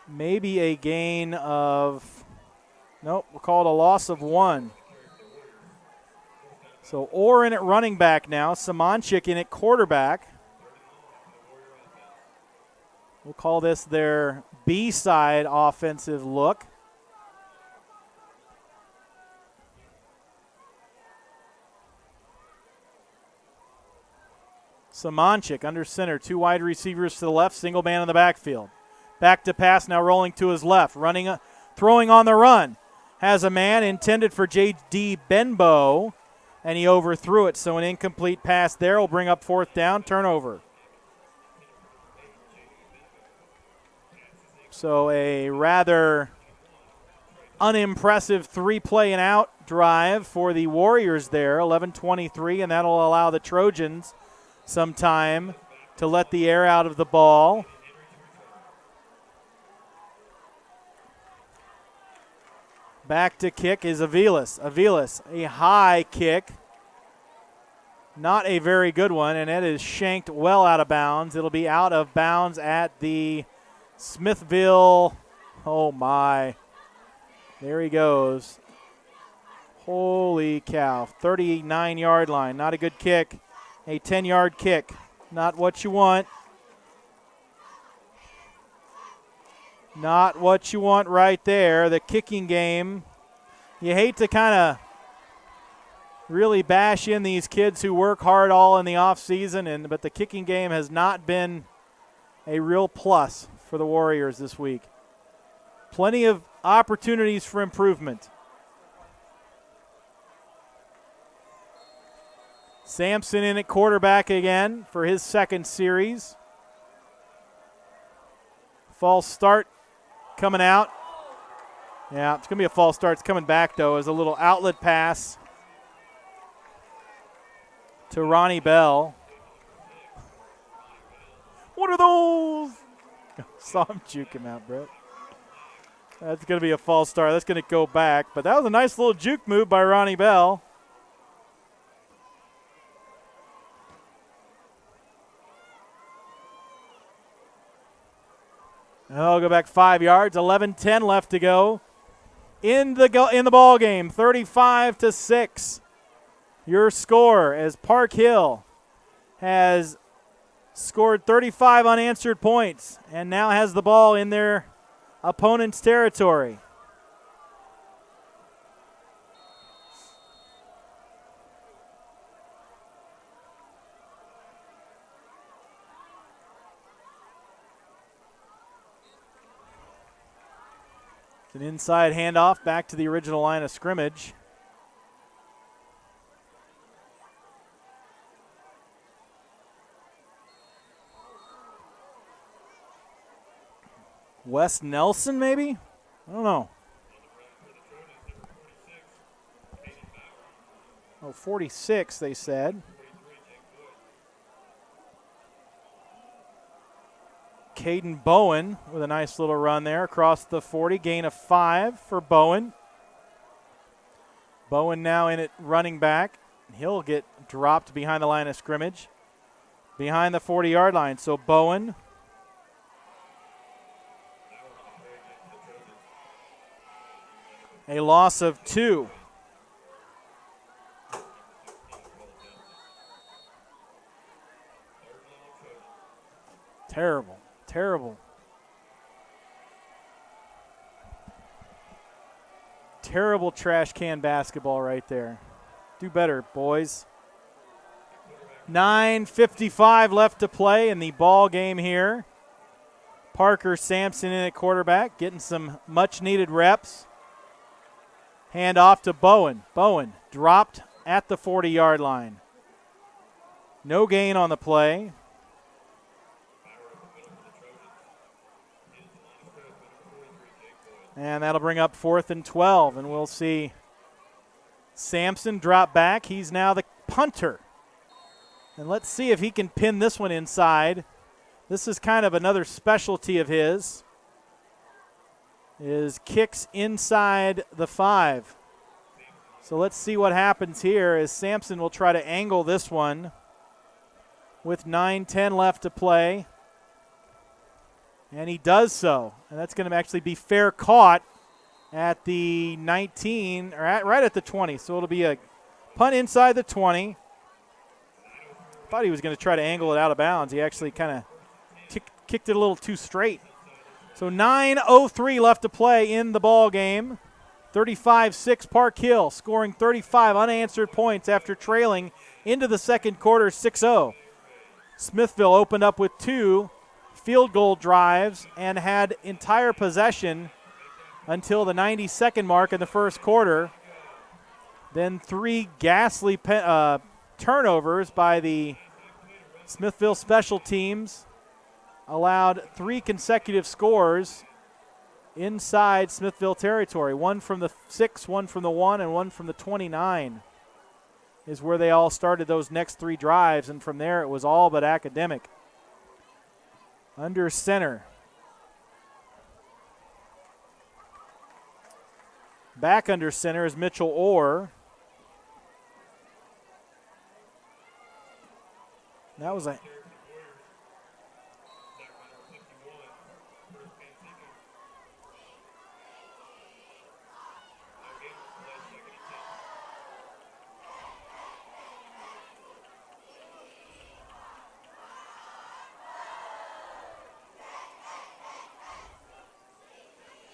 Maybe a gain of, nope, we'll call it a loss of 1. So Orr in at running back now. Samonchik in at quarterback. We'll call this their B-side offensive look. Samonchik under center. 2 wide receivers to the left. Single man in the backfield. Back to pass, now rolling to his left. Throwing on the run. Has a man intended for J.D. Benbow, and he overthrew it. So an incomplete pass there will bring up 4th down, turnover. So a rather unimpressive 3-play and out drive for the Warriors there, 11:23, and that'll allow the Trojans some time to let the air out of the ball. Back to kick is Aviles. Aviles, a high kick. Not a very good one, and it is shanked well out of bounds. It'll be out of bounds at the Smithville. Oh, my. There he goes. Holy cow. 39-yard line. Not a good kick. A 10-yard kick. Not what you want. Not what you want right there. The kicking game. You hate to kind of really bash in these kids who work hard all in the offseason, but the kicking game has not been a real plus for the Warriors this week. Plenty of opportunities for improvement. Sampson in at quarterback again for his second series. False start coming out. Yeah, it's going to be a false start. It's coming back, though, as a little outlet pass to Ronnie Bell. What are those? Saw him juke him out, Brett. That's going to be a false start. That's going to go back. But that was a nice little juke move by Ronnie Bell. I'll go back 5 yards. 11:10 left to go. In the ball game, 35-6. Your score as Park Hill has scored 35 unanswered points and now has the ball in their opponent's territory. It's an inside handoff back to the original line of scrimmage. Wes Nelson, maybe? I don't know. Oh, 46, they said. Caden Bowen with a nice little run there across the 40. Gain of 5 for Bowen. Bowen now in at running back. He'll get dropped behind the line of scrimmage, behind the 40-yard line. So Bowen. A loss of 2. Terrible, terrible. Terrible trash can basketball right there. Do better, boys. 9:55 left to play in the ball game here. Parker Sampson in at quarterback, getting some much-needed reps. Hand off to Bowen. Bowen dropped at the 40-yard line. No gain on the play. And that'll bring up 4th and 12, and we'll see Sampson drop back. He's now the punter. And let's see if he can pin this one inside. This is kind of another specialty of his, is kicks inside the 5. So let's see what happens here as Sampson will try to angle this one with 9:10 left to play. And he does so. And that's going to actually be fair caught at the 19, or right at the 20. So it'll be a punt inside the 20. Thought he was going to try to angle it out of bounds. He actually kind of kicked it a little too straight. So 9:03 left to play in the ball game. 35-6 Park Hill, scoring 35 unanswered points after trailing into the second quarter 6-0. Smithville opened up with 2 field goal drives and had entire possession until the 92nd mark in the first quarter. Then 3 ghastly turnovers by the Smithville special teams allowed 3 consecutive scores inside Smithville territory. 1 from the 6, 1 from the 1, and 1 from the 29 is where they all started those next 3 drives, and from there it was all but academic. Under center. Back under center is Mitchell Orr. That was a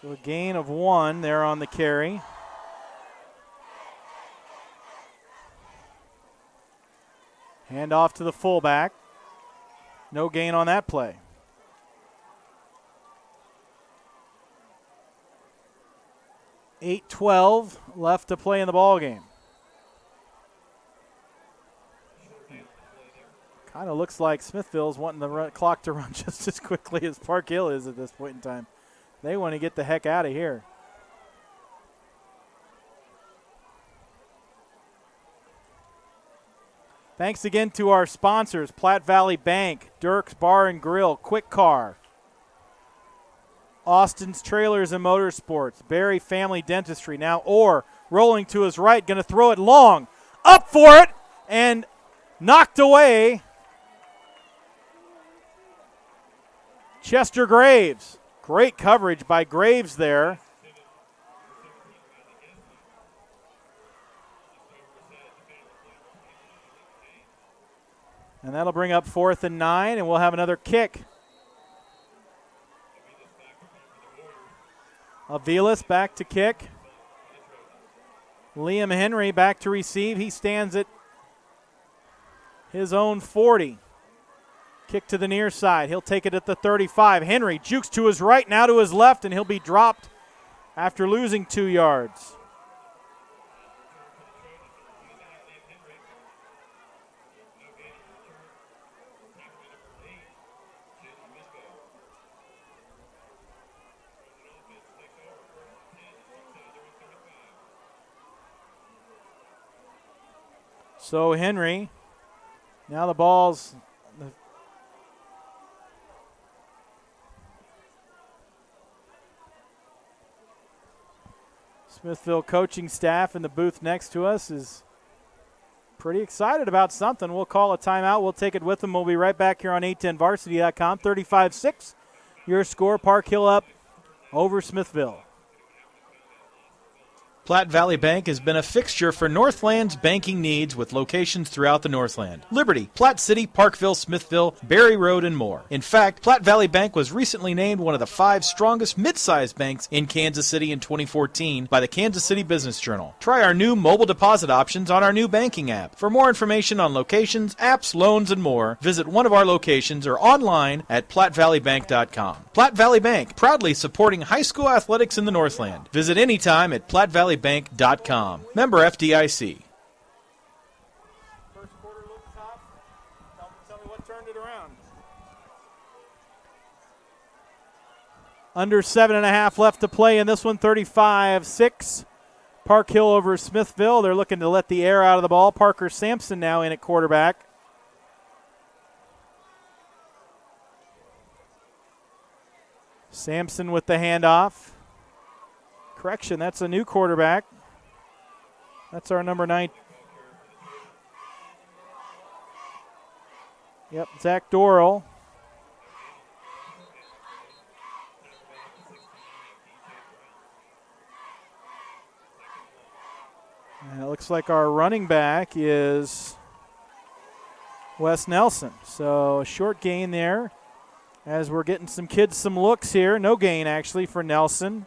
So a gain of 1 there on the carry. Hand off to the fullback. No gain on that play. $8:12 left to play in the ball game. Kind of looks like Smithville's wanting the clock to run just as quickly as Park Hill is at this point in time. They want to get the heck out of here. Thanks again to our sponsors, Platte Valley Bank, Dirk's Bar and Grill, Quick Car, Austin's Trailers and Motorsports, Barry Family Dentistry. Now Orr rolling to his right, going to throw it long, up for it, and knocked away. Chester Graves. Great coverage by Graves there. And that'll bring up 4th and 9, and we'll have another kick. Aviles back to kick. Liam Henry back to receive. He stands at his own 40. Kick to the near side. He'll take it at the 35. Henry jukes to his right, now to his left, and he'll be dropped after losing 2 yards. So Henry, now the ball's Smithville coaching staff in the booth next to us is pretty excited about something. We'll call a timeout. We'll take it with them. We'll be right back here on 810varsity.com. 35-6, your score. Park Hill up over Smithville. Platte Valley Bank has been a fixture for Northland's banking needs with locations throughout the Northland. Liberty, Platte City, Parkville, Smithville, Berry Road, and more. In fact, Platte Valley Bank was recently named one of the 5 strongest mid-sized banks in Kansas City in 2014 by the Kansas City Business Journal. Try our new mobile deposit options on our new banking app. For more information on locations, apps, loans, and more, visit one of our locations or online at PlatteValleyBank.com. Platte Valley Bank, proudly supporting high school athletics in the Northland. Visit anytime at PlatteValleyBank.com. Member FDIC. First quarter looked tough. Tell me what turned it around. Under 7.5 left to play in this one, 35-6. Park Hill over Smithville. They're looking to let the air out of the ball. Parker Sampson now in at quarterback. Sampson with the handoff. Correction, that's a new quarterback. That's our number 9. Yep, Zach Dorrell. And it looks like our running back is Wes Nelson. So a short gain there as we're getting some kids some looks here. No gain, actually, for Nelson.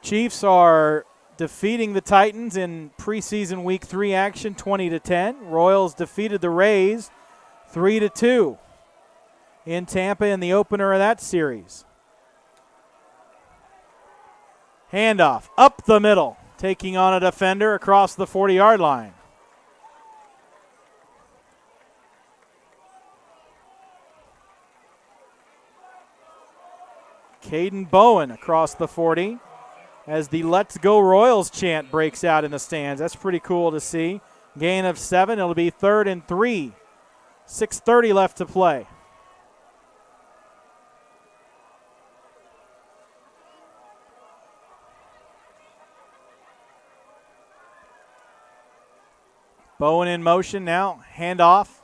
Chiefs are defeating the Titans in preseason week 3 action, 20-10. Royals defeated the Rays 3-2 in Tampa in the opener of that series. Handoff up the middle, taking on a defender across the 40-yard line. Caden Bowen across the 40. As the Let's Go Royals chant breaks out in the stands. That's pretty cool to see. Gain of 7. It'll be 3rd and 3. 6:30 left to play. Bowen in motion now. Handoff.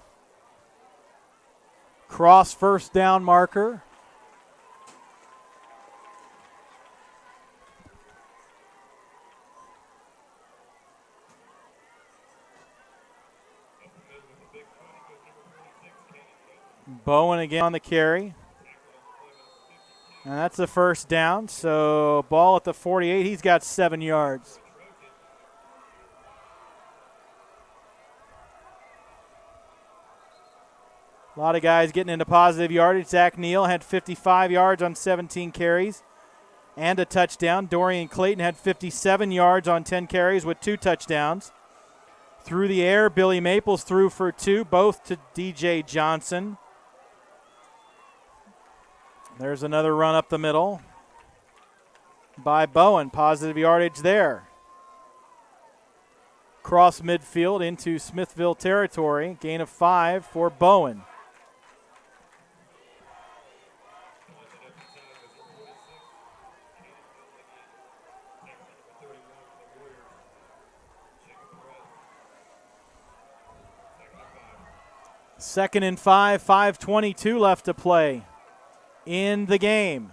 Cross first down marker. Bowen again on the carry. And that's the first down. So ball at the 48. He's got 7 yards. A lot of guys getting into positive yardage. Zach Neal had 55 yards on 17 carries and a touchdown. Dorian Clayton had 57 yards on 10 carries with 2 touchdowns. Through the air, Billy Maples threw for 2, both to DJ Johnson. There's another run up the middle by Bowen. Positive yardage there. Cross midfield into Smithville territory. Gain of 5 for Bowen. Second and 5, 5:22 left to play in the game.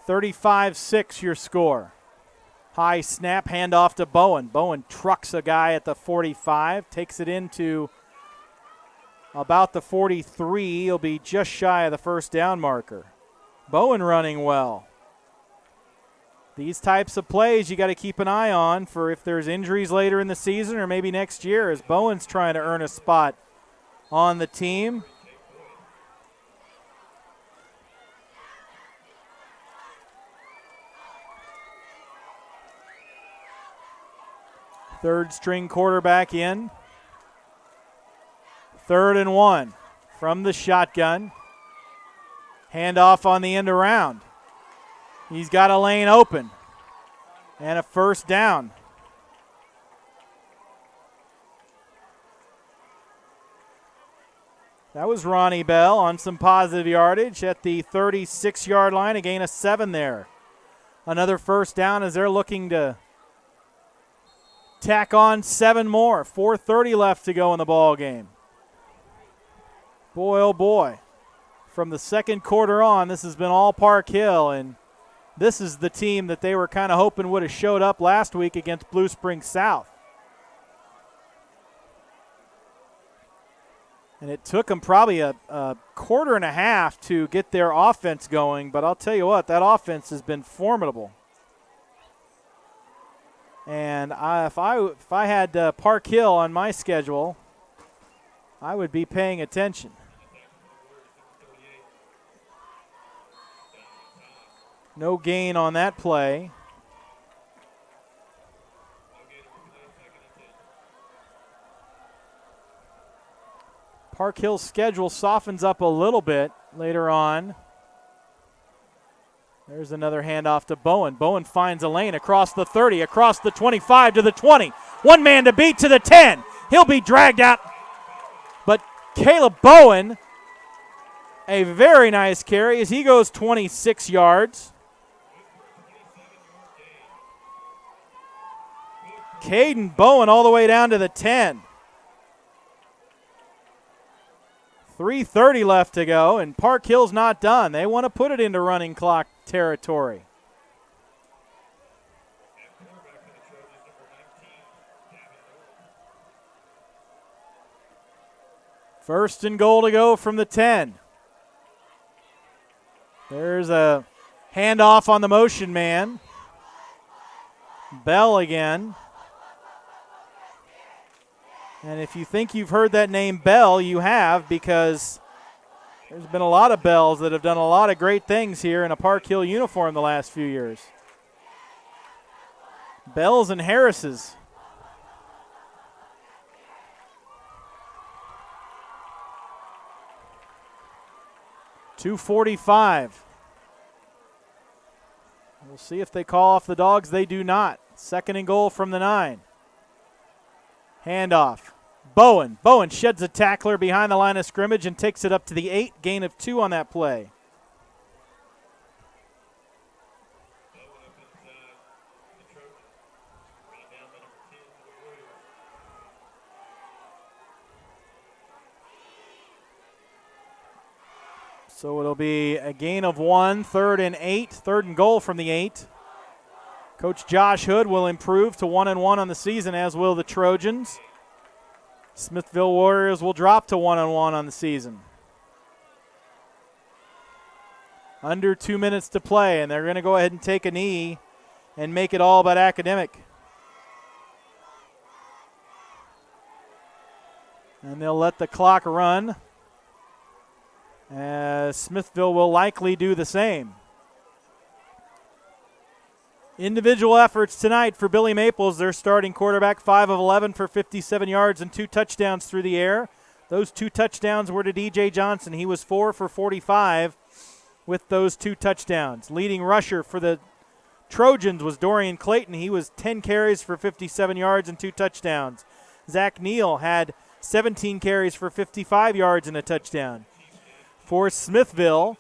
35-6 your score. High snap, handoff to Bowen. Bowen trucks a guy at the 45, takes it into about the 43. He'll be just shy of the first down marker. Bowen running well. These types of plays you got to keep an eye on for if there's injuries later in the season or maybe next year as Bowen's trying to earn a spot on the team. Third string quarterback in. 3rd and 1 from the shotgun. Handoff on the end around. He's got a lane open and a first down. That was Ronnie Bell on some positive yardage at the 36-yard line, a gain of 7 there. another first down as they're looking to tack on 7 more. 4:30 left to go in the ball game. Boy, oh boy. From the second quarter on, this has been all Park Hill, and this is the team that they were kind of hoping would have showed up last week against Blue Springs South. And it took them probably a quarter and a half to get their offense going, but I'll tell you what, that offense has been formidable. And if I had Park Hill on my schedule, I would be paying attention. No gain on that play. Park Hill's schedule softens up a little bit later on. There's another handoff to Bowen. Bowen finds a lane across the 30, across the 25 to the 20. One man to beat to the 10. He'll be dragged out. But Caleb Bowen, a very nice carry as he goes 26 yards. Caden Bowen all the way down to the 10. 3:30 left to go, and Park Hill's not done. They want to put it into running clock territory. First and goal to go from the 10. There's a handoff on the motion man. Bell again. And if you think you've heard that name Bell, you have, because there's been a lot of Bells that have done a lot of great things here in a Park Hill uniform the last few years. Bells and Harrises. .245. We'll see if they call off the Dogs. They do not. Second and goal from the 9. Handoff. Bowen. Bowen sheds a tackler behind the line of scrimmage and takes it up to the 8. Gain of 2 on that play. So it'll be a gain of 1, 3rd and 8. 3rd and goal from the 8. Coach Josh Hood will improve to 1-1 on the season, as will the Trojans. Smithville Warriors will drop to 1-1 on the season. Under 2 minutes to play, and they're going to go ahead and take a knee and make it all about academic. And they'll let the clock run, as Smithville will likely do the same. Individual efforts tonight for Billy Maples. Their starting quarterback, 5 of 11 for 57 yards and 2 touchdowns through the air. Those 2 touchdowns were to DJ Johnson. He was 4 for 45 with those 2 touchdowns. Leading rusher for the Trojans was Dorian Clayton. He was 10 carries for 57 yards and 2 touchdowns. Zach Neal had 17 carries for 55 yards and a touchdown. For Smithville,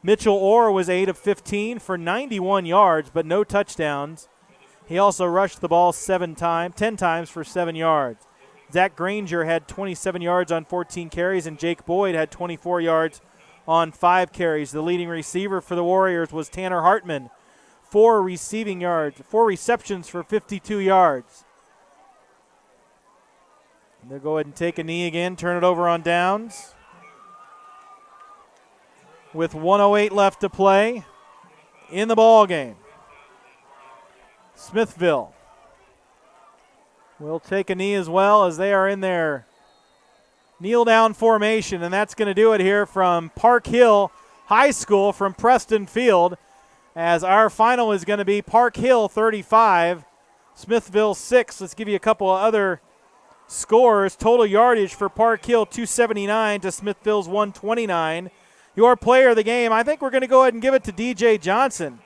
Mitchell Orr was 8 of 15 for 91 yards, but no touchdowns. He also rushed the ball 10 times for 7 yards. Zach Granger had 27 yards on 14 carries, and Jake Boyd had 24 yards on 5 carries. The leading receiver for the Warriors was Tanner Hartman, 4 receptions for 52 yards. And they'll go ahead and take a knee again, turn it over on downs. With 1:08 left to play in the ball game. Smithville will take a knee as well, as they are in their kneel-down formation, and that's going to do it here from Park Hill High School from Preston Field, as our final is going to be Park Hill 35, Smithville 6. Let's give you a couple of other scores. Total yardage for Park Hill, 279 to Smithville's 129. Your player of the game, I think we're going to go ahead and give it to DJ Johnson,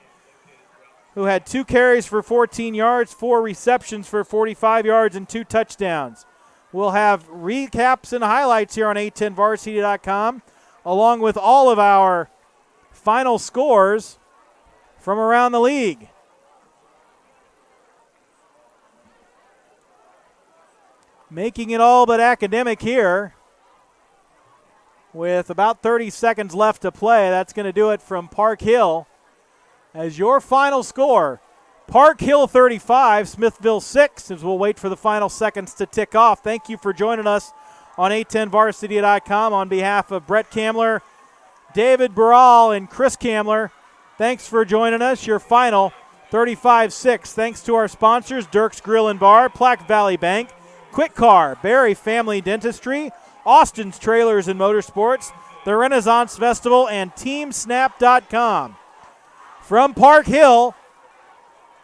who had 2 carries for 14 yards, 4 receptions for 45 yards, and 2 touchdowns. We'll have recaps and highlights here on a10varsity.com, along with all of our final scores from around the league. making it all but academic here. With about 30 seconds left to play, that's going to do it from Park Hill. As your final score, Park Hill 35, Smithville 6, as we'll wait for the final seconds to tick off. Thank you for joining us on 810varsity.com. On behalf of Brett Kamler, David Barral, and Chris Kamler, thanks for joining us. Your final 35-6. Thanks to our sponsors, Dirk's Grill and Bar, Platte Valley Bank, Quick Car, Barry Family Dentistry, Austin's Trailers and Motorsports, the Renaissance Festival, and TeamSnap.com. From Park Hill,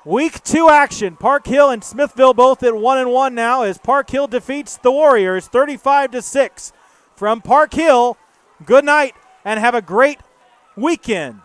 Week 2 action. Park Hill and Smithville both at 1-1 now as Park Hill defeats the Warriors 35-6. From Park Hill, good night and have a great weekend.